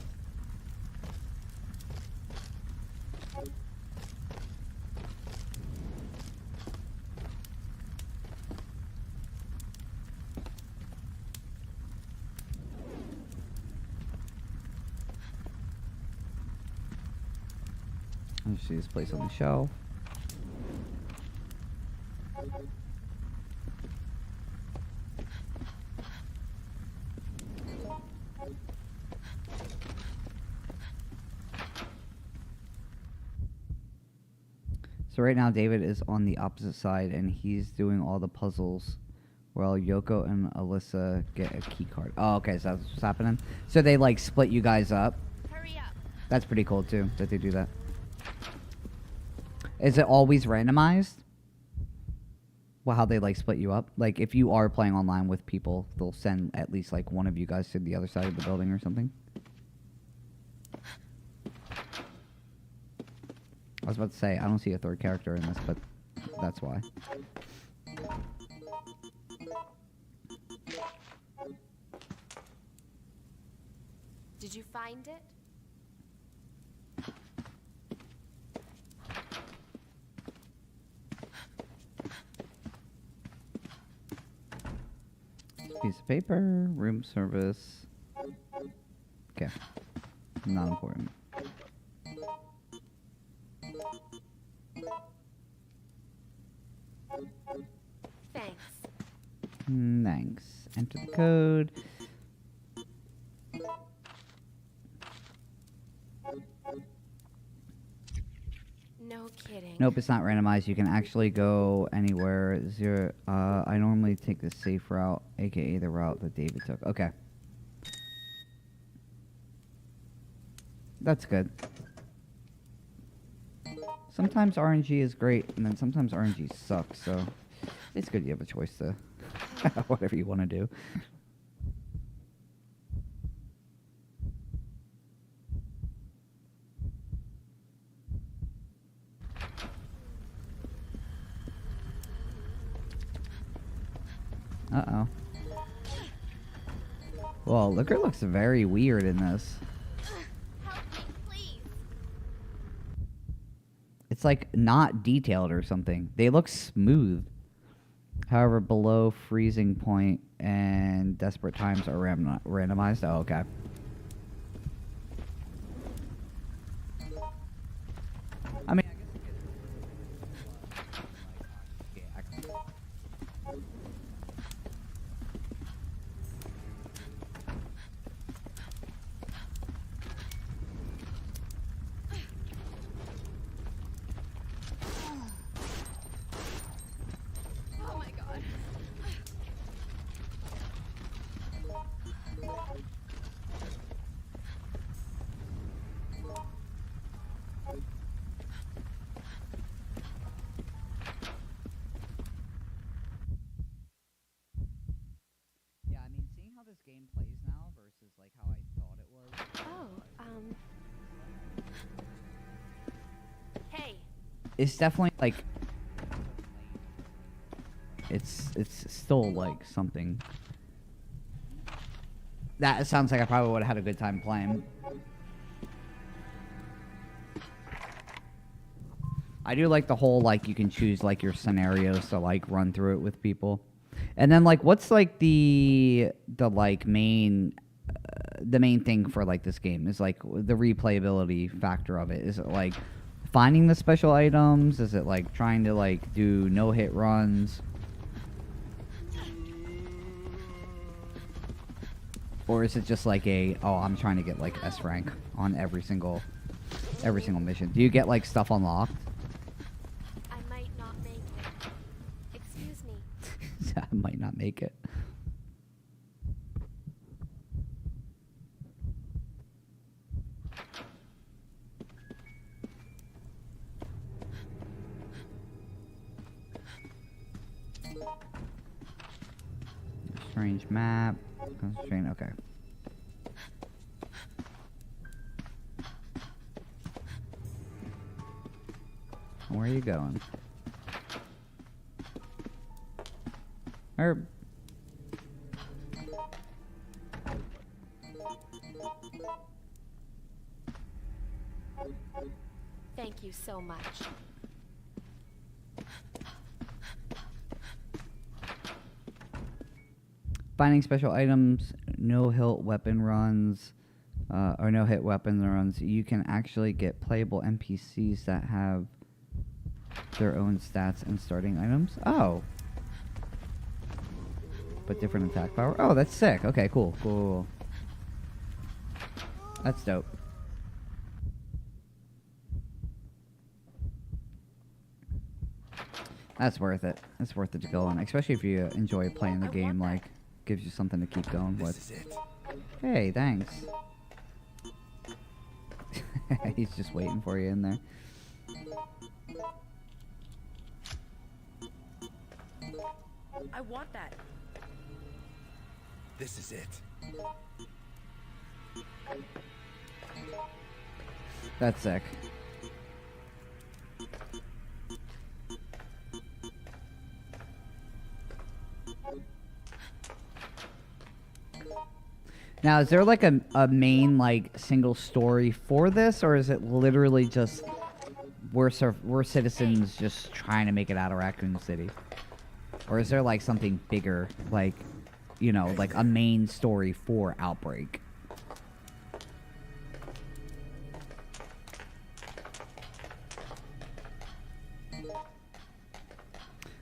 Let's see this place on the shelf. So right now David is on the opposite side and he's doing all the puzzles while Yoko and Alyssa get a key card. Oh, okay, so that's what's happening. So they like split you guys up. Hurry up. That's pretty cool too, that they do that. Is it always randomized? Well, how they like split you up? Like if you are playing online with people, they'll send at least like one of you guys to the other side of the building or something? I was about to say, I don't see a third character in this, but that's why. Did you find it? Piece of paper, room service. Okay. Not important. Thanks. Thanks. Enter the code. No kidding. Nope, it's not randomized. You can actually go anywhere. I normally take the safe route, aka the route that David took. Okay. That's good. Sometimes RNG is great, and then sometimes RNG sucks, so it's good you have a choice to whatever you want to do. Uh-oh. Well, Liquor looks very weird in this. Help me, please. It's like not detailed or something. They look smooth. However, below freezing point and desperate times are randomized. Oh, okay. I mean, I guess Oh my god. yeah, I mean, seeing how this game plays now versus like how I thought it was. Hey. It's definitely like it's still like something. That sounds like I probably would have had a good time playing. I do like the whole like you can choose like your scenarios to like run through it with people. And then like what's like the like main the main thing for like this game is like the replayability factor of it. Is it like finding the special items? Is it like trying to like do no-hit runs? Or is it just like I'm trying to get like S rank on every single mission? Do you get like stuff unlocked? I might not make it. Excuse me. I might not make it. Strange map. Constraint. Okay. Where are you going? Herb. Thank you so much. Finding special items, no-hit weapon runs, or no-hit weapon runs. You can actually get playable NPCs that have their own stats and starting items. Oh. But different attack power. Oh, that's sick. Okay, cool. Cool. That's dope. That's worth it. It's worth it to go on, especially if you enjoy playing the game. Like, gives you something to keep going with. Hey, thanks. He's just waiting for you in there. I want that. This is it. That's sick. Now, is there like a main like single story for this, or is it literally just we're citizens just trying to make it out of Raccoon City? Or is there like something bigger, like, you know, like a main story for Outbreak?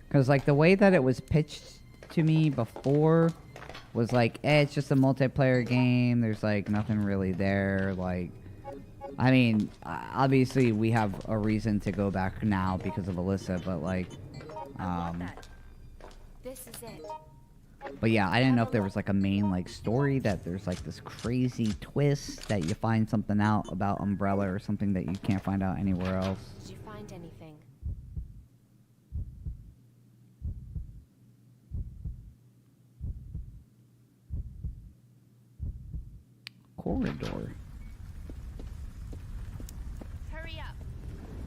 Because like the way that it was pitched to me before was like, it's just a multiplayer game. There's like nothing really there. Like, I mean, obviously we have a reason to go back now because of Alyssa, but like, This is it. but yeah, I didn't know if there was like a main like story that there's like this crazy twist that you find something out about Umbrella or something that you can't find out anywhere else. Did you find find anything. Corridor. Hurry up.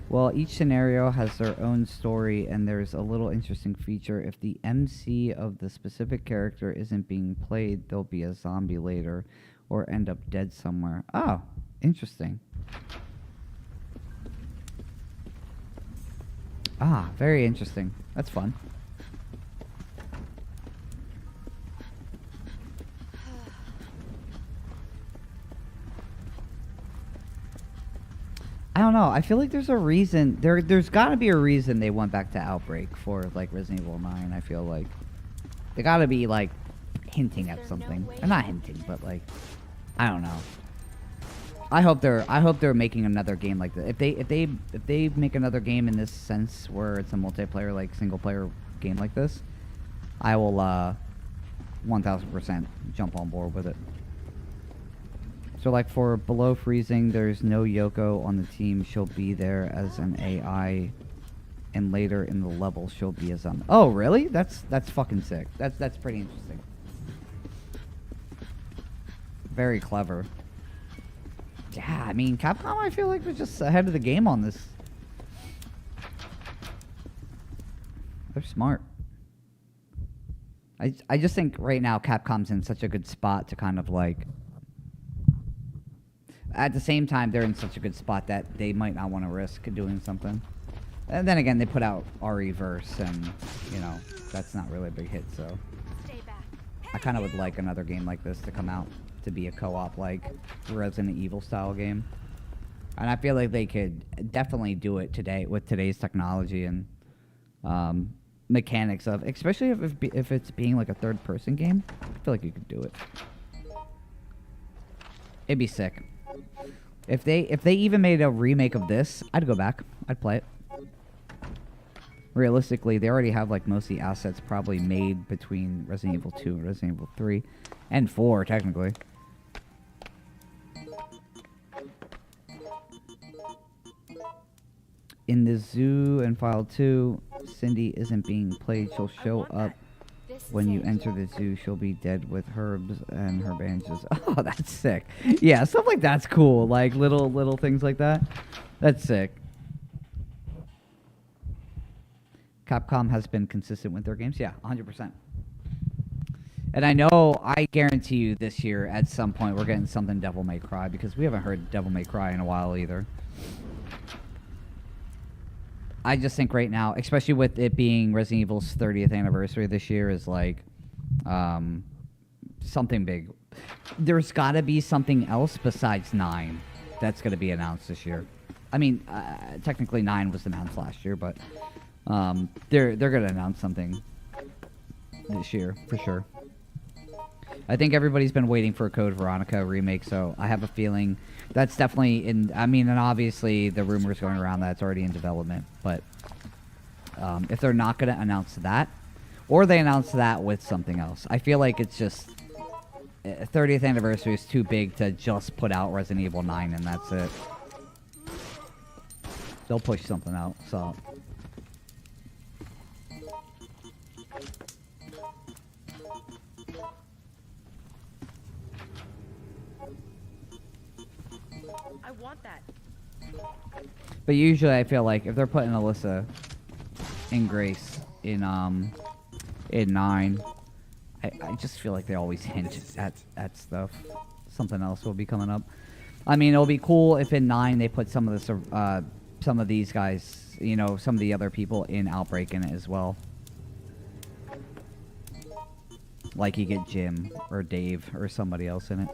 Well, each scenario has their own story, and there's a little interesting feature. If the MC of the specific character isn't being played, they'll be a zombie later or end up dead somewhere. Oh, interesting. Ah, very interesting. That's fun. I don't know. I feel like there's a reason. There's got to be a reason they went back to Outbreak for like Resident Evil 9. I feel like they got to be like hinting at something. Or not hinting, but like I don't know. I hope they're making another game like this. If they make another game in this sense where it's a multiplayer like single player game like this, I will 1000% jump on board with it. So like for Below Freezing, there's no Yoko on the team. She'll be there as an AI, and later in the level she'll be a zombie. Oh really? That's fucking sick. That's pretty interesting. Very clever. Yeah, I mean Capcom I feel like was just ahead of the game on this. They're smart. I just think right now Capcom's in such a good spot to kind of like. At the same time, they're in such a good spot that they might not want to risk doing something. And then again, they put out RE-verse, and, you know, that's not really a big hit, so... Stay back. I kind of would like another game like this to come out, to be a co-op, like, Resident Evil-style game. And I feel like they could definitely do it today, with today's technology and mechanics of... Especially if it's being, like, a third-person game. I feel like you could do it. It'd be sick. If they even made a remake of this, I'd go back. I'd play it. Realistically, they already have like most of the assets probably made between Resident Evil 2 and Resident Evil 3 and 4 technically. In the zoo and File 2, Cindy isn't being played. She'll show up when you enter the zoo. She'll be dead with herbs and her bandages. Oh, that's sick. Yeah, stuff like that's cool. Like little things like that. That's sick. Capcom has been consistent with their games. Yeah, 100%. And I guarantee you this year at some point we're getting something Devil May Cry because we haven't heard Devil May Cry in a while either. I just think right now, especially with it being Resident Evil's 30th anniversary this year, is like something big. There's got to be something else besides 9 that's going to be announced this year. I mean, technically 9 was announced last year, but they're going to announce something this year for sure. I think everybody's been waiting for a Code Veronica remake, so I have a feeling that's definitely in... I mean, and obviously the rumors going around that it's already in development, but if they're not going to announce that, or they announce that with something else, I feel like it's just... 30th anniversary is too big to just put out Resident Evil 9 and that's it. They'll push something out, so... I want that. But usually I feel like if they're putting Alyssa in Grace in 9, I just feel like they always hint at stuff. Something else will be coming up. I mean, it'll be cool if in 9 they put some of these guys, you know, some of the other people in Outbreak in it as well. Like you get Jim or Dave or somebody else in it.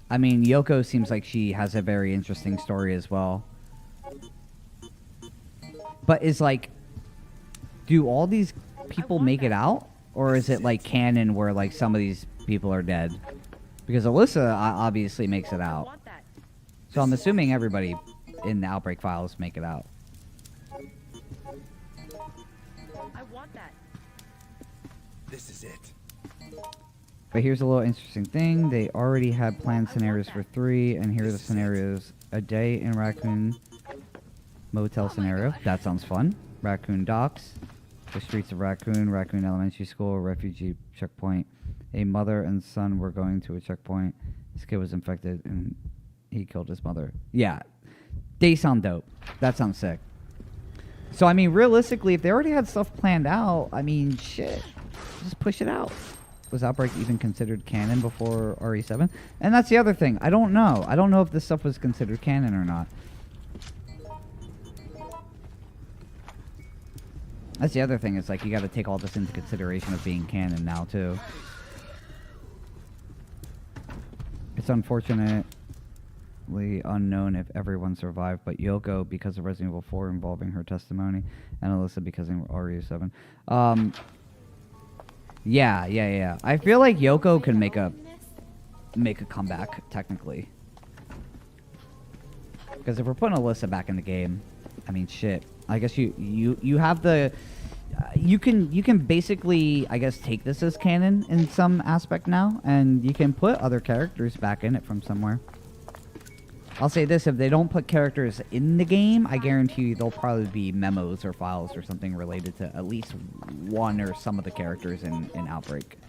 I mean, Yoko seems like she has a very interesting story as well. But is like, do all these people make it out? Or is it like canon where like some of these people are dead? Because Alyssa obviously makes it out. So I'm assuming everybody in the Outbreak files make it out. I want that. This is it. But here's a little interesting thing. They already had planned scenarios for 3, and here are the scenarios. A day in Raccoon Motel scenario. That sounds fun. Raccoon Docks. The streets of Raccoon. Raccoon Elementary School. Refugee checkpoint. A mother and son were going to a checkpoint. This kid was infected, and he killed his mother. Yeah. They sound dope. That sounds sick. So, I mean, realistically, if they already had stuff planned out, I mean, shit. Just push it out. Was Outbreak even considered canon before RE7? And that's the other thing. I don't know. I don't know if this stuff was considered canon or not. That's the other thing. It's like you got to take all this into consideration of being canon now, too. It's unfortunately unknown if everyone survived, but Yoko because of Resident Evil 4 involving her testimony, and Alyssa because of RE7. Yeah. I feel like Yoko can make a comeback technically, because if we're putting Alyssa back in the game, I mean, shit. I guess you have the you can basically, I guess, take this as canon in some aspect now, and you can put other characters back in it from somewhere. I'll say this, if they don't put characters in the game, I guarantee you there'll probably be memos or files or something related to at least one or some of the characters in Outbreak.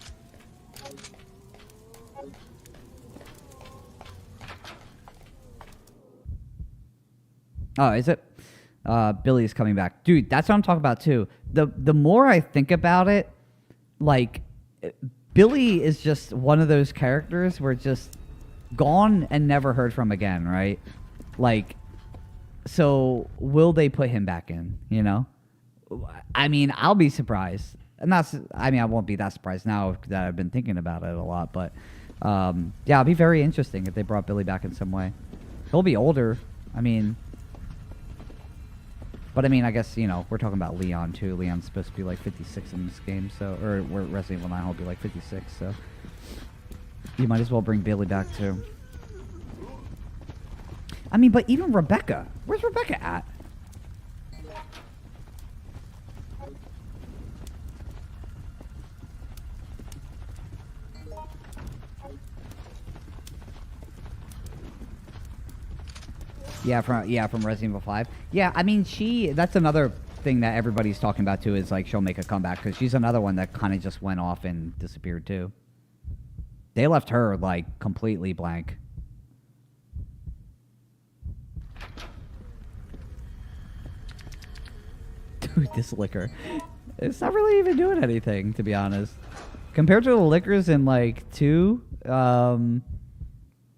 Oh, is it? Billy's coming back. Dude, that's what I'm talking about too. The more I think about it, like, Billy is just one of those characters where just gone and never heard from again, right? Like, so will they put him back in, you know? I mean, I'll be surprised. And I won't be that surprised now that I've been thinking about it a lot, but yeah, it'll be very interesting if they brought Billy back in some way. He'll be older. But I mean, I guess, you know, we're talking about Leon too. Leon's supposed to be like 56 in this game, so, or Resident Evil 9 will be like 56, so you might as well bring Billy back too. I mean, but even Rebecca, where's Rebecca at? Yeah, from Resident Evil 5. Yeah, I mean, that's another thing that everybody's talking about too, is like she'll make a comeback, because she's another one that kind of just went off and disappeared too. They left her like completely blank. Dude, this liquor, it's not really even doing anything, to be honest, compared to the liquors in like 2.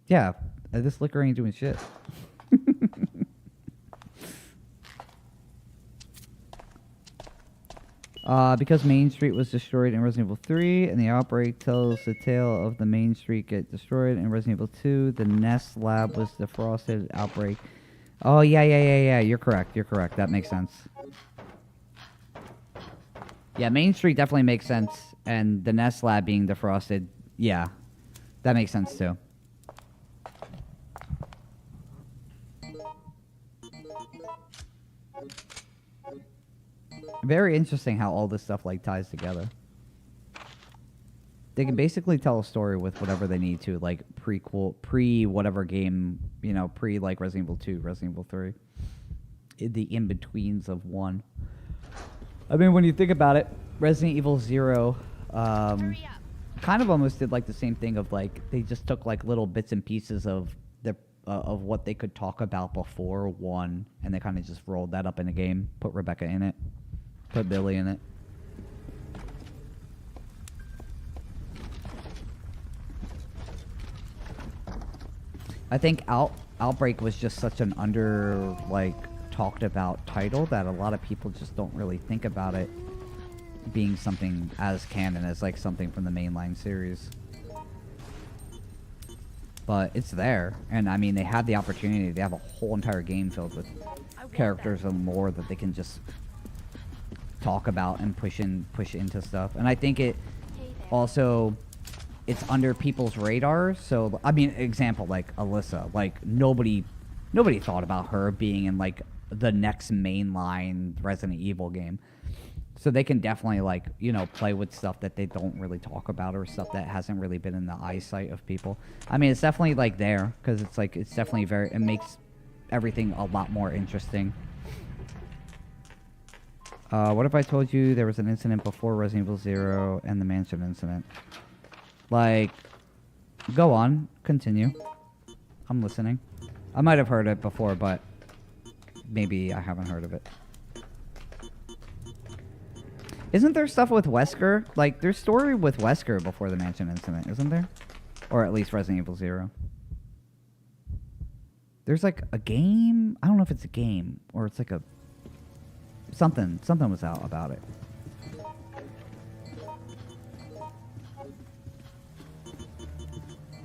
Yeah, this liquor ain't doing shit. Because Main Street was destroyed in Resident Evil 3, and the Outbreak tells the tale of the Main Street get destroyed in Resident Evil 2. The Nest Lab was defrosted. Outbreak. Oh, yeah. You're correct. That makes sense. Yeah, Main Street definitely makes sense, and the Nest Lab being defrosted, yeah, that makes sense too. Very interesting how all this stuff like ties together. They can basically tell a story with whatever they need to, like pre whatever game, you know, pre like Resident Evil 2, Resident Evil 3. The in-betweens of 1. I mean, when you think about it, Resident Evil 0 kind of almost did like the same thing of like they just took like little bits and pieces of of what they could talk about before 1, and they kind of just rolled that up in the game, put Rebecca in it. Put Billy in it. I think Outbreak was just such an talked about title that a lot of people just don't really think about it being something as canon as like something from the mainline series. But it's there, and I mean, they have the opportunity. They have a whole entire game filled with characters and lore that they can just talk about and push into stuff. And I think it also, it's under people's radars. So I mean, example like Alyssa, like nobody thought about her being in like the next mainline Resident Evil game. So they can definitely, like, you know, play with stuff that they don't really talk about or stuff that hasn't really been in the eyesight of people. I mean, it's definitely, like, there, because it's, like, it's definitely very, it makes everything a lot more interesting. What if I told you there was an incident before Resident Evil 0 and the mansion incident? Like, go on, continue. I'm listening. I might have heard it before, but maybe I haven't heard of it. Isn't there stuff with Wesker? Like, there's story with Wesker before the mansion incident, isn't there? Or at least Resident Evil 0. There's, like, a game? I don't know if it's a game, or it's like a... Something was out about it.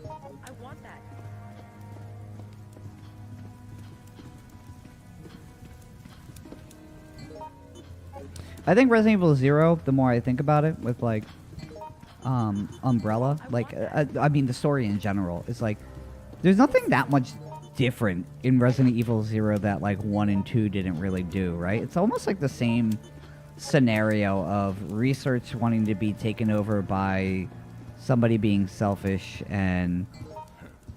I want that. I think Resident Evil 0, the more I think about it, with, like, Umbrella, like, I mean, the story in general is, like, there's nothing that much different in Resident Evil 0 that, like, 1 and 2 didn't really do, right? It's almost like the same scenario of research wanting to be taken over by somebody being selfish and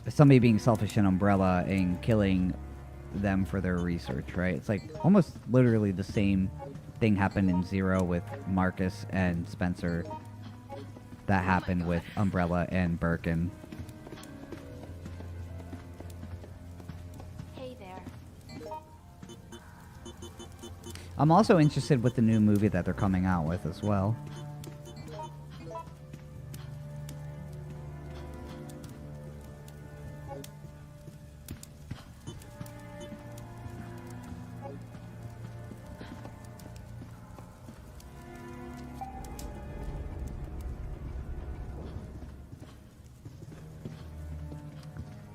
Umbrella and killing them for their research, right? It's like almost literally the same thing happened in 0 with Marcus and Spencer that happened with Umbrella and Birkin. Hey there. I'm also interested with the new movie that they're coming out with as well.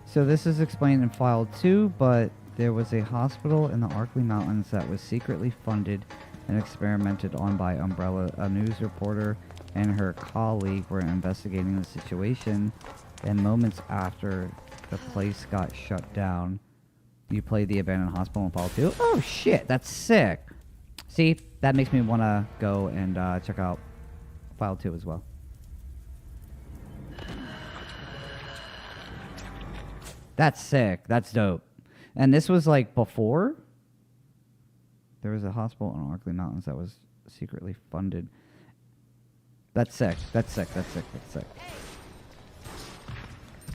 So this is explained in File 2, but there was a hospital in the Arkley Mountains that was secretly funded and experimented on by Umbrella. A news reporter and her colleague were investigating the situation, and moments after the place got shut down, you played the abandoned hospital in File 2. Oh shit, that's sick! See, that makes me want to go and check out File 2 as well. That's sick. That's dope. And this was like before? There was a hospital in Arkley Mountains that was secretly funded. That's sick. That's sick. That's sick. That's sick.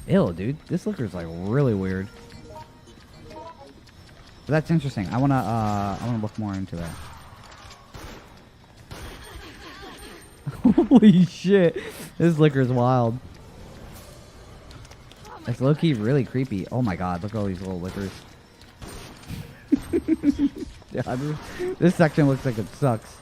Ew, dude. This looker's like really weird. But that's interesting. I wanna look more into that. Holy shit. This looker's wild. It's low-key really creepy. Oh my god, look at all these little lickers. Yeah, this section looks like it sucks.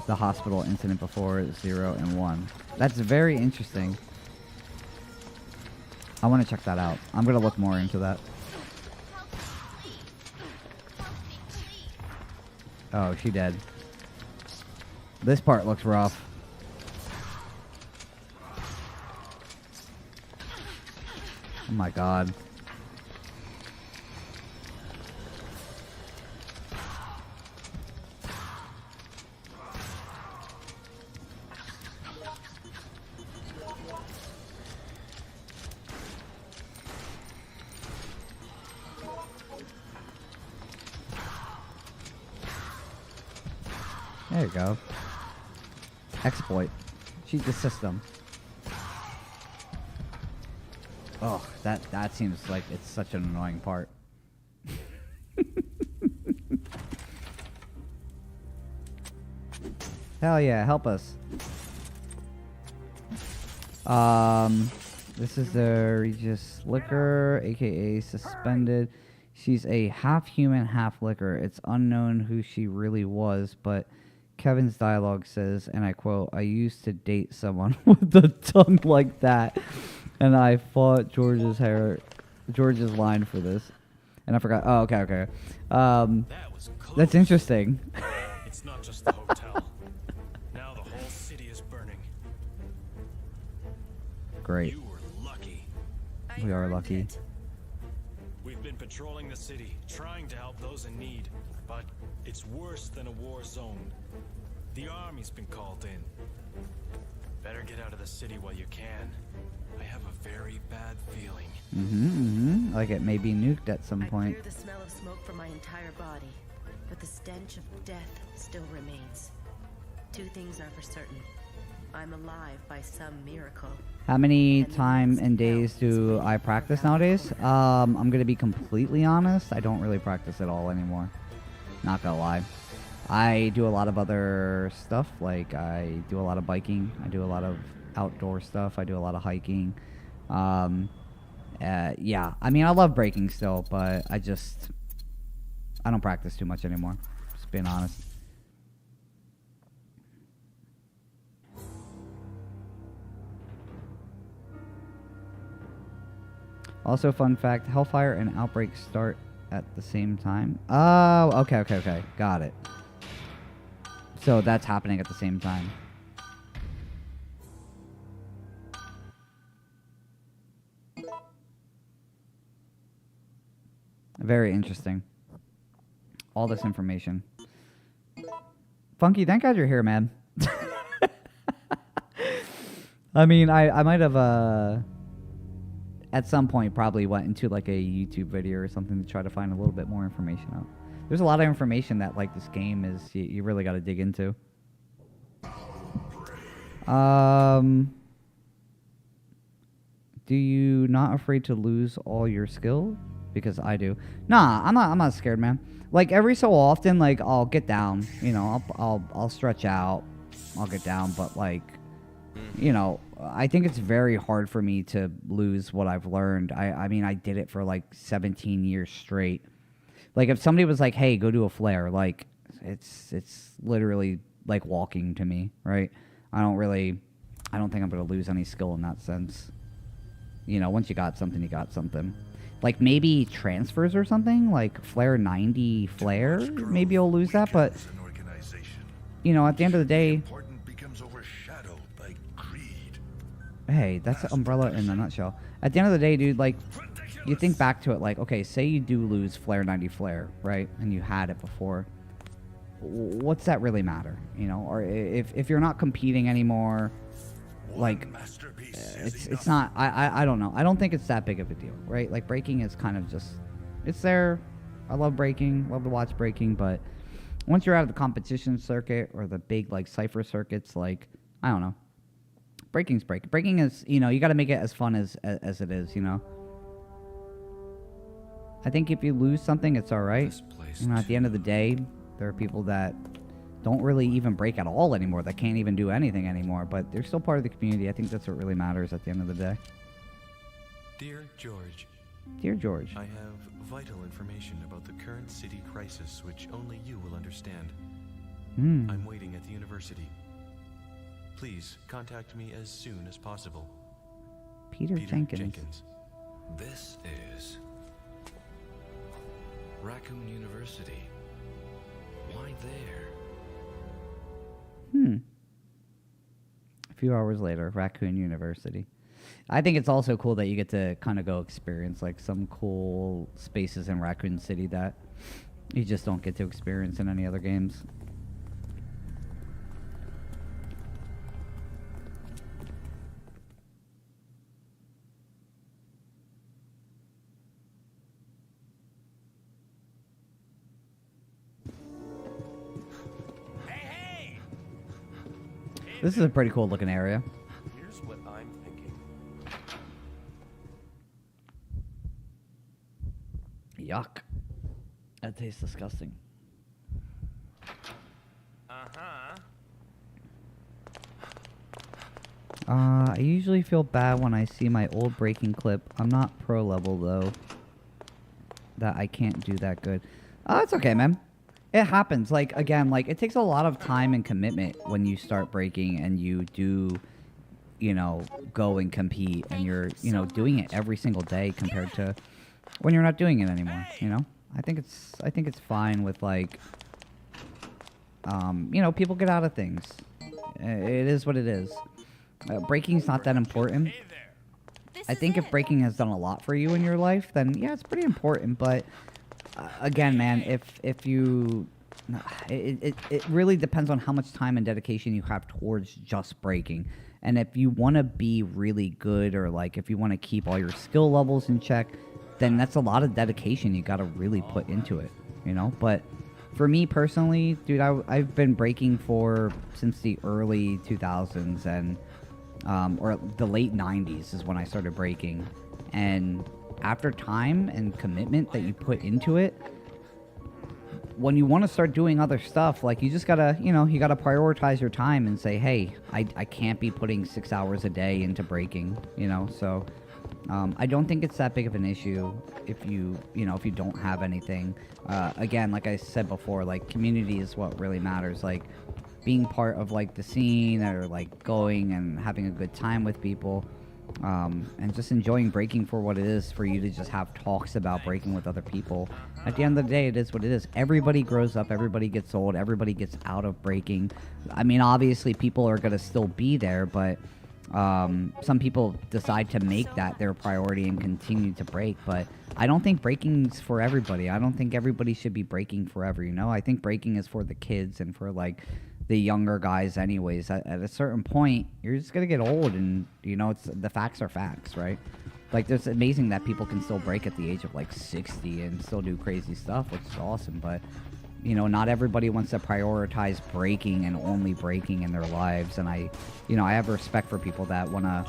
The hospital incident before 0 and 1. That's very interesting. I want to check that out. I'm going to look more into that. Oh, she dead. This part looks rough. Oh my god. There you go. Exploit. Cheat the system. Oh, that seems like it's such an annoying part. Hell yeah, help us. This is the Regis Liquor, aka Suspended. She's a half human, half liquor. It's unknown who she really was, but Kevin's dialogue says, and I quote, "I used to date someone with a tongue like that, and I fought George's line for this." And I forgot. Oh, okay. That's interesting. It's not just the hotel. Now the whole city is burning. Great. You were lucky. We are lucky. We've been patrolling the city, trying to help those in need, but it's worse than a war zone. The army's been called in. Better get out of the city while you can. I have a very bad feeling. Like it may be nuked at some point. I fear the smell of smoke from my entire body, but the stench of death still remains. Two things are for certain. I'm alive by some miracle. How many time and days do I practice nowadays? I'm gonna be completely honest. I don't really practice at all anymore. Not gonna lie. I do a lot of other stuff. Like I do a lot of biking. I do a lot of outdoor stuff. I do a lot of hiking. Yeah. I mean, I love breaking still, but I don't practice too much anymore. Just being honest. Also, fun fact, Hellfire and Outbreak start at the same time. Oh, okay. Got it. So that's happening at the same time. Very interesting. All this information. Funky, thank God you're here, man. I mean, I might have, at some point probably went into like a YouTube video or something to try to find a little bit more information out. There's a lot of information that like this game is you really got to dig into. Do you not afraid to lose all your skill? Because I do. Nah, I'm not scared, man. Like every so often, like I'll get down, you know, I'll stretch out, I'll get down, but like, you know, I think it's very hard for me to lose what I've learned. I mean, I did it for like 17 years straight. Like if somebody was like, "Hey, go do a flare," like it's literally like walking to me, right? I don't think I'm going to lose any skill in that sense. You know, once you got something, you got something. Like maybe transfers or something, like flare 90 flare, maybe you'll lose that, but you know, at the end of the day, hey, that's an umbrella in a nutshell. At the end of the day, dude, like, you think back to it, like, okay, say you do lose flare 90 flare, right? And you had it before. What's that really matter? You know, or if you're not competing anymore, like, it's not, I don't know. I don't think it's that big of a deal, right? Like, breaking is kind of just, it's there. I love breaking, love to watch breaking, but once you're out of the competition circuit or the big, like, cypher circuits, like, I don't know. Breaking's break. Breaking is, you know, you got to make it as fun as it is, you know. I think if you lose something, it's all right. You know, at the end of the day, there are people that don't really even break at all anymore, that can't even do anything anymore, but they're still part of the community. I think that's what really matters at the end of the day. Dear George. Dear George. I have vital information about the current city crisis, which only you will understand. I'm waiting at the university. Please contact me as soon as possible. Peter Jenkins. This is Raccoon University. Why there? A few hours later, Raccoon University. I think it's also cool that you get to kind of go experience like some cool spaces in Raccoon City that you just don't get to experience in any other games. This is a pretty cool looking area. Here's what I'm thinking. Yuck. That tastes disgusting. I usually feel bad when I see my old breaking clip. I'm not pro level though. That I can't do that good. Oh, it's okay, man. It happens. Like, again, like, it takes a lot of time and commitment when you start breaking and you do, you know, go and compete and you're, you know, doing it every single day compared to when you're not doing it anymore, you know? I think it's fine with, like, you know, people get out of things. It is what it is. Breaking's not that important. I think if breaking has done a lot for you in your life, then yeah, it's pretty important. But again, man, if you, it really depends on how much time and dedication you have towards just breaking. And if you want to be really good, or like if you want to keep all your skill levels in check, then that's a lot of dedication you got to really put into it, you know? But for me personally, dude, I've been breaking since the early 2000s, and or the late 90s is when I started breaking. And after time and commitment that you put into it, when you want to start doing other stuff, like, you just gotta, you gotta prioritize your time and say, hey, I can't be putting 6 hours a day into breaking, so I don't think it's that big of an issue if you don't have anything. Again, like I said before, like, community is what really matters. Like, being part of, like, the scene, or like going and having a good time with people, and just enjoying breaking for what it is, for you to just have talks about breaking with other people. At the end of the day, it is what it is. Everybody grows up, everybody gets old, everybody gets out of breaking. I mean, obviously people are going to still be there, but some people decide to make that their priority and continue to break. But I don't think breaking's for everybody. I don't think everybody should be breaking forever, I think breaking is for the kids and for, like, the younger guys anyways. At a certain point, you're just gonna get old, and the facts are facts, right? Like, it's amazing that people can still break at the age of like 60 and still do crazy stuff, which is awesome. But not everybody wants to prioritize breaking and only breaking in their lives. And I have respect for people that want to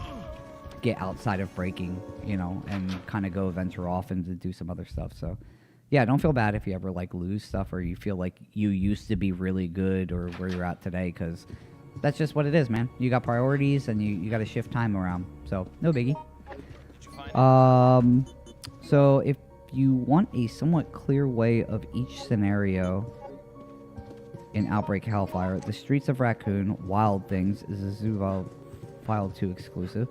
get outside of breaking, and kind of go venture off and to do some other stuff. So yeah, don't feel bad if you ever, like, lose stuff, or you feel like you used to be really good, or where you're at today, because that's just what it is, man. You got priorities, and you got to shift time around. So no biggie. So if you want a somewhat clear way of each scenario in Outbreak Hellfire, the Streets of Raccoon Wild Things is a Zoo File 2 exclusive.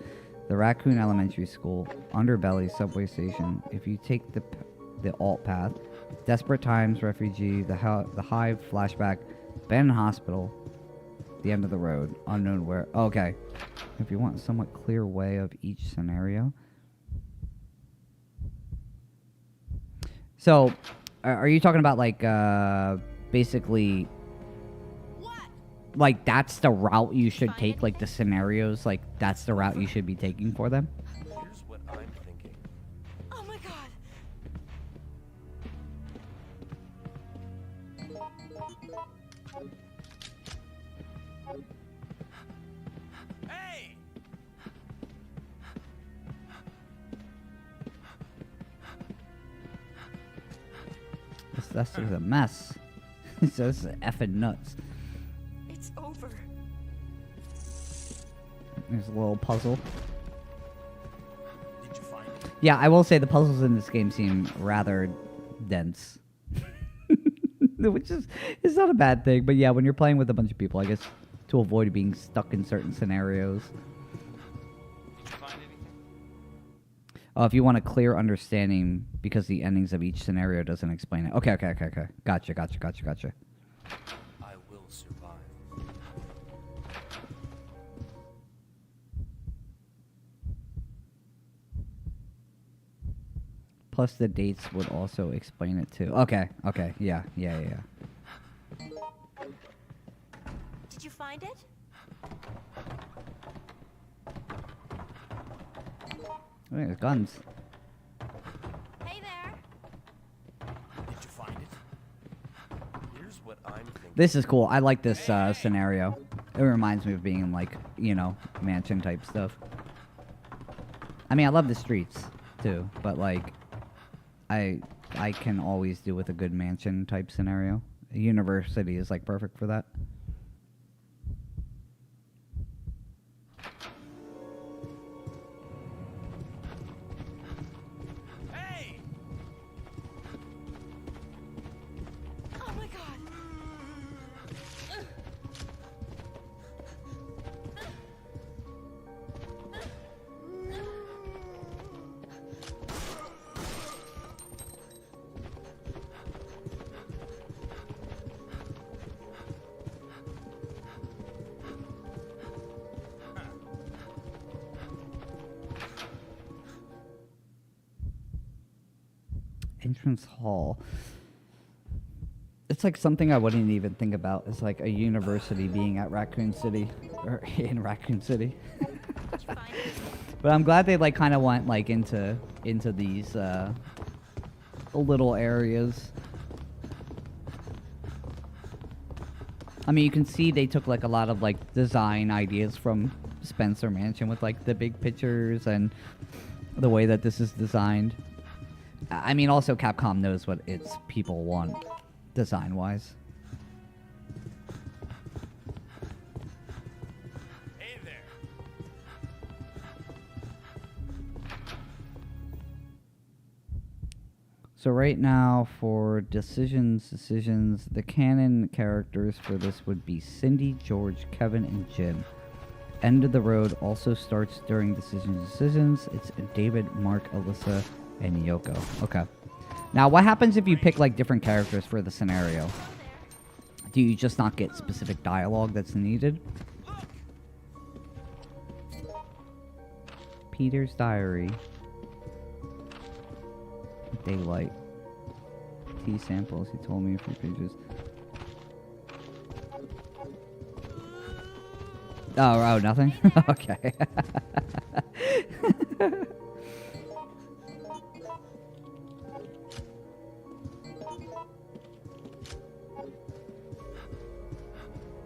The Raccoon Elementary School, Underbelly Subway Station. If you take the alt path, Desperate Times, Refugee, the Hive, Flashback, Abandoned Hospital, the End of the Road, Unknown Where. Okay. If you want a somewhat clear way of each scenario. So, are you talking about, like, basically, like, that's the route you should take, like, the scenarios, like, that's the route you should be taking for them? Here's what I'm thinking. Oh my god! Hey! This is a mess. This is effing nuts. It's over. There's a little puzzle. Did you find it? Yeah, I will say the puzzles in this game seem rather dense. Which is, it's not a bad thing, but yeah, when you're playing with a bunch of people, I guess to avoid being stuck in certain scenarios. Did you find anything? If you want a clear understanding, because the endings of each scenario doesn't explain it. Okay. Gotcha. I will survive. Plus the dates would also explain it too. Okay. Yeah. Did you find it? Oh, there's guns. Hey there. Did you find it? Here's what I'm thinking. This is cool. I like this scenario. It reminds me of being in, like, mansion type stuff. I mean, I love the streets too, but, like, I can always do with a good mansion type scenario. A university is, like, perfect for that. Hey! Oh my god! entrance hall. It's like something I wouldn't even think about. It's like a university being at Raccoon City, or in Raccoon City. But I'm glad they like kind of went like into these little areas. I mean, you can see they took like a lot of like design ideas from Spencer Mansion with like the big pictures and the way that this is designed. I mean, also Capcom knows what its people want design-wise. Hey there. So right now for decisions, the canon characters for this would be Cindy, George, Kevin, and Jim. End of the Road also starts during decisions. It's David, Mark, Alyssa, and Yoko. Okay. Now, what happens if you pick like different characters for the scenario? Do you just not get specific dialogue that's needed? Peter's Diary. Daylight. Tea samples. He told me a few pages. Oh, nothing? Okay.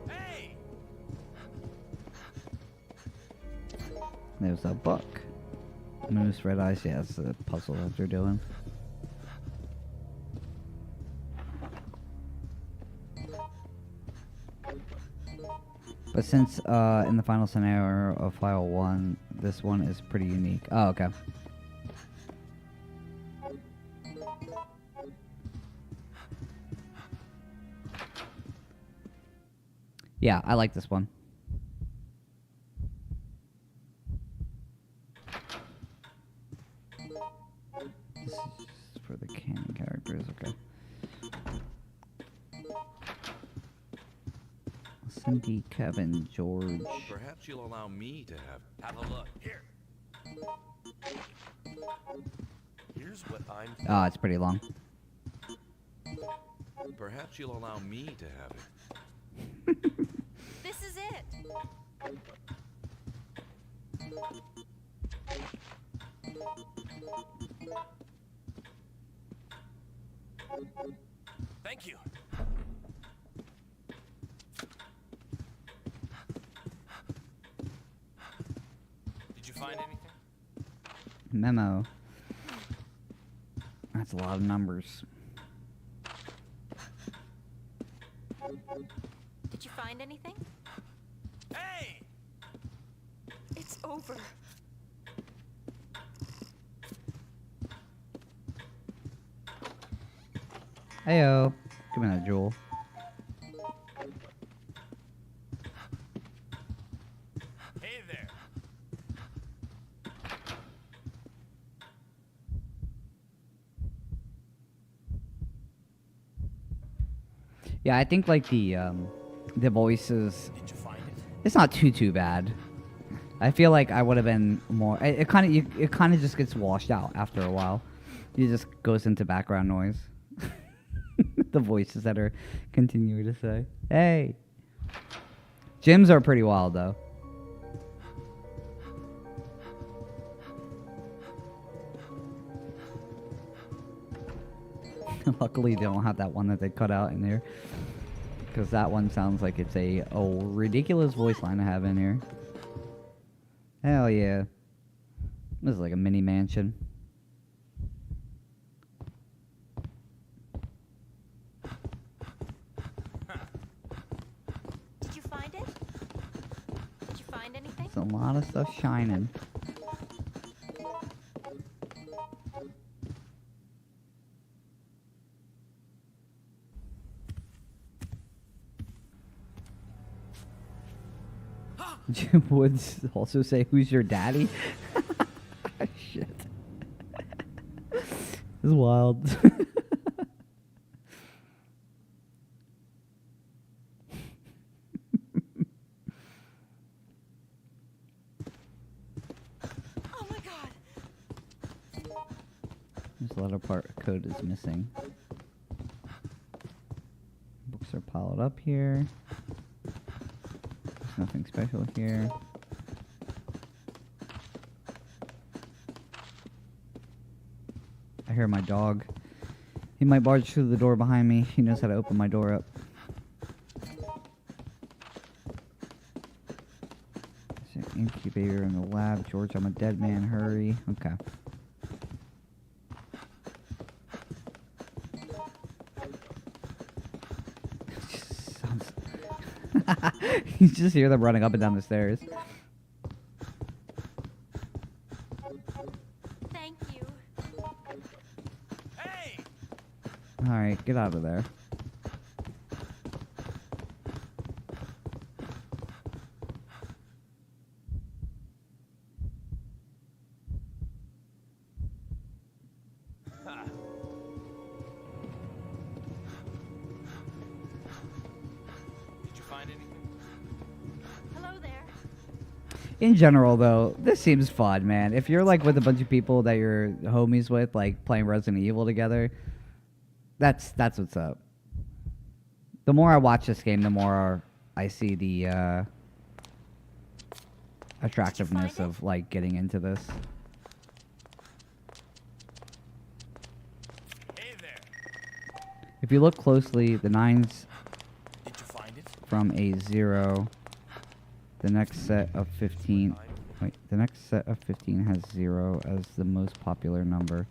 Hey! There's a book. Moose, Red Eyes. Yeah, it's the puzzle that they're doing. But since in the final scenario of File 1, this one is pretty unique. Oh, okay. Yeah, I like this one. This is for the canon characters, okay. Cindy, Kevin, George. Perhaps you'll allow me to have a look. Here. Here's what I'm Ah, it's pretty long. Perhaps you'll allow me to have it. This is it. Thank you. Did you find anything? Memo. That's a lot of numbers. Did you find anything? Hey! It's over. Heyo. Give me that jewel. Hey there. Yeah, I think like the voices. Did you find it? It's not too bad. I feel like I would have been more. It kind of just gets washed out after a while. It just goes into background noise. The voices that are continuing to say, "Hey." Gyms are pretty wild though. Luckily, they don't have that one that they cut out in there, because that one sounds like it's a ridiculous voice line to have in here. Hell yeah. This is like a mini mansion. Did you find it? Did you find anything? There's a lot of stuff shining. Jim Woods also say, "Who's your daddy?" Shit. This is wild. Oh my god. There's Seems the letter part code is missing. Books are piled up here. There's nothing special here. I hear my dog. He might barge through the door behind me. He knows how to open my door up. There's an incubator in the lab. George, I'm a dead man. Hurry. Okay. Sounds you just hear them running up and down the stairs. Thank you. Alright, get out of there. Did you find anything? Hello there. In general, though, this seems fun, man. If you're, like, with a bunch of people that you're homies with, like, playing Resident Evil together, that's what's up. The more I watch this game, the more I see the, attractiveness of, like, getting into this. Hey there. If you look closely, the 9's Did you find it? from a 0. The next set of 15... Wait, the next set of 15 has 0 as the most popular number.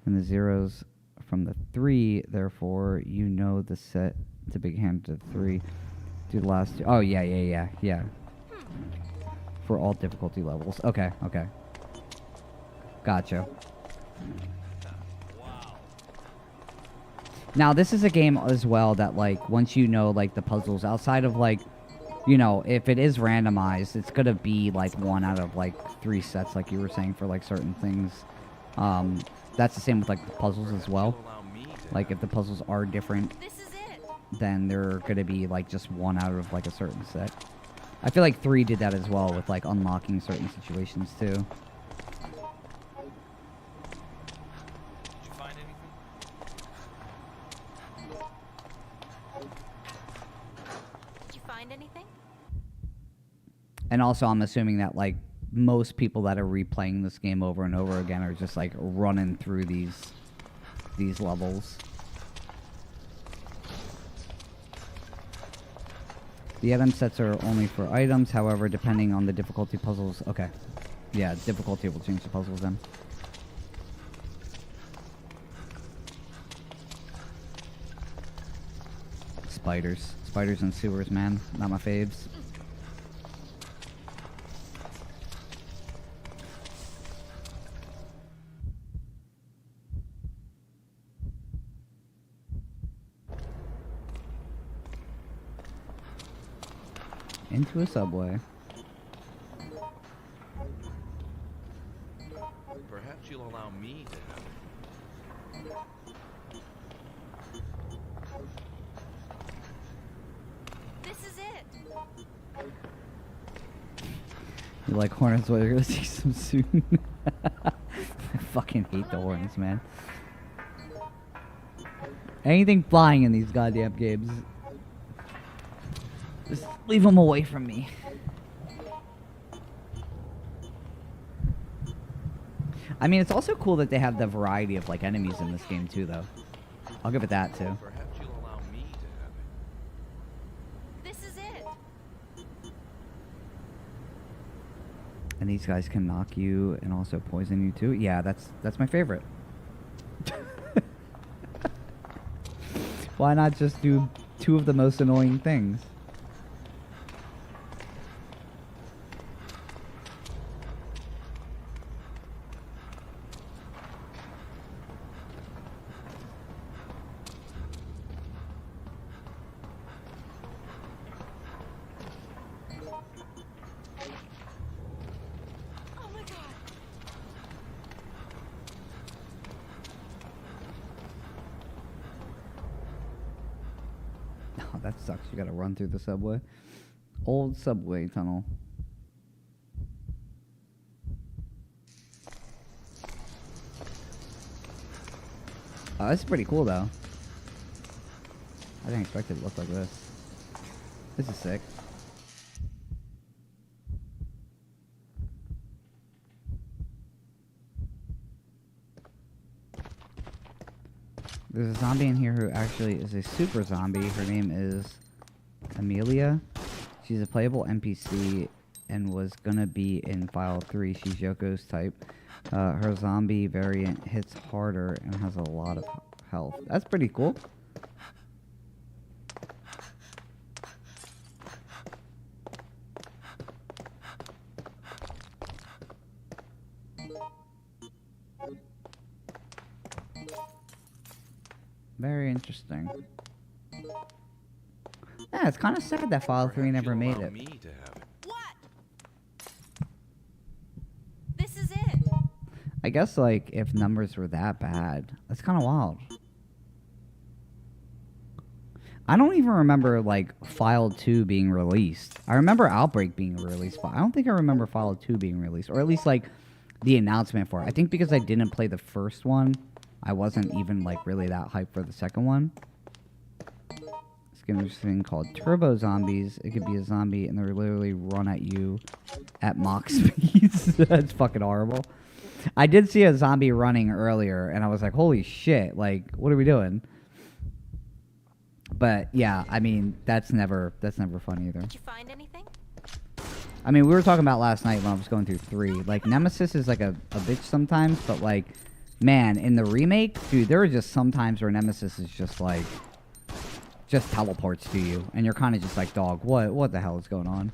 And the 0's from the 3, therefore, you know the set to big hand to 3. Do the last two. Oh, yeah. For all difficulty levels. Okay. Gotcha. Now, this is a game as well that, like, once you know, like, the puzzles, outside of, like, you know, if it is randomized, it's gonna be, like, 1 out of, like, 3 sets, like you were saying, for, like, certain things. That's the same with, like, the puzzles as well. Like, if the puzzles are different, then they're gonna be, like, just 1 out of, like, a certain set. I feel like 3 did that as well with, like, unlocking certain situations, too. Did you find anything? Did you find anything? And also, I'm assuming that, like, most people that are replaying this game over and over again are just, like, running through these levels. The item sets are only for items, however, depending on the difficulty puzzles... Okay. Yeah, difficulty will change the puzzles then. Spiders. Spiders and sewers, man. Not my faves. Into a subway. Perhaps you'll allow me to have it. This is it. You like hornets? Well, you're gonna see some soon. I fucking hate the hornets, man. Anything flying in these goddamn games. Just leave them away from me. I mean, it's also cool that they have the variety of, like, enemies in this game, too, though. I'll give it that, too. Perhaps you'll allow me to have it. This is it. And these guys can knock you and also poison you, too. Yeah, that's my favorite. Why not just do 2 of the most annoying things? Oh my god. Oh, that sucks. You gotta run through the subway. Old subway tunnel. Oh, that's pretty cool though. I didn't expect it to look like this. This is sick. There's a zombie in here who actually is a super zombie. Her name is Amelia. She's a playable NPC and was gonna be in File 3. She's Yoko's type. Her zombie variant hits harder and has a lot of health. That's pretty cool. Very interesting. Yeah, it's kind of sad that File 3 never made it. This is it. I guess, like, if numbers were that bad, that's kind of wild. I don't even remember, like, File 2 being released. I remember Outbreak being released, but I don't think I remember File 2 being released. Or at least, like, the announcement for it. I think because I didn't play the first one, I wasn't even, like, really that hyped for the second one. This game is this thing called Turbo Zombies. It could be a zombie, and they literally run at you at Mach speeds. That's fucking horrible. I did see a zombie running earlier, and I was like, holy shit, like, what are we doing? But, yeah, I mean, that's never fun either. Did you find anything? I mean, we were talking about last night when I was going through 3. Like, Nemesis is, like, a bitch sometimes, but, like, man, in the remake, dude, there are just some times where Nemesis is just, like, just teleports to you, and you're kind of just like, dog, what the hell is going on?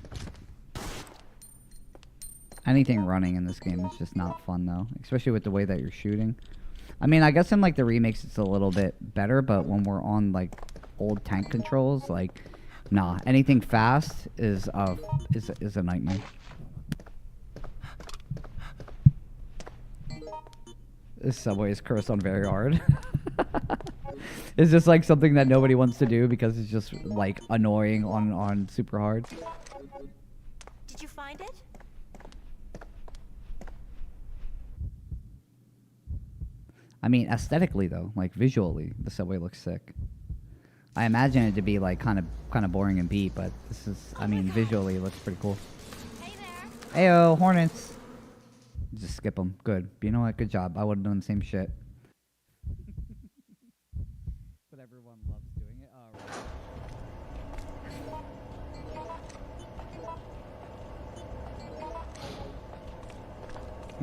Anything running in this game is just not fun, though, especially with the way that you're shooting. I mean, I guess in, like, the remakes it's a little bit better, but when we're on, like, old tank controls, like, nah, anything fast is a nightmare. This subway is cursed on very hard. Is this like something that nobody wants to do because it's just like annoying on super hard? Did you find it? I mean, aesthetically though, like visually, the subway looks sick. I imagine it to be like kind of boring and beat, but this is, I mean, visually it looks pretty cool. Hey there. Ayo, hornets. Just skip them. Good. But you know what? Good job. I would have done the same shit. But everyone loves doing it.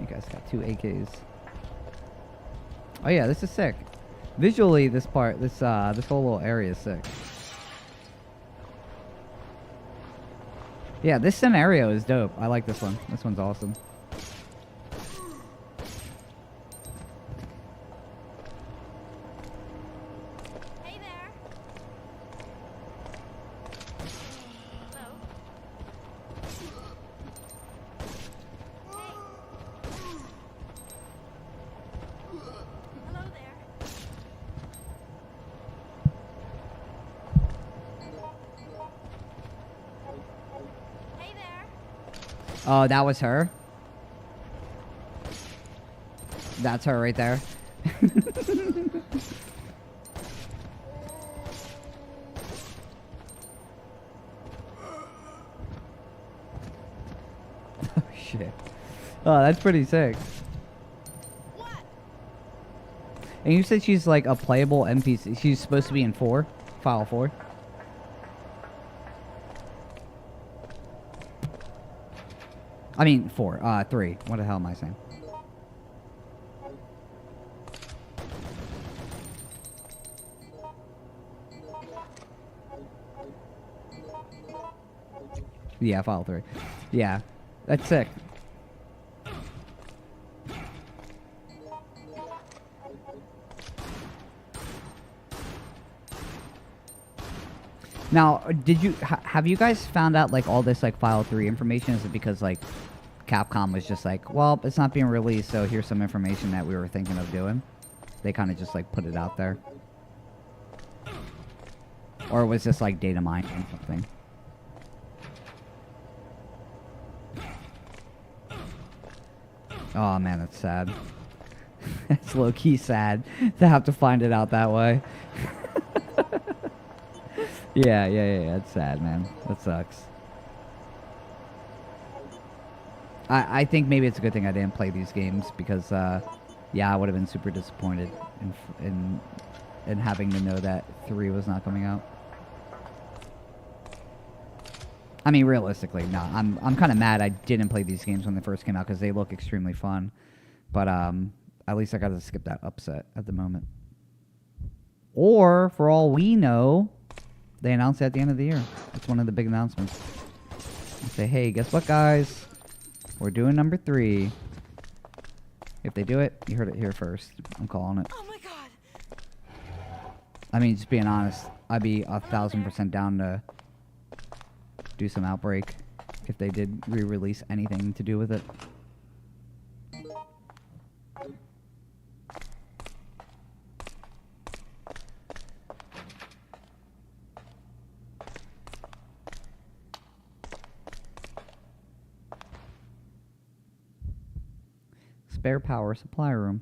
You guys got 2 AKs. Oh yeah, this is sick. Visually, this whole little area is sick. Yeah, this scenario is dope. I like this one. This one's awesome. Hey there. Hello. Hello there. Hey there. Oh, that was her? That's her right there. Oh, shit. Oh, that's pretty sick. And you said she's like a playable NPC. She's supposed to be in 4? File 4? I mean, 4. 3. What the hell am I saying? Yeah, file 3. Yeah. That's sick. Now, did you have you guys found out like all this like File 3 information? Is it because like Capcom was just like, well, it's not being released, so here's some information that we were thinking of doing? They kind of just like put it out there, or was this like data mining or something? Oh man, that's sad. It's low-key sad to have to find it out that way. Yeah, it's sad, man. That sucks. I think maybe it's a good thing I didn't play these games because, yeah, I would have been super disappointed in having to know that 3 was not coming out. I mean, realistically, no. I'm kind of mad I didn't play these games when they first came out because they look extremely fun. But at least I got to skip that upset at the moment. Or, for all we know, they announced it at the end of the year. It's one of the big announcements. They say, hey, guess what, guys? We're doing number 3. If they do it, you heard it here first. I'm calling it. Oh my god! I mean, just being honest, I'd be 1,000% down to do some Outbreak if they did re-release anything to do with it. Spare power supply room.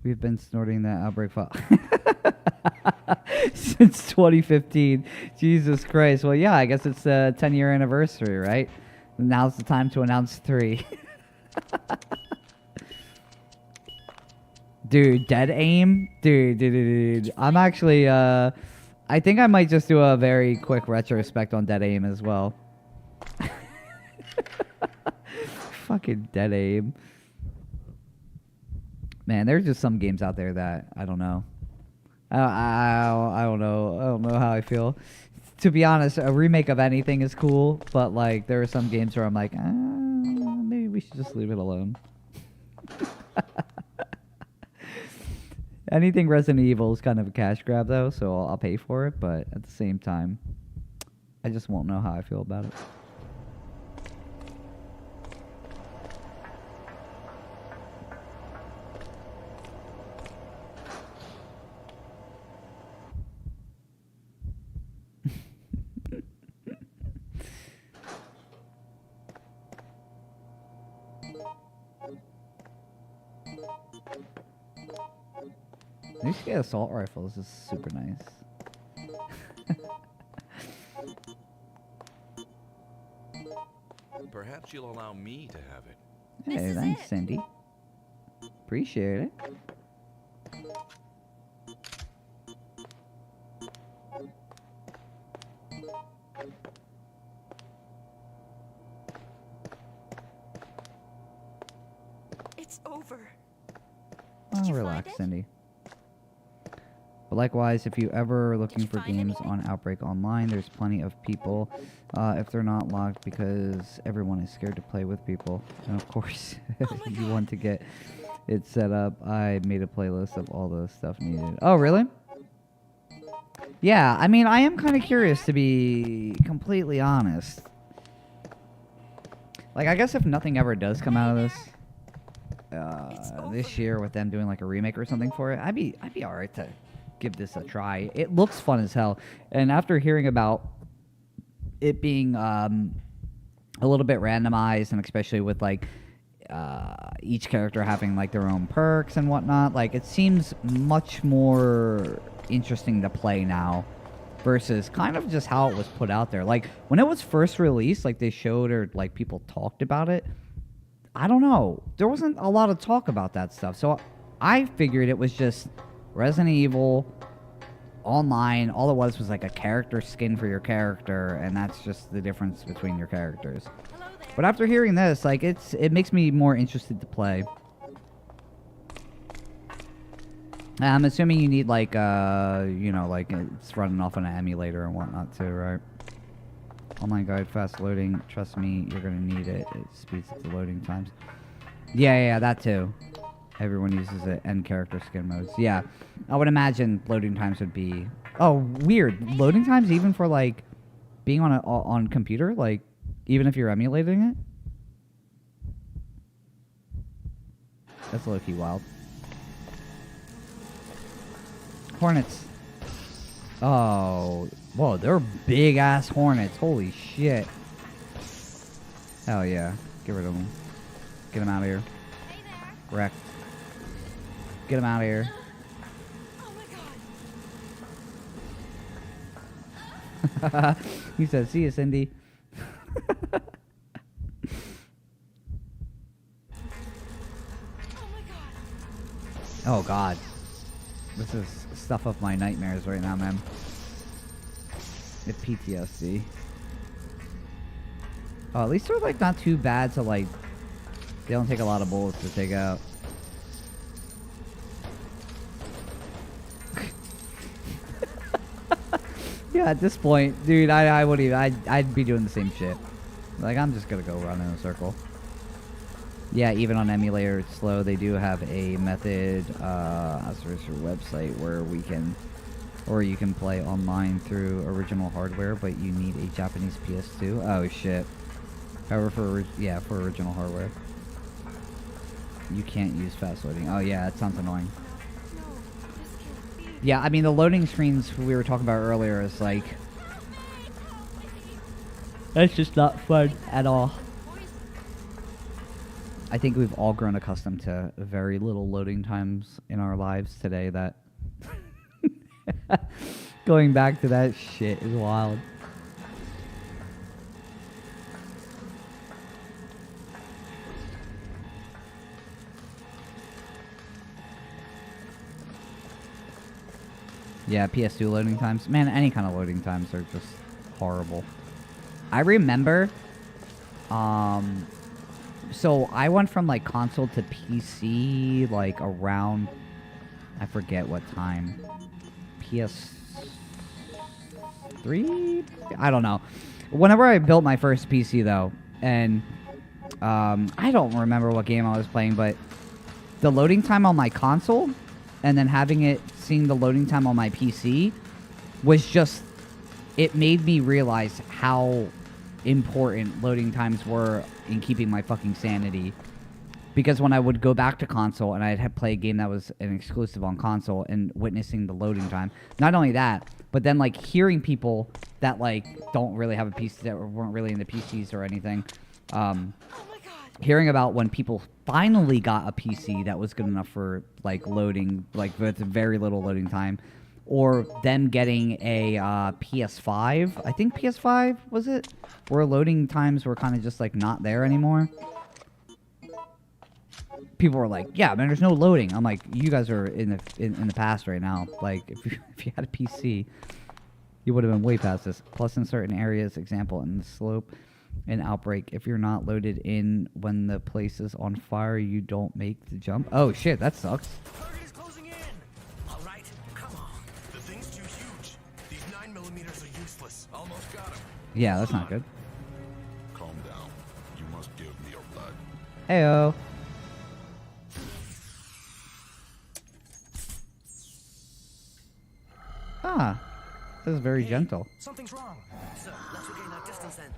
We've been snorting that Outbreak file since 2015. Jesus Christ. Well, yeah, I guess it's a 10-year anniversary, right? Now's the time to announce 3. Dude, Dead Aim? Dude. I'm actually, I think I might just do a very quick retrospect on Dead Aim as well. Fucking Dead Aim. Man, there's just some games out there that I don't know. I don't know. I don't know how I feel. To be honest, a remake of anything is cool, but like there are some games where I'm like, maybe we should just leave it alone. Anything Resident Evil is kind of a cash grab though, so I'll pay for it. But at the same time, I just won't know how I feel about it. They should get assault rifles. This is super nice. Perhaps you'll allow me to have it. Hey, thanks, Cindy. Appreciate it. It's over. Oh, relax, Cindy. But likewise, if you ever are looking for games on Outbreak Online, there's plenty of people if they're not locked because everyone is scared to play with people. And of course, if you want to get it set up, I made a playlist of all the stuff needed. Oh, really? Yeah, I mean, I am kind of curious to be completely honest. Like, I guess if nothing ever does come out of this year with them doing like a remake or something for it, I'd be alright to give this a try. It looks fun as hell, and after hearing about it being a little bit randomized, and especially with like each character having like their own perks and whatnot, like it seems much more interesting to play now versus kind of just how it was put out there. Like when it was first released, like they showed or like people talked about it, I don't know, there wasn't a lot of talk about that stuff, so I figured it was just Resident Evil Online. All it was like a character skin for your character, and that's just the difference between your characters. But after hearing this, like it makes me more interested to play. I'm assuming you need like you know, like it's running off on an emulator and whatnot too, right? Online guide, fast loading. Trust me, you're gonna need it. It speeds up the loading times. Yeah, that too. Everyone uses it, and character skin modes. Yeah, I would imagine loading times would be... Oh, weird. Loading times even for, like, being on computer? Like, even if you're emulating it? That's low-key wild. Hornets. Oh. Whoa, they're big-ass hornets. Holy shit. Hell yeah. Get rid of them. Get them out of here. Wrecked. Get him out of here. He said, "See you, Cindy." Oh God, this is stuff of my nightmares right now, man. It's PTSD. Oh, at least they're like not too bad to like. They don't take a lot of bullets to take out. Yeah, at this point, dude, I wouldn't even. I'd be doing the same shit. Like, I'm just gonna go run in a circle. Yeah, even on emulator, it's slow. They do have a method, as there's your website where we can, or you can play online through original hardware, but you need a Japanese PS2. Oh shit. However, for original hardware, you can't use fast loading. Oh yeah, that sounds annoying. Yeah, I mean the loading screens we were talking about earlier is like, that's just not fun at all. I think we've all grown accustomed to very little loading times in our lives today that going back to that shit is wild. Yeah, PS2 loading times. Man, any kind of loading times are just horrible. I remember, so I went from like console to PC like around, I forget what time, PS3? I don't know. Whenever I built my first PC though, and I don't remember what game I was playing, but the loading time on my console and then seeing the loading time on my PC was just, it made me realize how important loading times were in keeping my fucking sanity. Because when I would go back to console and I'd have play a game that was an exclusive on console and witnessing the loading time, not only that, but then like hearing people that like don't really have a PC, that weren't really into PCs or anything, hearing about when people finally got a PC that was good enough for like loading, like with very little loading time, or them getting a PS5. I think PS5 was it, where loading times were kind of just like not there anymore. People were like, "Yeah, man, there's no loading." I'm like, "You guys are in the past right now. Like, if you had a PC, you would have been way past this." Plus, in certain areas, example in the slope, in Outbreak, if you're not loaded in when the place is on fire, you don't make the jump. Oh shit, that sucks. Target is closing in. All right, come on. The thing's too huge. These 9mm are useless. Almost got him. Yeah, that's not good. Calm down. You must give me your blood. Heyo. Ah, this is very gentle. Something's wrong. So let's regain our distance then.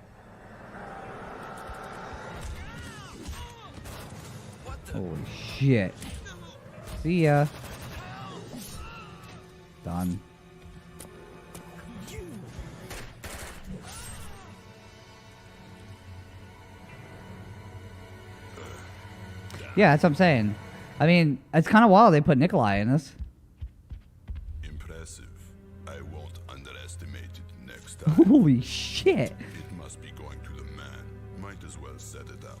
Holy shit. See ya. Done. Yeah, that's what I'm saying. I mean, it's kind of wild they put Nikolai in this. Impressive. I won't underestimate it next time. Holy shit. It must be going to the man. Might as well set it up.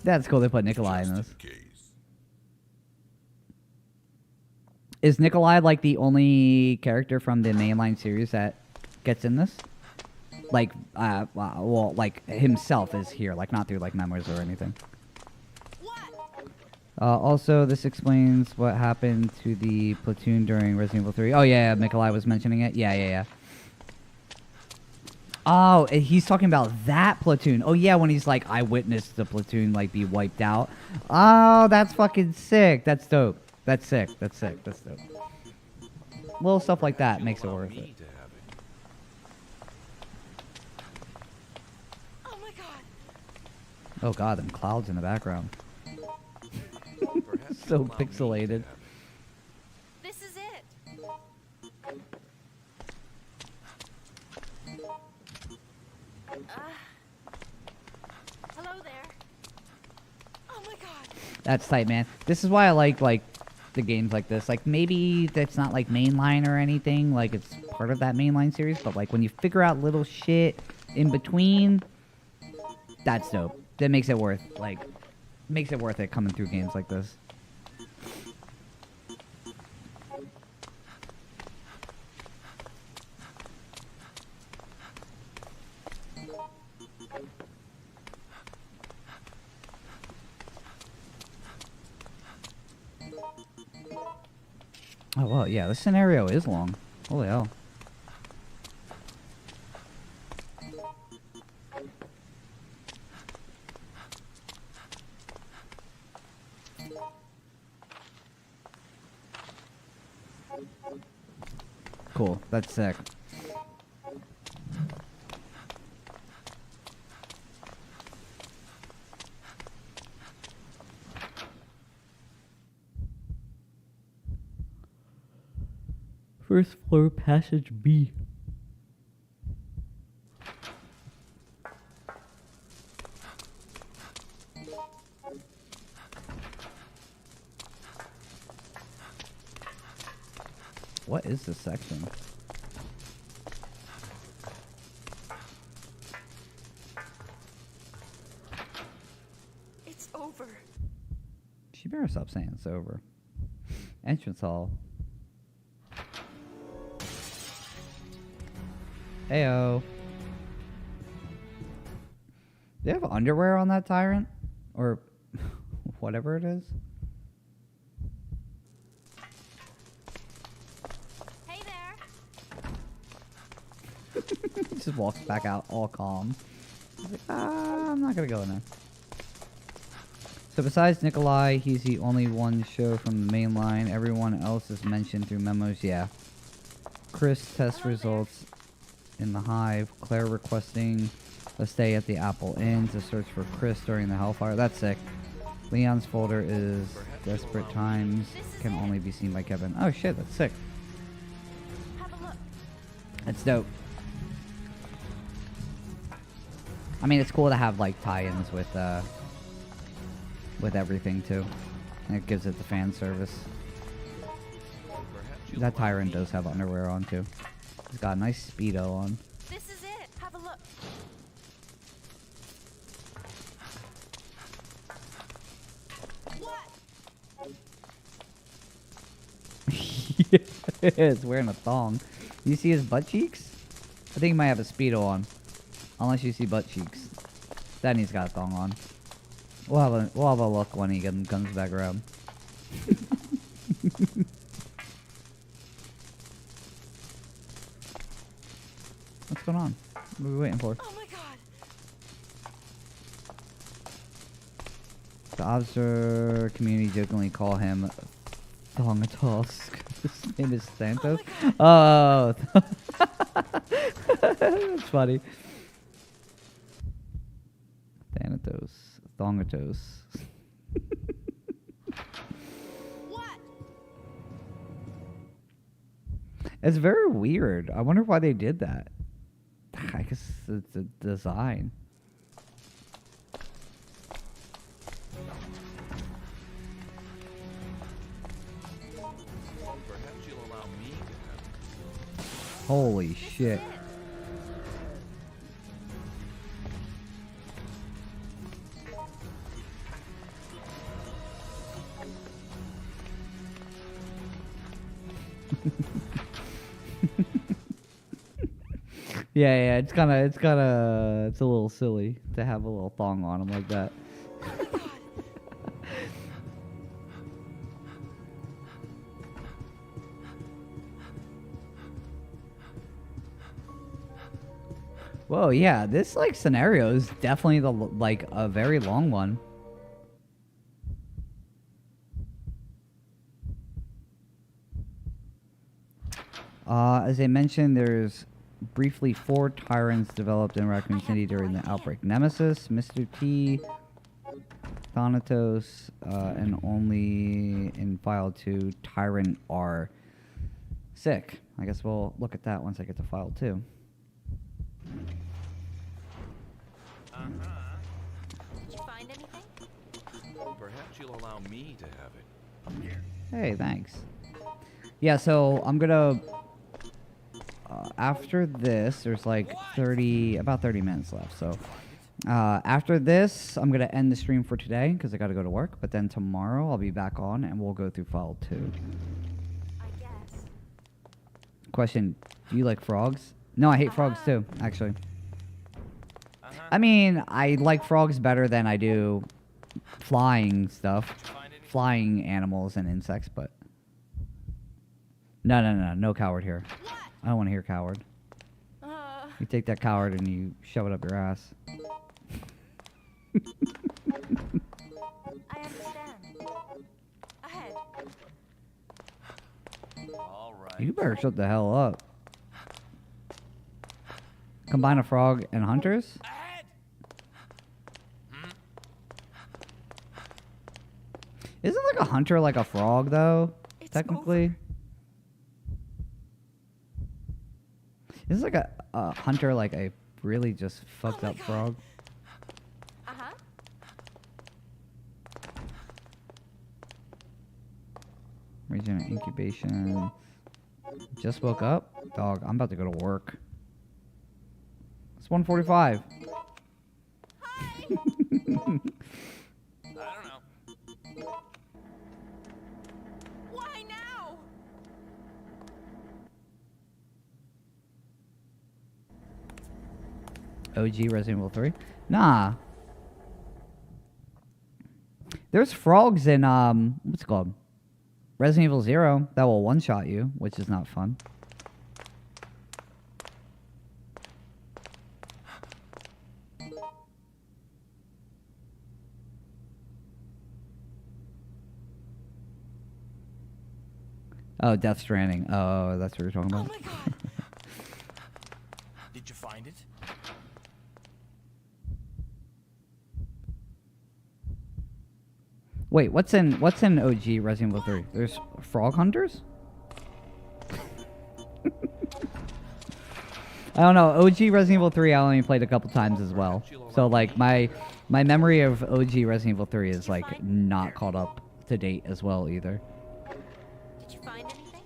That's cool they put Nikolai in this. Is Nikolai like the only character from the mainline series that gets in this? Like, well, like himself is here, like not through like memories or anything. Also, this explains what happened to the platoon during Resident Evil 3. Oh yeah, Nikolai was mentioning it. Yeah. Oh, he's talking about that platoon. Oh yeah, when he's like, I witnessed the platoon like be wiped out. Oh, that's fucking sick. That's dope. That's sick. That's sick. That's dope. Little stuff like that makes it worth it. Oh my god. Oh god, them clouds in the background. So pixelated. This is it. Hello there. Oh my god. That's tight, man. This is why I like the games like this. Like, maybe that's not, like, mainline or anything. Like, it's part of that mainline series. But, like, when you figure out little shit in between, that's dope. That makes it worth, like, makes it worth it coming through games like this. Oh, well, yeah, this scenario is long. Holy hell. Cool, that's sick. First floor, passage B. What is this section? It's over. She better stop saying it's over. Entrance hall. Heyo. Do you have underwear on that tyrant? Or whatever it is? Hey there. Just walks back out all calm. He's like, I'm not gonna go in there. So besides Nikolai, he's the only one show from the main line. Everyone else is mentioned through memos, yeah. Chris test results in the hive. Claire requesting a stay at the Apple Inn to search for Chris during the Hellfire. That's sick. Leon's folder is Desperate Times. Can only be seen by Kevin. Oh shit, that's sick. Have a look. That's dope. I mean, it's cool to have like tie-ins with everything too. And it gives it the fan service. That tyrant does have underwear on too. He's got a nice Speedo on. This is it. Have a look. Yeah, it's wearing a thong. You see his butt cheeks? I think he might have a Speedo on. Unless you see butt cheeks. Then he's got a thong on. We'll have a look when he comes back around. What's going on? What are we waiting for? Oh my god. The Observer community jokingly call him Thongatosk. His name is Santos. Oh, that's funny. Thanatos. Thongatos. What? It's very weird. I wonder why they did that. I guess it's a design. Perhaps you'll allow me to have it. Holy shit. Yeah, it's a little silly to have a little thong on him like that. Whoa, yeah, this like scenario is definitely like a very long one. As I mentioned, there's briefly 4 tyrants developed in Raccoon City during the Outbreak. Nemesis, Mr. T, Thanatos, and only in File 2, Tyrant R. Sick. I guess we'll look at that once I get to File 2. Did you find anything? Perhaps you'll allow me to have it. Hey, thanks. Yeah, so I'm gonna... after this, there's like about 30 minutes left, so... after this, I'm gonna end the stream for today, because I gotta go to work, but then tomorrow I'll be back on, and we'll go through Fall 2. I guess. Question, do you like frogs? No, I hate frogs too, actually. I mean, I like frogs better than I do flying stuff. Flying animals and insects, but... No coward here. I don't want to hear coward. You take that coward and you shove it up your ass. I understand. Ahead. All right. You better shut the hell up. Combine a frog and hunters? Isn't like a hunter like a frog though? Technically. Isn't like a hunter like a really just fucked up frog? Uh-huh. Region incubation. Just woke up? Dog, I'm about to go to work. It's 1:45. I don't know. Why now? OG Resident Evil 3? Nah. There's frogs in, what's it called? Resident Evil 0 that will one-shot you, which is not fun. Oh, Death Stranding. Oh, that's what you're talking about. Oh my god. Did you find it? Wait, what's in OG Resident Evil 3? There's frog hunters? I don't know. OG Resident Evil 3 I only played a couple times as well. So like my memory of OG Resident Evil 3 is like not caught up to date as well either. Did you find anything?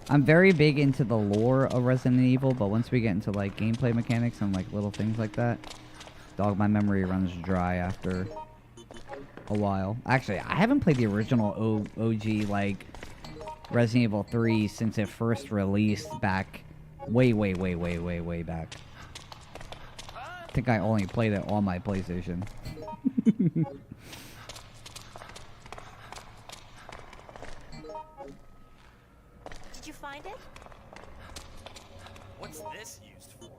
I'm very big into the lore of Resident Evil, but once we get into like gameplay mechanics and like little things like that, dog, my memory runs dry after a while. Actually, I haven't played the original OG like Resident Evil 3 since it first released back way back. I think I only played it on my PlayStation. Did you find it? What's this used for?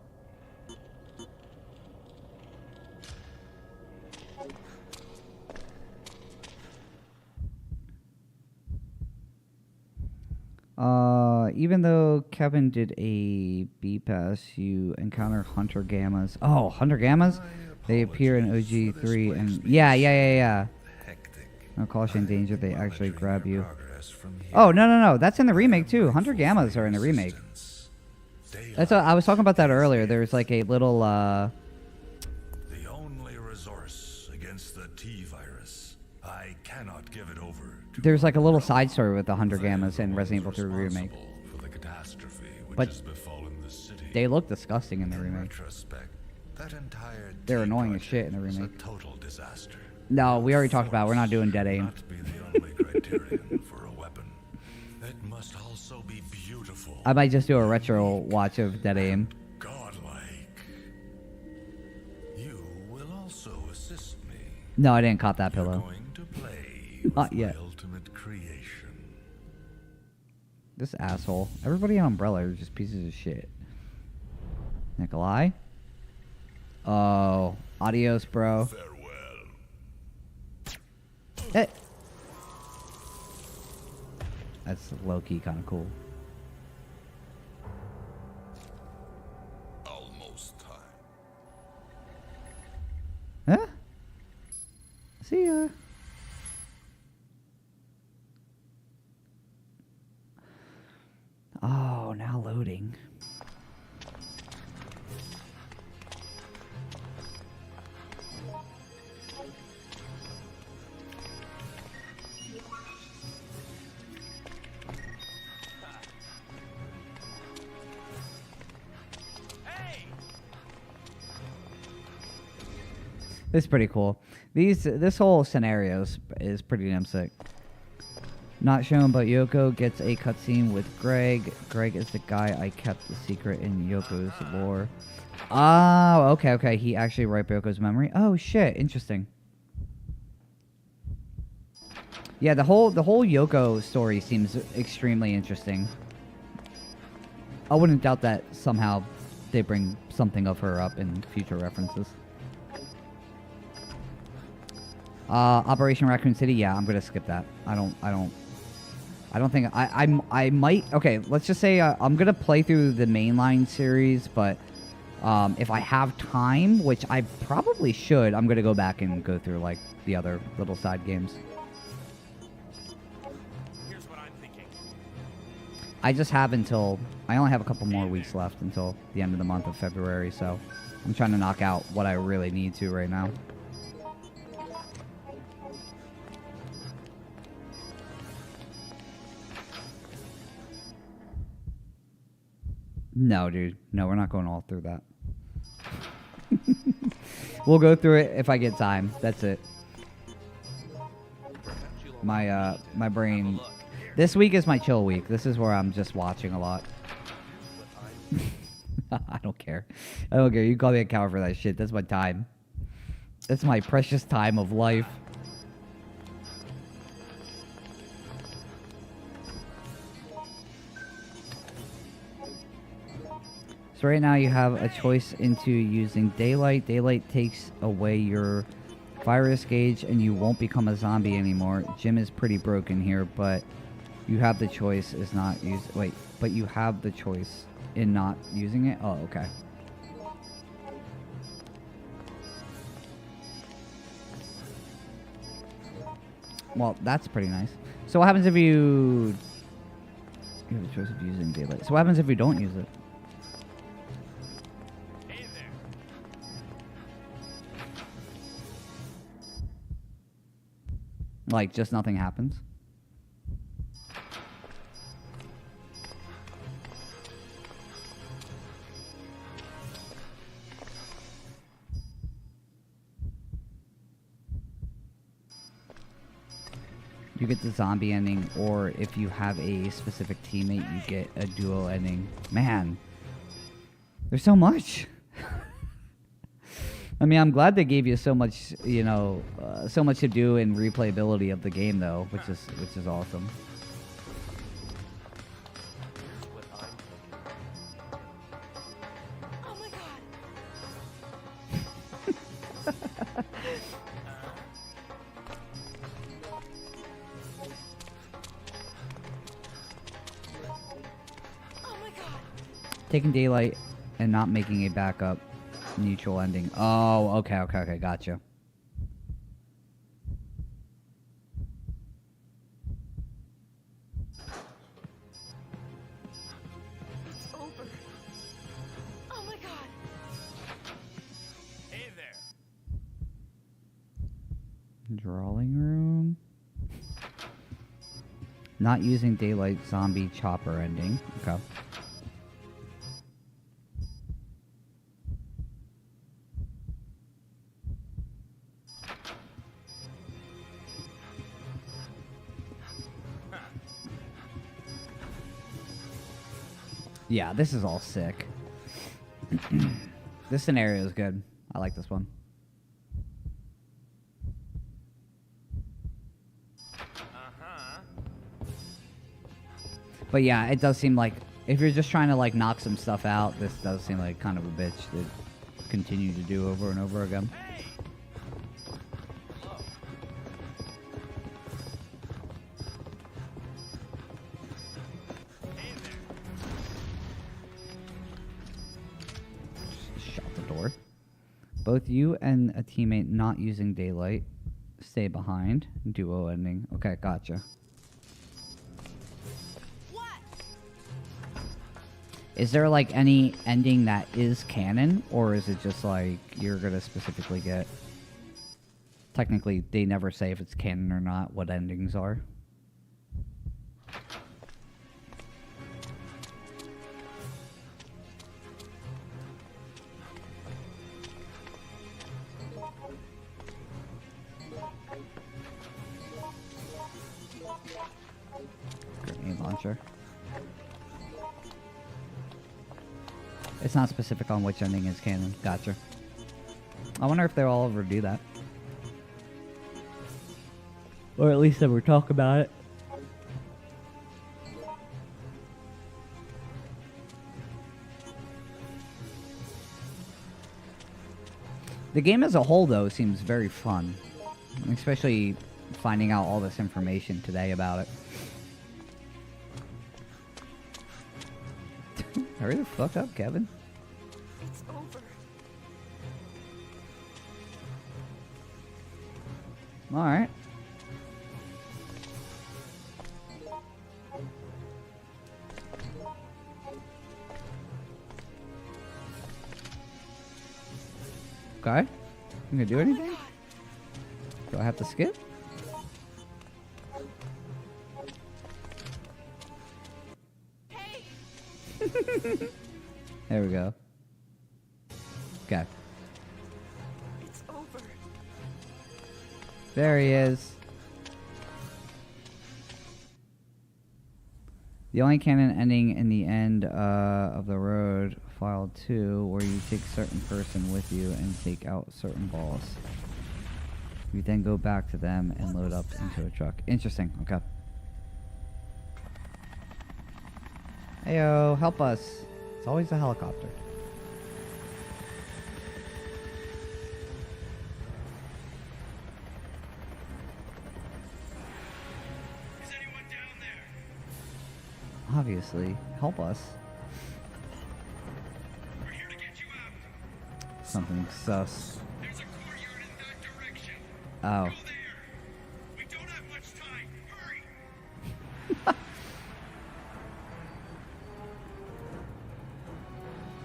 Even though Kevin did a B pass, you encounter Hunter Gammas. Oh, Hunter Gammas? They appear in OG 3 and... Yeah. No caution, danger, they actually grab you. Oh, no. That's in the remake, too. Hunter Gammas are in the remake. That's I was talking about that earlier. There's like a little, The only resource against the T-virus. I cannot give it over. There's like a little side story with the Hunter Gammas in Resident Evil 3 remake. For the catastrophe which But has befallen the city. they look disgusting in the remake. That entire They're annoying as shit in the remake. a total disaster. No, we already talked about it. We're not doing Dead Aim. Be the only criterion for a weapon. It must also be beautiful. I might just do a retro watch of Dead Aim. Godlike. You will also assist me. No, I didn't cop that pillow. Going to play Not with yet. my ultimate creation. This asshole. Everybody in Umbrella are just pieces of shit. Nikolai? Oh, adios, bro. Farewell. Eh. That's low-key kind of cool. Almost time. Huh? See ya. Oh, now loading. It's pretty cool. This whole scenario is pretty damn sick. Not shown, but Yoko gets a cutscene with Greg. Greg is the guy I kept the secret in Yoko's lore. Oh, okay. He actually wiped Yoko's memory. Oh shit, interesting. Yeah, the whole Yoko story seems extremely interesting. I wouldn't doubt that somehow they bring something of her up in future references. Operation Raccoon City. Yeah, I'm gonna skip that. I don't think I might. Okay, let's just say I'm gonna play through the mainline series, but if I have time, which I probably should, I'm gonna go back and go through like the other little side games. Here's what I'm thinking. I just have until I only have a couple more weeks left until the end of the month of February, so I'm trying to knock out what I really need to right now. No, dude. No, we're not going all through that. We'll go through it if I get time. That's it. My brain. This week is my chill week. This is where I'm just watching a lot. I don't care. I don't care. You can call me a coward for that shit. That's my time. That's my precious time of life. So right now you have a choice into using daylight. Daylight takes away your virus gauge and you won't become a zombie anymore. Jim is pretty broken here, but you have the choice is not use. Wait, but you have the choice in not using it. Oh, okay. Well, that's pretty nice. So what happens if you have the choice of using daylight? So what happens if you don't use it? Like, just nothing happens? You get the zombie ending, or if you have a specific teammate, you get a duo ending. Man, there's so much. I mean, I'm glad they gave you so much, you know, so much to do in replayability of the game, though, which is awesome. Oh my god! Oh my god! Taking daylight and not making a backup. Neutral ending. Oh, okay, gotcha. It's over. Oh my god! Hey there. Drawing room. Not using daylight zombie chopper ending. Okay. Yeah, this is all sick. This scenario is good. I like this one. But yeah, it does seem like if you're just trying to like knock some stuff out, this does seem like kind of a bitch to continue to do over and over again. Both you and a teammate not using daylight stay behind. Duo ending. Okay, gotcha. What? Is there like any ending that is canon, or is it just like you're gonna specifically get? Technically, they never say if it's canon or not, what endings are. launcher. It's not specific on which ending is canon. Gotcha. I wonder if they'll all ever do that. Or at least ever talk about it. The game as a whole, though, seems very fun. Especially finding out all this information today about it. Hurry the fuck up, Kevin. It's over. Alright. Okay. You gonna do anything? Do I have to skip? There we go. Okay. It's over. There he is. The only canon ending in the end of the road, file 2, where you take certain person with you and take out certain boss. You then go back to them and load up into a truck. Interesting. Okay. Heyo, help us. It's always a helicopter. Is anyone down there? Obviously, help us. We're here to get you out. Something sus. There's a courtyard in that direction. Oh. Go there. We don't have much time. Hurry.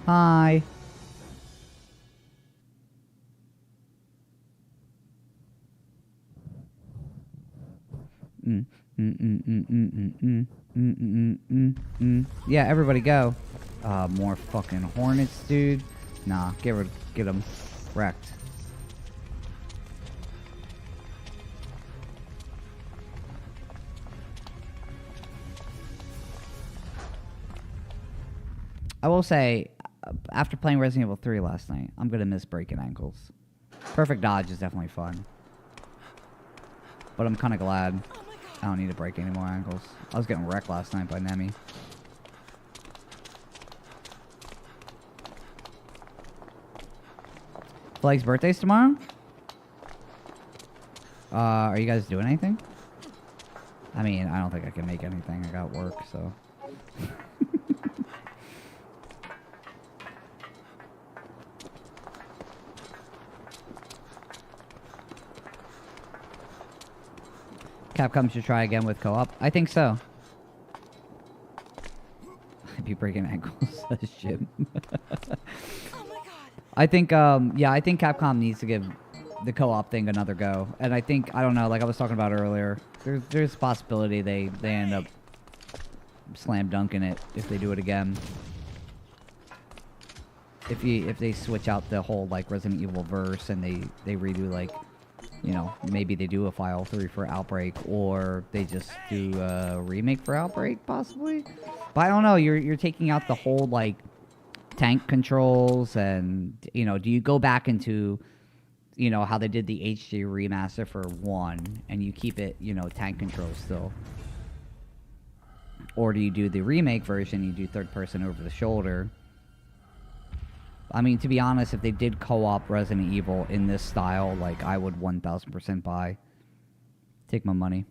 Hi. Yeah, everybody go. More fucking hornets, dude. Nah, get them wrecked. I will say, after playing Resident Evil 3 last night, I'm gonna miss breaking ankles. Perfect dodge is definitely fun. But I'm kind of glad I don't need to break any more ankles. I was getting wrecked last night by Nemi. Flag's birthday's tomorrow? Are you guys doing anything? I mean, I don't think I can make anything. I got work, so... Capcom should try again with co-op. I think so. I'd be breaking ankles. That's shit. I think, yeah, I think Capcom needs to give the co-op thing another go. And I think, I don't know, like I was talking about earlier, there's a possibility they end up slam dunking it if they do it again. If they switch out the whole, like, Resident Evil verse and they redo, like, you know, maybe they do a File 3 for Outbreak, or they just do a remake for Outbreak, possibly. But I don't know, you're taking out the whole, like, tank controls, and, you know, do you go back into, you know, how they did the HD remaster for 1, and you keep it, you know, tank controls still? Or do you do the remake version, you do third person over the shoulder? I mean, to be honest, if they did co-op Resident Evil in this style, like, I would 1000% buy. Take my money,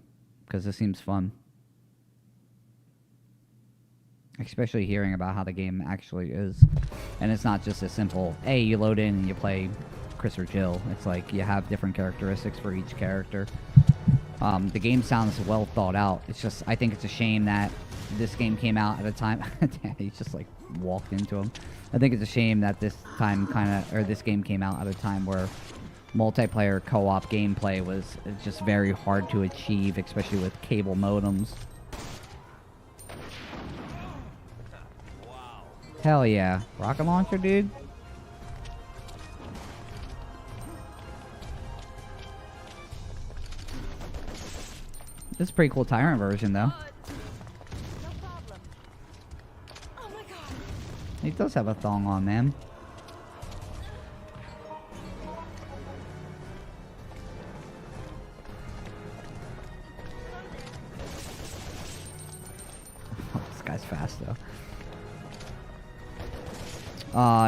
because this seems fun. Especially hearing about how the game actually is. And it's not just a simple, hey, you load in and you play Chris or Jill. It's like, you have different characteristics for each character. The game sounds well thought out. It's just, I think it's a shame that this game came out at a time... He just, like, walked into him. I think it's a shame that this game came out at a time where multiplayer co-op gameplay was just very hard to achieve, especially with cable modems. Wow. Hell yeah. Rocket launcher, dude? This is a pretty cool Tyrant version, though. He does have a thong on, man. This guy's fast, though.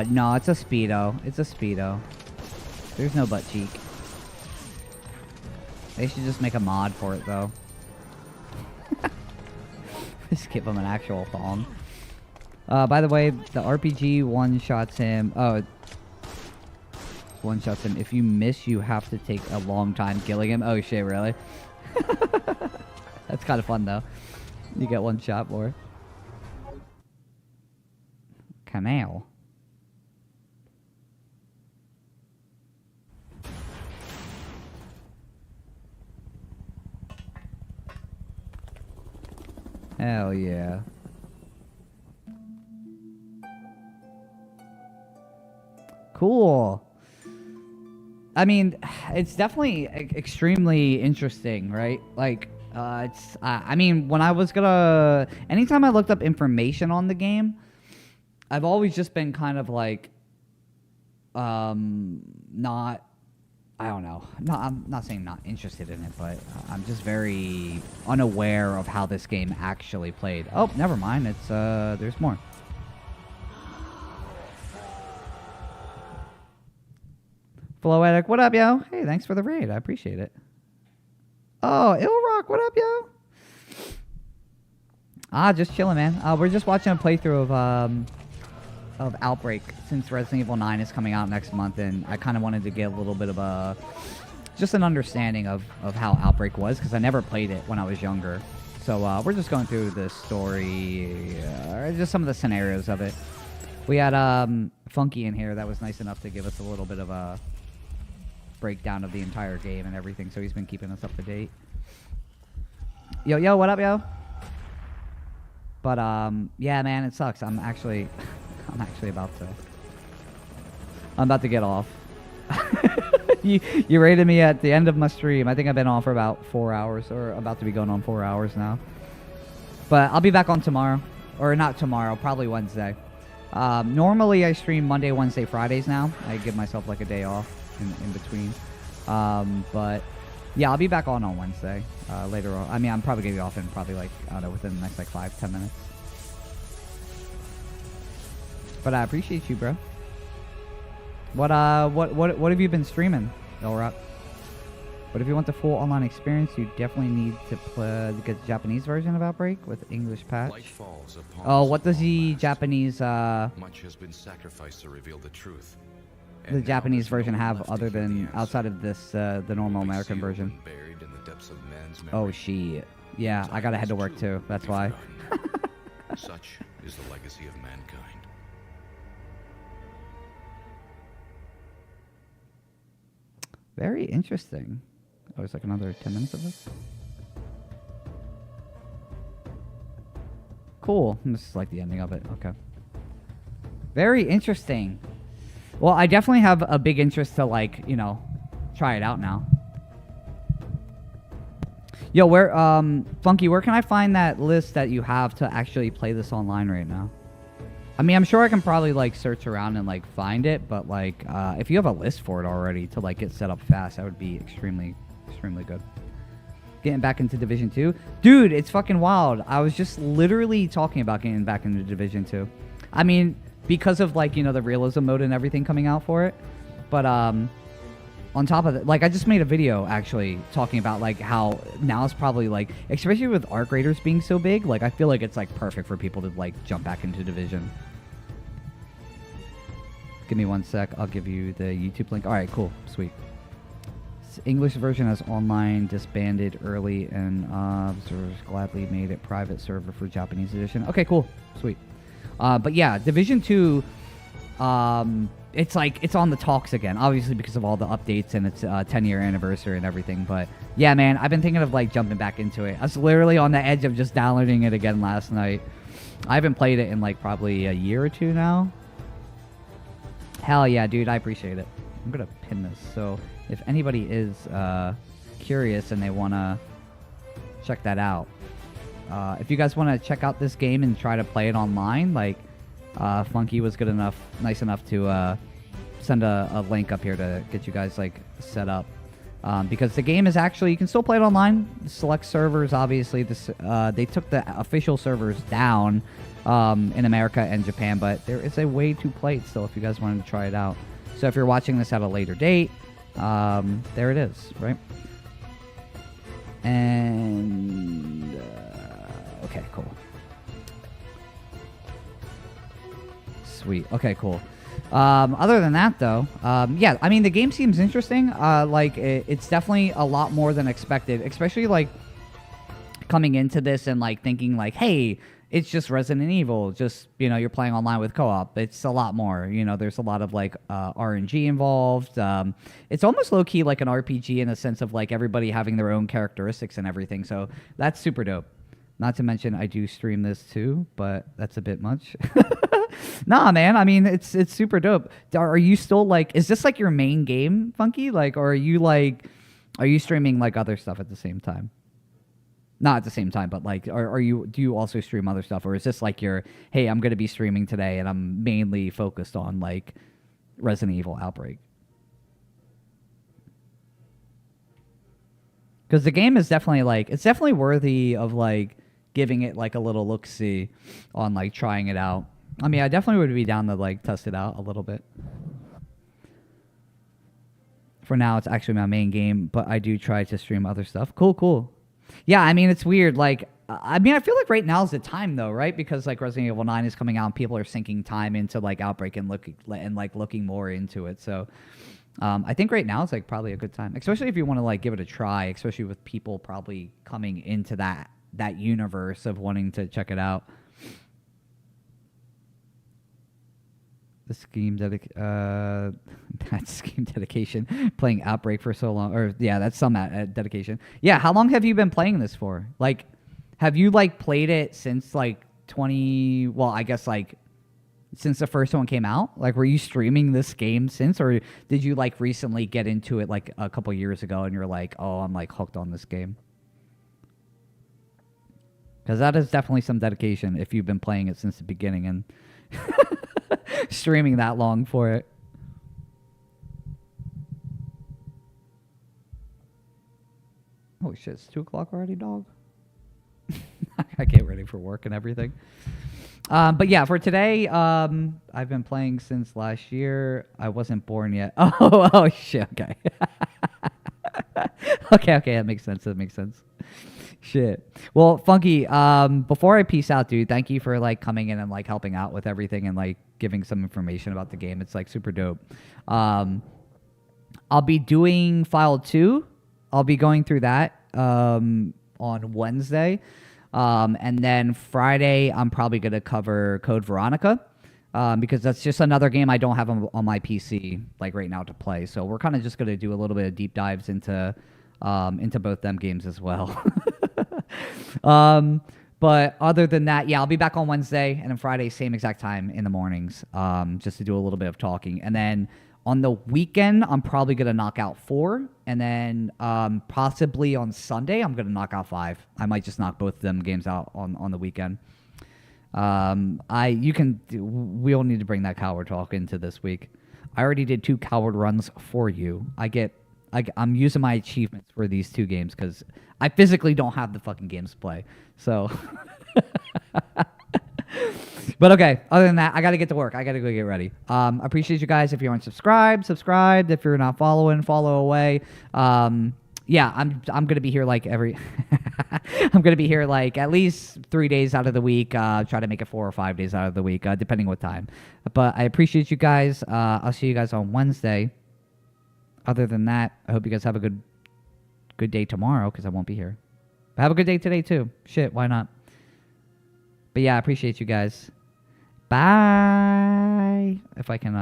No, it's a Speedo. It's a Speedo. There's no butt cheek. They should just make a mod for it, though. Just give him an actual thong. By the way, the RPG one-shots him. Oh, one-shots him. If you miss, you have to take a long time killing him. Oh, shit, really? That's kind of fun, though. You get one shot more. Canal. Hell yeah. Cool. I mean, it's definitely extremely interesting, right? Like, I mean, when I was gonna... Anytime I looked up information on the game, I've always just been kind of like... not... I don't know. No, I'm not saying not interested in it, but I'm just very unaware of how this game actually played. Oh, never mind. It's, there's more. Floetic, what up, yo? Hey, thanks for the raid. I appreciate it. Oh, Ilrock, what up, yo? Just chilling, man. We're just watching a playthrough of Outbreak, since Resident Evil 9 is coming out next month, and I kind of wanted to get a little bit of a... just an understanding of how Outbreak was, because I never played it when I was younger. So we're just going through the story, just some of the scenarios of it. We had Funky in here that was nice enough to give us a little bit of a breakdown of the entire game and everything, so he's been keeping us up to date. Yo, what up, yo? But, yeah, man, it sucks. I'm actually about to get off. You rated me at the end of my stream. I think I've been on for about 4 hours, or about to be going on 4 hours now. But I'll be back on tomorrow. Or not tomorrow, probably Wednesday. Normally I stream Monday, Wednesday, Fridays now. I give myself like a day off in between. But yeah, I'll be back on Wednesday later on. I mean, I'm probably going to be off in probably like, I don't know, within the next like 5-10 minutes. But I appreciate you, bro. What have you been streaming, Elrock? But if you want the full online experience, you definitely need to get the Japanese version of Outbreak with English patch. Oh, what does the Japanese much has been sacrificed to reveal the truth. The Japanese version have other than outside of this the normal American version? Buried in the depths of man's memory. Oh shit. Yeah, I gotta head to work too. That's why. Such is the legacy of mankind. Very interesting. Oh, it's like another 10 minutes of this? Cool. This is like the ending of it. Okay. Very interesting. Well, I definitely have a big interest to, like, you know, try it out now. Yo, where, Funky, where can I find that list that you have to actually play this online right now? I mean, I'm sure I can probably, like, search around and, like, find it, but, like, if you have a list for it already to, like, get set up fast, that would be extremely, extremely good. Getting back into Division 2. Dude, it's fucking wild. I was just literally talking about getting back into Division 2. I mean, because of, like, you know, the realism mode and everything coming out for it. But, on top of that, like, I just made a video, actually, talking about, like, how now it's probably, like, especially with Arc Raiders being so big, like, I feel like it's, like, perfect for people to, like, jump back into Division. Give me 1 sec. I'll give you the YouTube link. All right, cool. Sweet. English version has online disbanded early, and observers gladly made it private server for Japanese edition. Okay, cool. Sweet. But yeah, Division 2, it's like, it's on the talks again, obviously because of all the updates and its 10-year anniversary and everything. But yeah, man, I've been thinking of, like, jumping back into it. I was literally on the edge of just downloading it again last night. I haven't played it in, like, probably a year or two now. Hell yeah, dude, I appreciate it. I'm gonna pin this, so if anybody is curious and they want to check that out, if you guys want to check out this game and try to play it online, like, Funky was nice enough to send a link up here to get you guys like set up. Because the game is actually, you can still play it online. Select servers, obviously, they took the official servers down in America and Japan, but there is a way to play it still if you guys wanted to try it out. So if you're watching this at a later date, there it is, right? And, okay, cool. Sweet. Okay, cool. Other than that, though, yeah, I mean, the game seems interesting. Like, it's definitely a lot more than expected, especially, like, coming into this and, like, thinking, like, hey, it's just Resident Evil. Just, you know, you're playing online with co-op. It's a lot more. You know, there's a lot of, like, RNG involved. It's almost low-key like an RPG in the sense of, like, everybody having their own characteristics and everything. So that's super dope. Not to mention, I do stream this, too, but that's a bit much. Nah, man. I mean, it's super dope. Are you still like? Is this like your main game, Funky? Like, or are you streaming like other stuff at the same time? Not at the same time, but like, do you also stream other stuff, or is this like your, hey, I'm gonna be streaming today, and I'm mainly focused on like Resident Evil Outbreak? Because the game is definitely like, it's definitely worthy of like giving it like a little look-see on like trying it out. I mean, I definitely would be down to, like, test it out a little bit. For now, it's actually my main game, but I do try to stream other stuff. Cool, cool. Yeah, I mean, it's weird. Like, I mean, I feel like right now is the time, though, right? Because, like, Resident Evil 9 is coming out, and people are sinking time into, like, Outbreak and looking more into it. So, I think right now is, like, probably a good time. Especially if you want to, like, give it a try, especially with people probably coming into that universe of wanting to check it out. The Scheme that Scheme dedication, playing Outbreak for so long, or yeah, that's some dedication. Yeah, how long have you been playing this for? Like, have you like played it since like 20? Well, I guess like since the first one came out. Like, were you streaming this game since, or did you like recently get into it like a couple years ago and you're like, oh, I'm like hooked on this game? Because that is definitely some dedication if you've been playing it since the beginning and streaming that long for it. Holy shit, it's 2 o'clock already, dog? I get ready for work and everything. But yeah, for today, I've been playing since last year. I wasn't born yet. Oh shit, okay. Okay, that makes sense. Shit. Well, Funky, before I peace out, dude, thank you for like coming in and like helping out with everything and like giving some information about the game. It's like super dope. I'll be doing File 2. I'll be going through that on Wednesday. And then Friday, I'm probably going to cover Code Veronica. Because that's just another game I don't have on my PC like right now to play. So we're kind of just going to do a little bit of deep dives into both them games as well. But other than that, yeah, I'll be back on Wednesday and then Friday, same exact time in the mornings, just to do a little bit of talking. And then on the weekend, I'm probably going to knock out 4. And then possibly on Sunday, I'm going to knock out 5. I might just knock both of them games out on the weekend. We'll need to bring that coward talk into this week. I already did 2 coward runs for you. I'm using my achievements for these 2 games because I physically don't have the fucking games to play. So, but okay. Other than that, I got to get to work. I got to go get ready. I appreciate you guys. If you aren't subscribed. If you're not following, follow away. Yeah, I'm gonna be here like I'm gonna be here like at least 3 days out of the week. Try to make it 4 or 5 days out of the week, depending what time. But I appreciate you guys. I'll see you guys on Wednesday. Other than that, I hope you guys have a good day tomorrow because I won't be here. But have a good day today too. Shit, why not? But yeah, I appreciate you guys. Bye. If I can